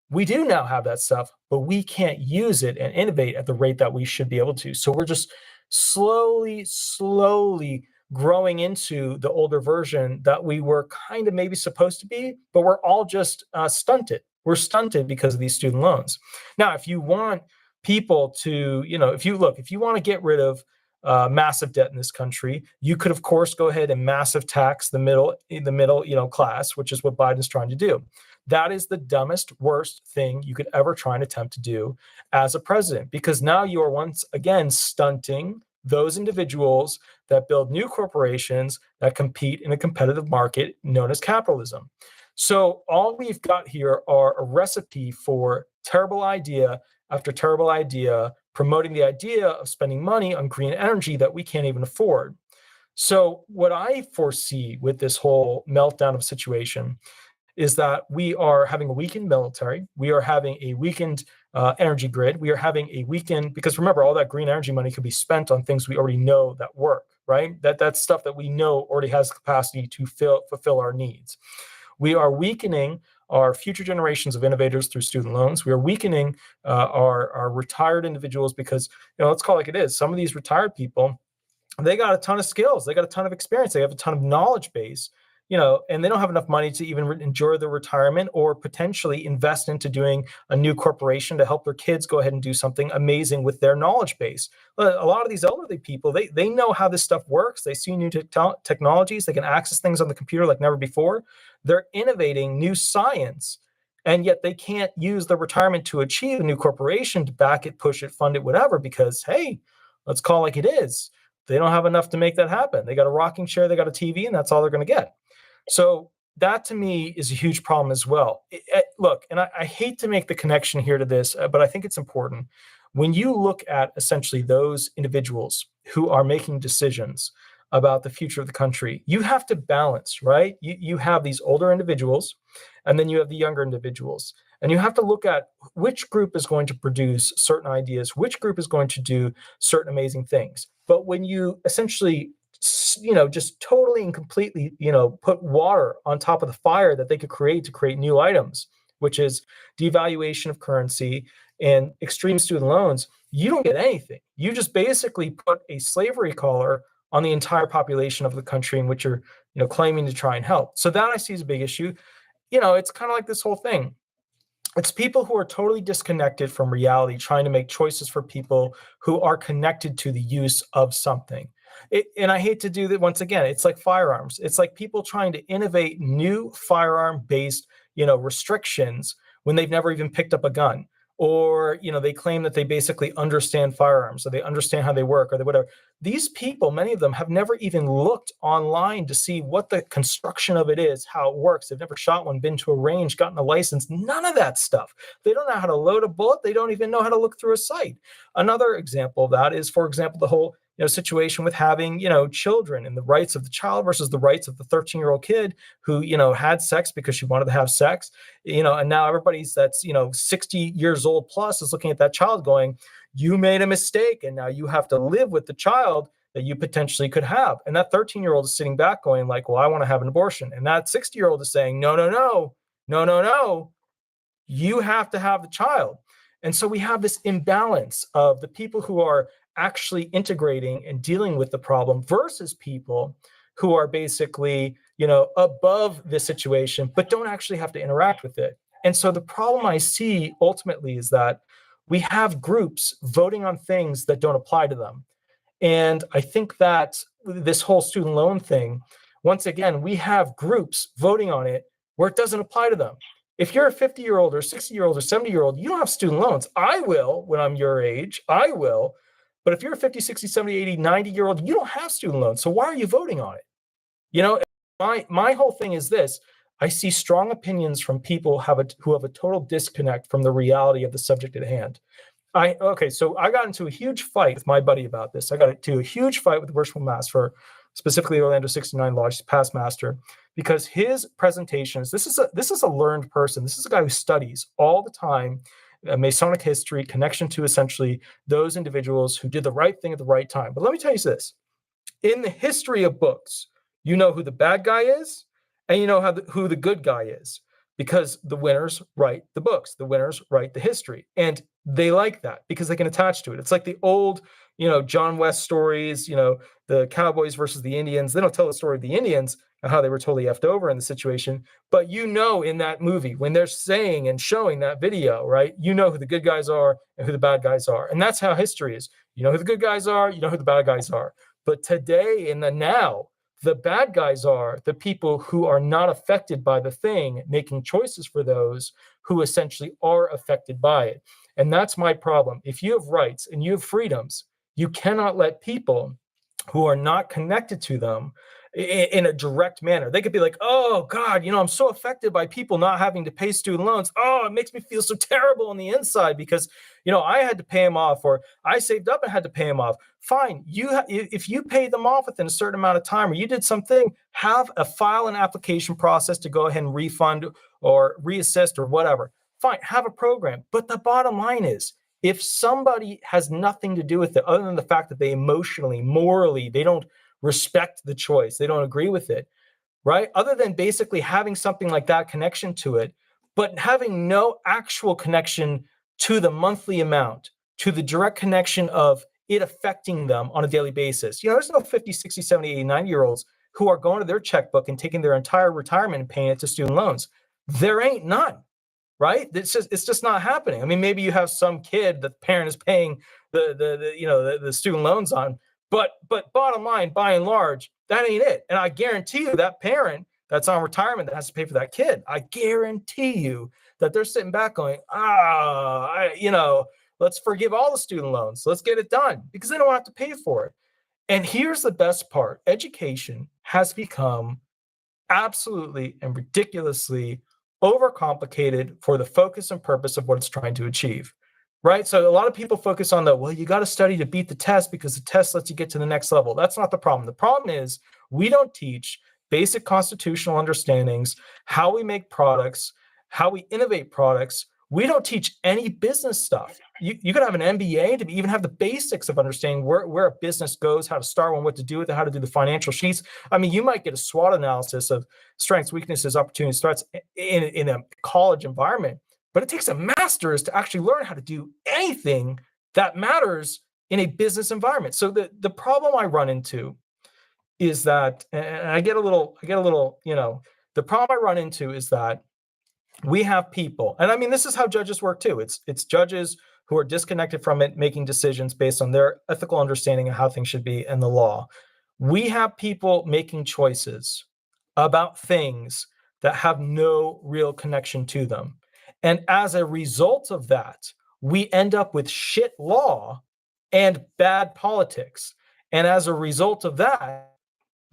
we do now have that stuff, but we can't use it and innovate at the rate that we should be able to. So we're just slowly growing into the older version that we were kind of maybe supposed to be, but we're all just stunted. We're stunted because of these student loans. Now, if you want people to, if you want to get rid of massive debt in this country, you could, of course, go ahead and massive tax the middle class, which is what Biden's trying to do. That is the dumbest, worst thing you could ever try and attempt to do as a president, because now you are once again stunting those individuals that build new corporations that compete in a competitive market known as capitalism. So all we've got here are a recipe for terrible idea after terrible idea, promoting the idea of spending money on green energy that we can't even afford. So what I foresee with this whole meltdown of situation is that we are having a weakened military. We are having a weakened energy grid. We are having a weakened, because remember, all that green energy money could be spent on things we already know that work, right? That's stuff that we know already has the capacity to fulfill our needs. We are weakening our future generations of innovators through student loans. We are weakening our retired individuals because, let's call it like it is. Some of these retired people, they got a ton of skills. They got a ton of experience. They have a ton of knowledge base, and they don't have enough money to even enjoy their retirement or potentially invest into doing a new corporation to help their kids go ahead and do something amazing with their knowledge base. A lot of these elderly people, they know how this stuff works. They see new technologies. They can access things on the computer like never before. They're innovating new science, and yet they can't use their retirement to achieve a new corporation to back it, push it, fund it, whatever, because, hey, let's call it like it is. They don't have enough to make that happen. They got a rocking chair, they got a TV, and that's all they're going to get. So that to me is a huge problem as well. Look, and I hate to make the connection here to this, but I think it's important. When you look at essentially those individuals who are making decisions about the future of the country, you have to balance, right? You have these older individuals, and then you have the younger individuals. And you have to look at which group is going to produce certain ideas, which group is going to do certain amazing things. But when you essentially, just totally and completely, put water on top of the fire that they could create to create new items, which is devaluation of currency and extreme student loans, you don't get anything. You just basically put a slavery collar on the entire population of the country in which you're, claiming to try and help. So that I see as a big issue. It's kind of like this whole thing. It's people who are totally disconnected from reality, trying to make choices for people who are connected to the use of something. And I hate to do that once again. It's like firearms. It's like people trying to innovate new firearm-based, restrictions when they've never even picked up a gun. Or, they claim that they basically understand firearms, or they understand how they work, or whatever. These people, many of them, have never even looked online to see what the construction of it is, how it works. They've never shot one, been to a range, gotten a license, none of that stuff. They don't know how to load a bullet. They don't even know how to look through a sight. Another example of that is, for example, the whole situation with having, children and the rights of the child versus the rights of the 13-year-old kid who, had sex because she wanted to have sex, and now everybody's that's, 60 years old plus is looking at that child going, you made a mistake. And now you have to live with the child that you potentially could have. And that 13-year-old is sitting back going like, well, I want to have an abortion. And that 60-year-old is saying, no, you have to have the child. And so we have this imbalance of the people who are actually integrating and dealing with the problem versus people who are basically, above this situation, but don't actually have to interact with it. And so the problem I see ultimately is that we have groups voting on things that don't apply to them. And I think that this whole student loan thing, once again, we have groups voting on it where it doesn't apply to them. If you're a 50-year-old or 60-year-old or 70-year-old, you don't have student loans. I will when I'm your age. I will. But if you're a 50, 60, 70, 80, 90-year-old, you don't have student loans. So why are you voting on it? My whole thing is this. I see strong opinions from people who have a total disconnect from the reality of the subject at hand. So I got into a huge fight with my buddy about this. I got into a huge fight with the Worshipful Mass for specifically Orlando 69 Lodge, past master, because his presentations, this is a learned person. This is a guy who studies all the time Masonic history, connection to essentially those individuals who did the right thing at the right time. But let me tell you this. In the history of books, you know who the bad guy is, and you know who the good guy is, because the winners write the books. The winners write the history. And they like that because they can attach to it. It's like the old, John West stories, the cowboys versus the Indians. They don't tell the story of the Indians and how they were totally effed over in the situation. But in that movie, when they're saying and showing that video, right, you know who the good guys are and who the bad guys are. And that's how history is. You know who the good guys are, you know who the bad guys are. But today, in the now, the bad guys are the people who are not affected by the thing, making choices for those who essentially are affected by it. And that's my problem. If you have rights and you have freedoms, you cannot let people who are not connected to them, in a direct manner. They could be like, oh God, I'm so affected by people not having to pay student loans. Oh, it makes me feel so terrible on the inside because, I had to pay them off, or I saved up and had to pay them off. Fine. If you paid them off within a certain amount of time, or you did something, have a file and application process to go ahead and refund or reassist or whatever. Fine. Have a program. But the bottom line is, if somebody has nothing to do with it, other than the fact that they emotionally, morally, they don't respect the choice, they don't agree with it, right? Other than basically having something like that connection to it, but having no actual connection to the monthly amount, to the direct connection of it affecting them on a daily basis. There's no 50, 60, 70, 80, 90-year-olds who are going to their checkbook and taking their entire retirement and paying it to student loans. There ain't none. Right? It's just not happening. I mean, maybe you have some kid that the parent is paying the student loans on, but bottom line, by and large, that ain't it. And I guarantee you that parent that's on retirement that has to pay for that kid, I guarantee you that they're sitting back going, let's forgive all the student loans. Let's get it done, because they don't have to pay for it. And here's the best part. Education has become absolutely and ridiculously overcomplicated for the focus and purpose of what it's trying to achieve, right? So a lot of people focus on you got to study to beat the test because the test lets you get to the next level. That's not the problem. The problem is we don't teach basic constitutional understandings, how we make products, how we innovate products. We don't teach any business stuff. You could have an MBA to even have the basics of understanding where a business goes, how to start one, what to do with it, how to do the financial sheets. I mean, you might get a SWOT analysis of strengths, weaknesses, opportunities, threats in a college environment, but it takes a master's to actually learn how to do anything that matters in a business environment. So the problem I run into is that, and I get a little, the problem I run into is that we have people, and I mean, this is how judges work too. It's judges who are disconnected from it, making decisions based on their ethical understanding of how things should be and the law. We have people making choices about things that have no real connection to them. And as a result of that, we end up with shit law and bad politics. And as a result of that,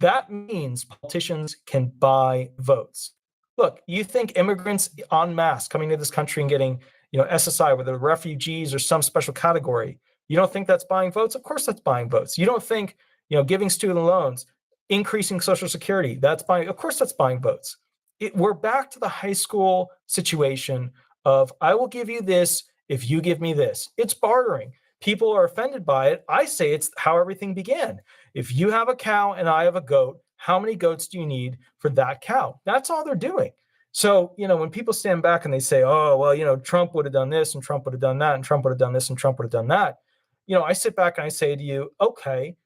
that means politicians can buy votes. Look, you think immigrants en masse coming to this country and getting, SSI, whether refugees or some special category, you don't think that's buying votes? Of course that's buying votes. You don't think, giving student loans, increasing Social Security, that's buying, of course that's buying votes. We're back to the high school situation of, I will give you this if you give me this. It's bartering. People are offended by it. I say it's how everything began. If you have a cow and I have a goat, how many goats do you need for that cow? That's all they're doing. So, when people stand back and they say, oh, well, Trump would have done this and Trump would have done that and Trump would have done this and Trump would have done that. I sit back and I say to you, okay,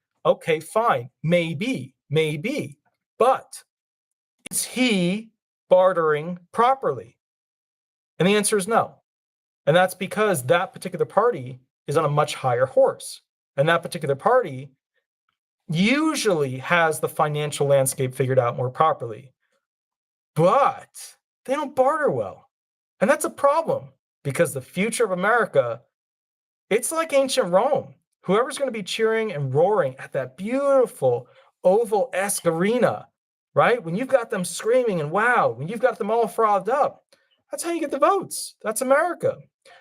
fine. Maybe. But is he bartering properly? And the answer is no. And that's because that particular party is on a much higher horse. And that particular party usually has the financial landscape figured out more properly. But they don't barter well. And that's a problem, because the future of America, it's like ancient Rome. Whoever's going to be cheering and roaring at that beautiful oval-esque arena, right? When you've got them screaming and wow, when you've got them all frothed up, that's how you get the votes. That's America.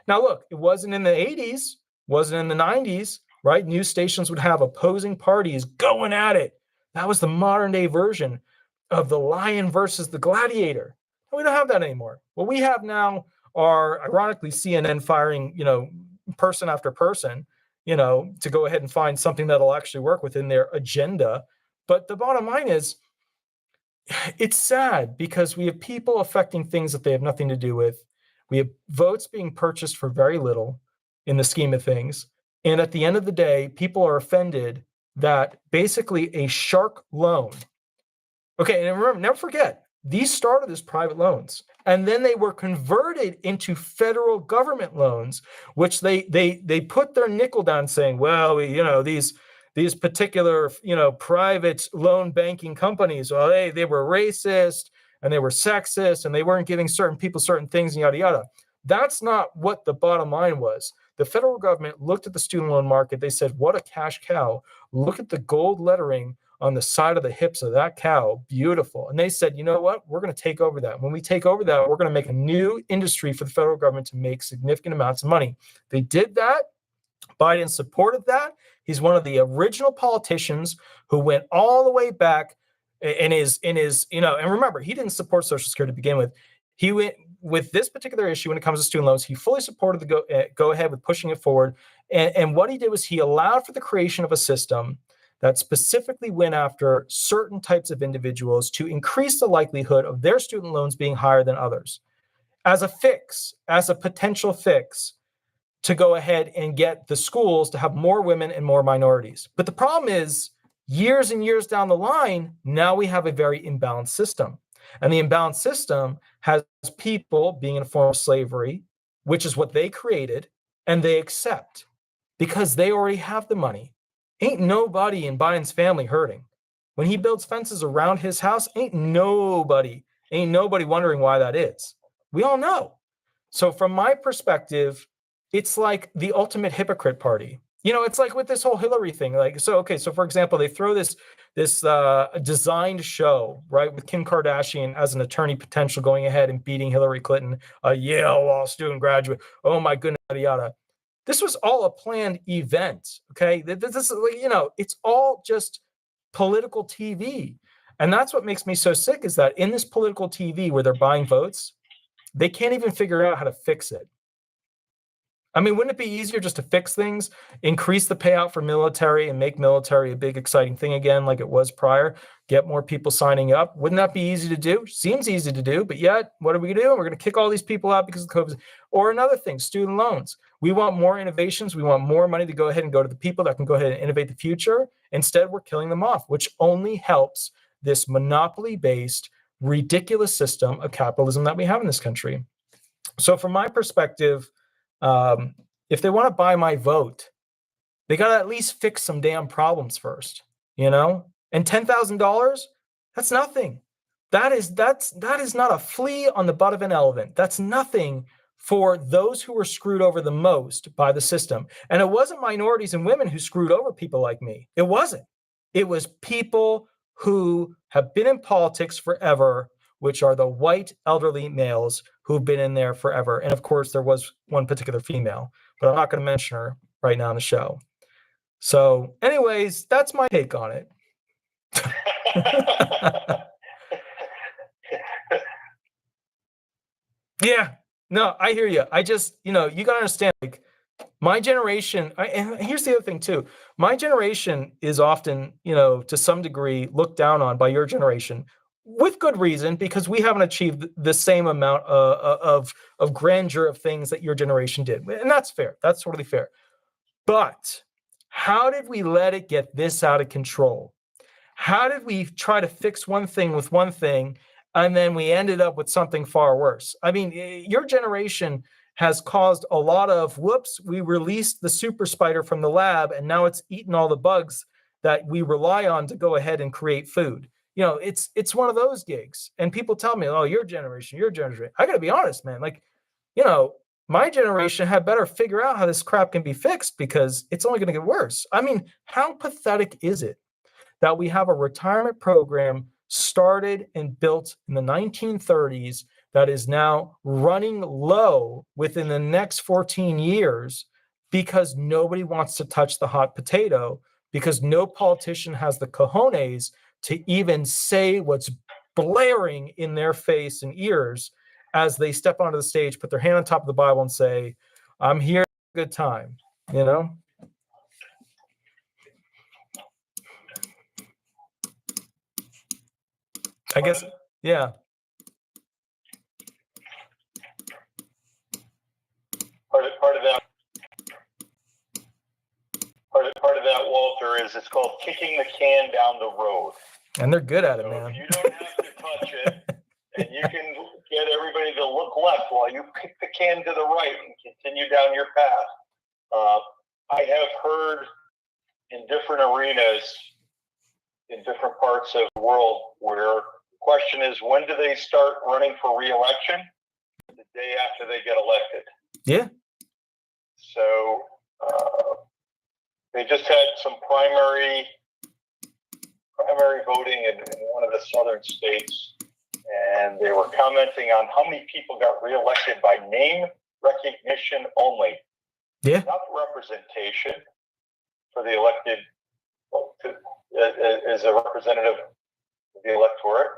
Now, look, it wasn't in the 80s, wasn't in the 90s, right? News stations would have opposing parties going at it. That was the modern day version of the lion versus the gladiator. We don't have that anymore. What we have now are, ironically, CNN firing, person after person, to go ahead and find something that'll actually work within their agenda. But the bottom line is, it's sad because we have people affecting things that they have nothing to do with. We have votes being purchased for very little in the scheme of things. And at the end of the day, people are offended that basically a shark loan. Okay, and remember, never forget, these started as private loans, and then they were converted into federal government loans, which they put their nickel down saying, well, these particular, private loan banking companies, well, they were racist and they were sexist and they weren't giving certain people certain things and yada, yada. That's not what the bottom line was. The federal government looked at the student loan market. They said, what a cash cow. Look at the gold lettering on the side of the hips of that cow. Beautiful. And they said, you know what? We're going to take over that. When we take over that, we're going to make a new industry for the federal government to make significant amounts of money. They did that. Biden supported that. He's one of the original politicians who went all the way back in his, and remember, he didn't support Social Security to begin with. He went with this particular issue when it comes to student loans. He fully supported the go ahead with pushing it forward. And what he did was he allowed for the creation of a system that specifically went after certain types of individuals to increase the likelihood of their student loans being higher than others as a potential fix to go ahead and get the schools to have more women and more minorities. But the problem is, years and years down the line, now we have a very imbalanced system. And the imbalanced system has people being in a form of slavery, which is what they created, and they accept because they already have the money. Ain't nobody in Biden's family hurting. When he builds fences around his house, ain't nobody wondering why that is. We all know. So from my perspective, it's like the ultimate hypocrite party. It's like with this whole Hillary thing. So for example, they throw this designed show, right, with Kim Kardashian as an attorney potential going ahead and beating Hillary Clinton, a Yale law student graduate. Oh my goodness, yada yada. This was all a planned event. Okay, this is it's all just political TV, and that's what makes me so sick. Is that in this political TV where they're buying votes, they can't even figure out how to fix it. I mean, wouldn't it be easier just to fix things, increase the payout for military and make military a big, exciting thing again like it was prior, get more people signing up? Wouldn't that be easy to do? Seems easy to do, but yet, what are we going to do? We're going to kick all these people out because of COVID. Or another thing, student loans. We want more innovations. We want more money to go ahead and go to the people that can go ahead and innovate the future. Instead, we're killing them off, which only helps this monopoly-based, ridiculous system of capitalism that we have in this country. So from my perspective, if they want to buy my vote, they got to at least fix some damn problems first, And $10,000, that's nothing. That is not a flea on the butt of an elephant. That's nothing for those who were screwed over the most by the system. And it wasn't minorities and women who screwed over people like me. It wasn't. It was people who have been in politics forever, which are the white elderly males who've been in there forever. And of course, there was one particular female, but I'm not going to mention her right now on the show. So anyways, that's my take on it. Yeah, no, I hear you. I just, you got to understand, like, my generation, and here's the other thing too. My generation is often, to some degree looked down on by your generation, with good reason, because we haven't achieved the same amount of grandeur of things that your generation did. And that's fair. That's totally fair. But how did we let it get this out of control? How did we try to fix one thing with one thing, and then we ended up with something far worse? I mean, your generation has caused a lot of, whoops, we released the super spider from the lab, and now it's eaten all the bugs that we rely on to go ahead and create food. It's one of those gigs. And people tell me, oh, your generation. I got to be honest, man. Like, my generation had better figure out how this crap can be fixed, because it's only going to get worse. I mean, how pathetic is it that we have a retirement program started and built in the 1930s that is now running low within the next 14 years because nobody wants to touch the hot potato, because no politician has the cojones to even say what's blaring in their face and ears as they step onto the stage, put their hand on top of the Bible and say, I'm here for a good time, I guess, yeah. Part of that, Walter, is it's called kicking the can down the road. And they're good at it, so man. You don't have to touch it, and you can get everybody to look left while you kick the can to the right and continue down your path. I have heard in different arenas, in different parts of the world, where the question is, when do they start running for re-election? The day after they get elected. Yeah. So they just had some primary primary voting in one of the southern states, and they were commenting on how many people got reelected by name recognition only. Yeah. Not representation for the elected as a representative of the electorate.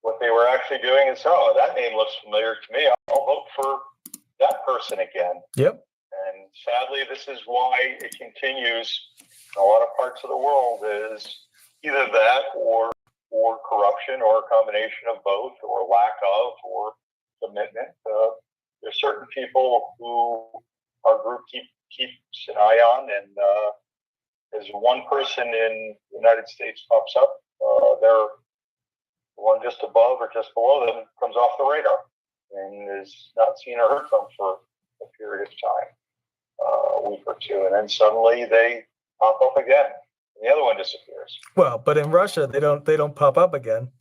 What they were actually doing is, oh, that name looks familiar to me. I'll vote for that person again. Yep. And sadly, this is why it continues in a lot of parts of the world, is either that or corruption or a combination of both, or lack of, or commitment. There's certain people who our group keeps an eye on, and as one person in the United States pops up, they're the one just above or just below them comes off the radar and is not seen or heard from for a period of time, a week or two, and then suddenly they pop up again, and the other one disappears. Well, but in Russia, they don't pop up again.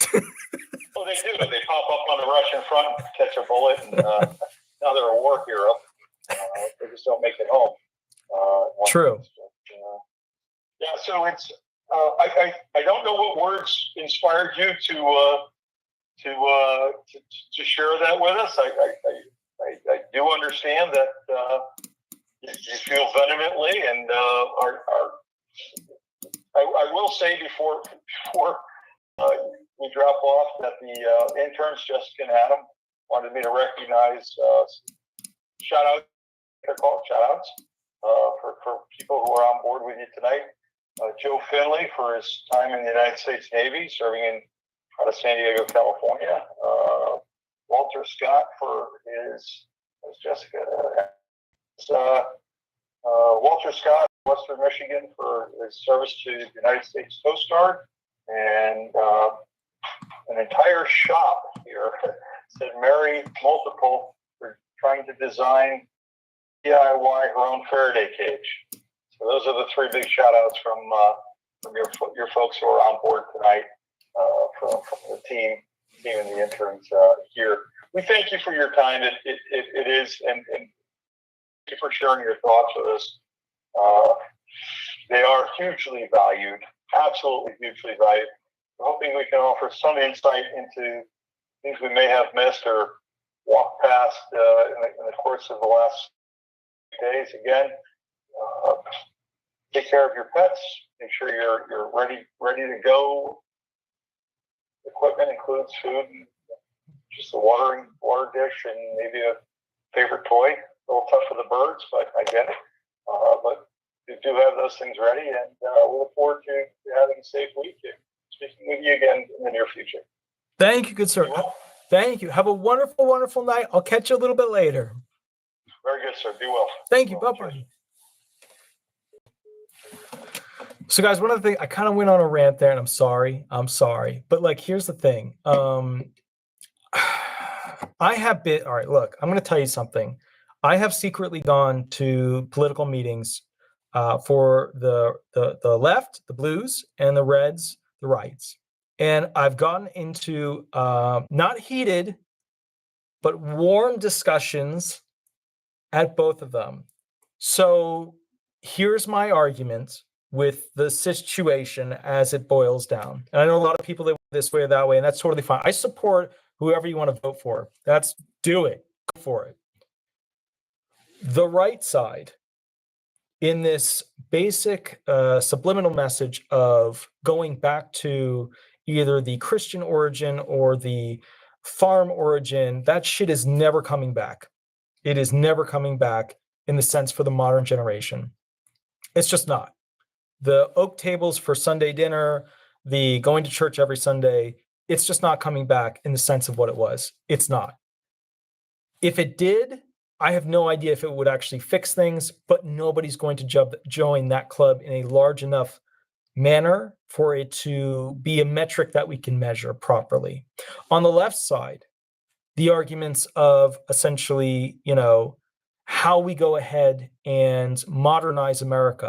Well, they do. They pop up on the Russian front, catch a bullet, and now they're a war hero. They just don't make it home. True. Yeah. So it's. I don't know what words inspired you to share that with us. I do understand that you feel vehemently, and I will say before we drop off that the interns, Jessica and Adam, wanted me to recognize shout-outs for people who are on board with you tonight. Joe Finley for his time in the United States Navy, serving out of San Diego, California. Walter Scott for his, as Jessica, Walter Scott, Western Michigan, for his service to the United States Coast Guard, and an entire shop here said Mary Multiple for trying to design DIY her own Faraday cage. So those are the three big shout outs from your folks who are on board tonight, from the team and the interns here. We thank you for your time. It is, and thank you for sharing your thoughts with us. They are hugely valued, absolutely hugely valued. We're hoping we can offer some insight into things we may have missed or walked past in the course of the last days. Again, take care of your pets. Make sure you're ready to go. Equipment includes food, and just a water dish, and maybe a favorite toy. A little tough for the birds, but I get it. But we do have those things ready, and we look forward to having a safe week and speaking with you again in the near future. Thank you, good sir. Thank you. Have a wonderful, wonderful night. I'll catch you a little bit later. Very good, sir. Be well. Thank you. Bye-bye. So, guys, one of the things, I kind of went on a rant there, and I'm sorry. But, like, here's the thing. I have been, all right, look, I'm going to tell you something. I have secretly gone to political meetings for the left, the blues, and the reds, the rights. And I've gotten into not heated, but warm discussions at both of them. So here's my argument with the situation as it boils down. And I know a lot of people that went this way or that way, and that's totally fine. I support whoever you want to vote for. Do it. Go for it. The right side, in this basic subliminal message of going back to either the Christian origin or the farm origin, that shit is never coming back. It is never coming back in the sense for the modern generation. It's just not. The oak tables for Sunday dinner, the going to church every Sunday, it's just not coming back in the sense of what it was. It's not. If it did, I have no idea if it would actually fix things, but nobody's going to join that club in a large enough manner for it to be a metric that we can measure properly. On the left side, the arguments of essentially, how we go ahead and modernize America.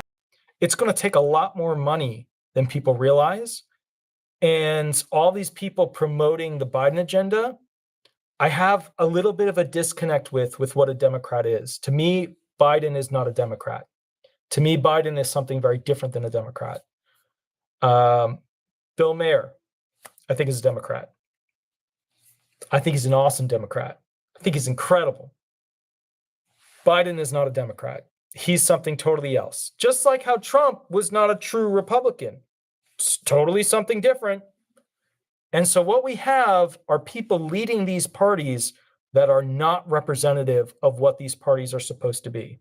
It's going to take a lot more money than people realize. And all these people promoting the Biden agenda, I have a little bit of a disconnect with what a Democrat is. To me, Biden is not a Democrat. To me, Biden is something very different than a Democrat. Bill Mayer, I think, is a Democrat. I think he's an awesome Democrat. I think he's incredible. Biden is not a Democrat. He's something totally else. Just like how Trump was not a true Republican. It's totally something different. And so what we have are people leading these parties that are not representative of what these parties are supposed to be.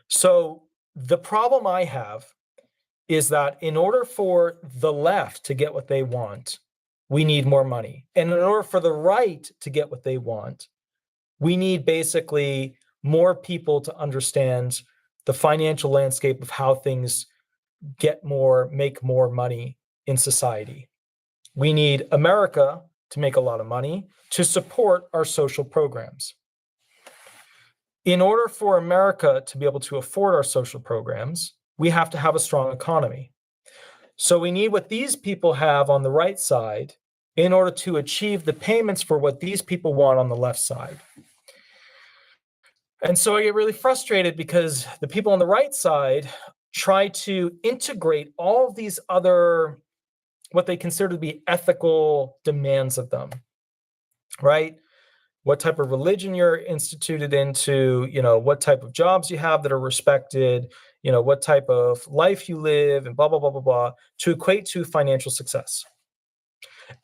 So the problem I have is that in order for the left to get what they want, we need more money. And in order for the right to get what they want, we need basically more people to understand the financial landscape of how things make more money in society. We need America to make a lot of money to support our social programs. In order for America to be able to afford our social programs, we have to have a strong economy. So we need what these people have on the right side in order to achieve the payments for what these people want on the left side. And so I get really frustrated because the people on the right side try to integrate all of these other, what they consider to be ethical demands of them, right? What type of religion you're instituted into, what type of jobs you have that are respected, what type of life you live, and blah, blah, blah, blah, blah, to equate to financial success.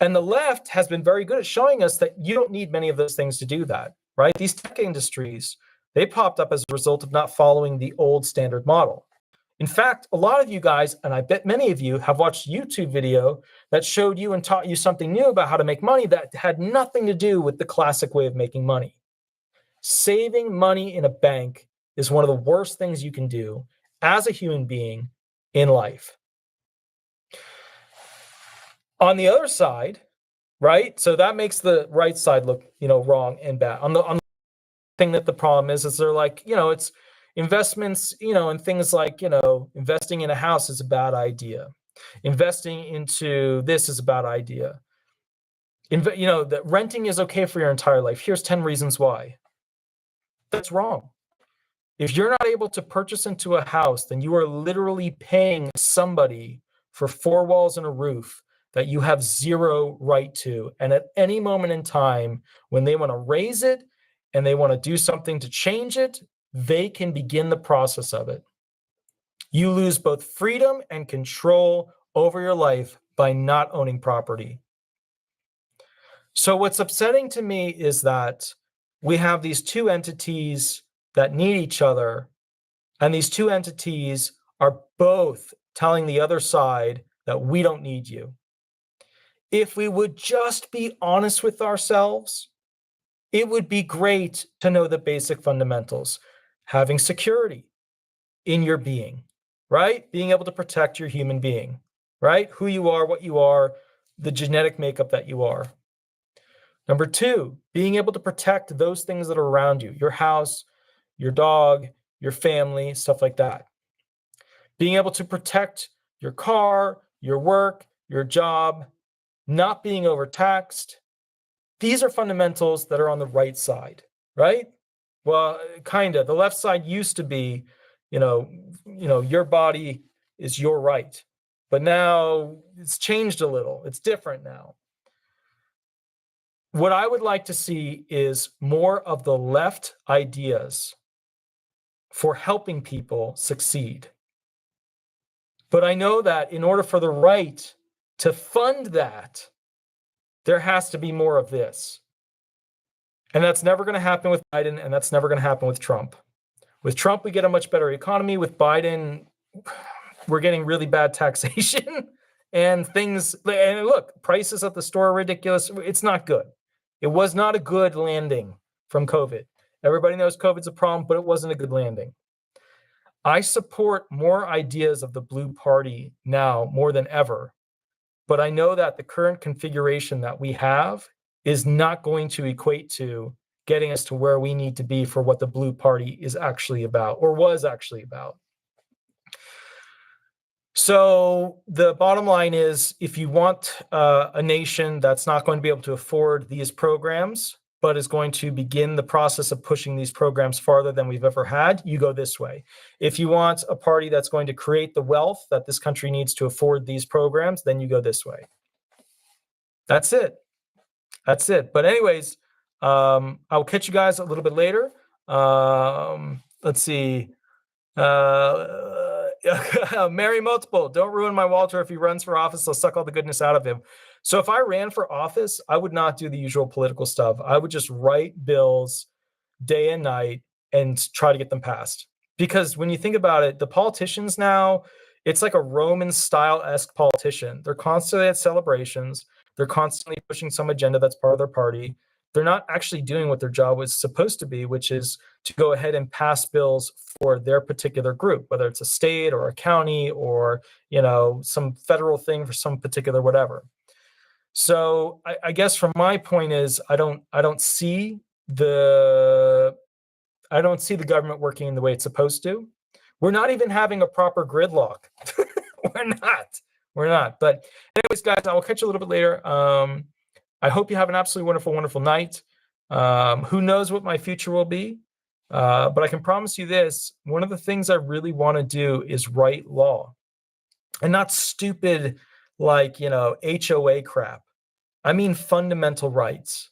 And the left has been very good at showing us that you don't need many of those things to do that, right? These tech industries, they popped up as a result of not following the old standard model. In fact, a lot of you guys, and I bet many of you, have watched a YouTube video that showed you and taught you something new about how to make money that had nothing to do with the classic way of making money. Saving money in a bank is one of the worst things you can do as a human being in life. On the other side, right? So that makes the right side look, wrong and bad. On the thing that the problem is they're like, it's investments, and things like, investing in a house is a bad idea. Investing into this is a bad idea. That renting is okay for your entire life. Here's 10 reasons why. That's wrong. If you're not able to purchase into a house, then you are literally paying somebody for 4 walls and a roof that you have zero right to. And at any moment in time, when they want to raise it and they want to do something to change it, they can begin the process of it. You lose both freedom and control over your life by not owning property. So what's upsetting to me is that we have these two entities that need each other, and these two entities are both telling the other side that we don't need you. If we would just be honest with ourselves, it would be great to know the basic fundamentals. Having security in your being, right? Being able to protect your human being, right? Who you are, what you are, the genetic makeup that you are. Number 2, being able to protect those things that are around you, your house, your dog, your family, stuff like that. Being able to protect your car, your work, your job, not being overtaxed. These are fundamentals that are on the right side, right? Well, kind of. The left side used to be, your body is your right. But now it's changed a little. It's different now. What I would like to see is more of the left ideas for helping people succeed. But I know that in order for the right to fund that, there has to be more of this. And that's never going to happen with Biden, and that's never going to happen with Trump. With Trump, we get a much better economy. With Biden, we're getting really bad taxation and things. And look, prices at the store are ridiculous. It's not good. It was not a good landing from COVID. Everybody knows COVID's a problem, but it wasn't a good landing. I support more ideas of the blue party now more than ever. But I know that the current configuration that we have is not going to equate to getting us to where we need to be for what the blue party is actually about or was actually about. So the bottom line is, if you want a nation that's not going to be able to afford these programs, but is going to begin the process of pushing these programs farther than we've ever had, you go this way. If you want a party that's going to create the wealth that this country needs to afford these programs, then you go this way. That's it. That's it. But anyways, I'll catch you guys a little bit later. Let's see. Mary Multiple, don't ruin my Walter. If he runs for office, I'll suck all the goodness out of him. So if I ran for office, I would not do the usual political stuff. I would just write bills day and night and try to get them passed. Because when you think about it, the politicians now, it's like a Roman style-esque politician. They're constantly at celebrations. They're constantly pushing some agenda that's part of their party. They're not actually doing what their job was supposed to be, which is to go ahead and pass bills for their particular group, whether it's a state or a county or, you know, some federal thing for some particular whatever. So I guess from my point is I don't see the government working in the way it's supposed to. We're not even having a proper gridlock. We're not. But anyways, guys, I will catch you a little bit later. I hope you have an absolutely wonderful, wonderful night. Who knows what my future will be? But I can promise you this. One of the things I really want to do is write law. And not stupid, like, you know, HOA crap. I mean fundamental rights.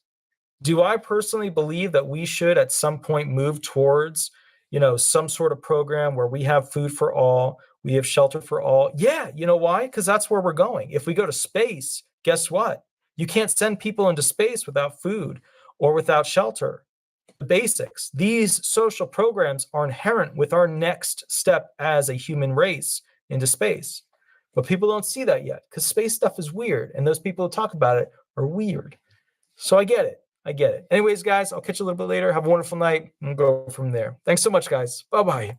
Do I personally believe that we should at some point move towards, you know, some sort of program where we have food for all, we have shelter for all? Yeah, you know why? Because that's where we're going. If we go to space, guess what? You can't send people into space without food or without shelter. The basics. These social programs are inherent with our next step as a human race into space. But people don't see that yet because space stuff is weird. And those people who talk about it are weird. So I get it. Anyways, guys, I'll catch you a little bit later. Have a wonderful night and go from there. Thanks so much, guys. Bye-bye.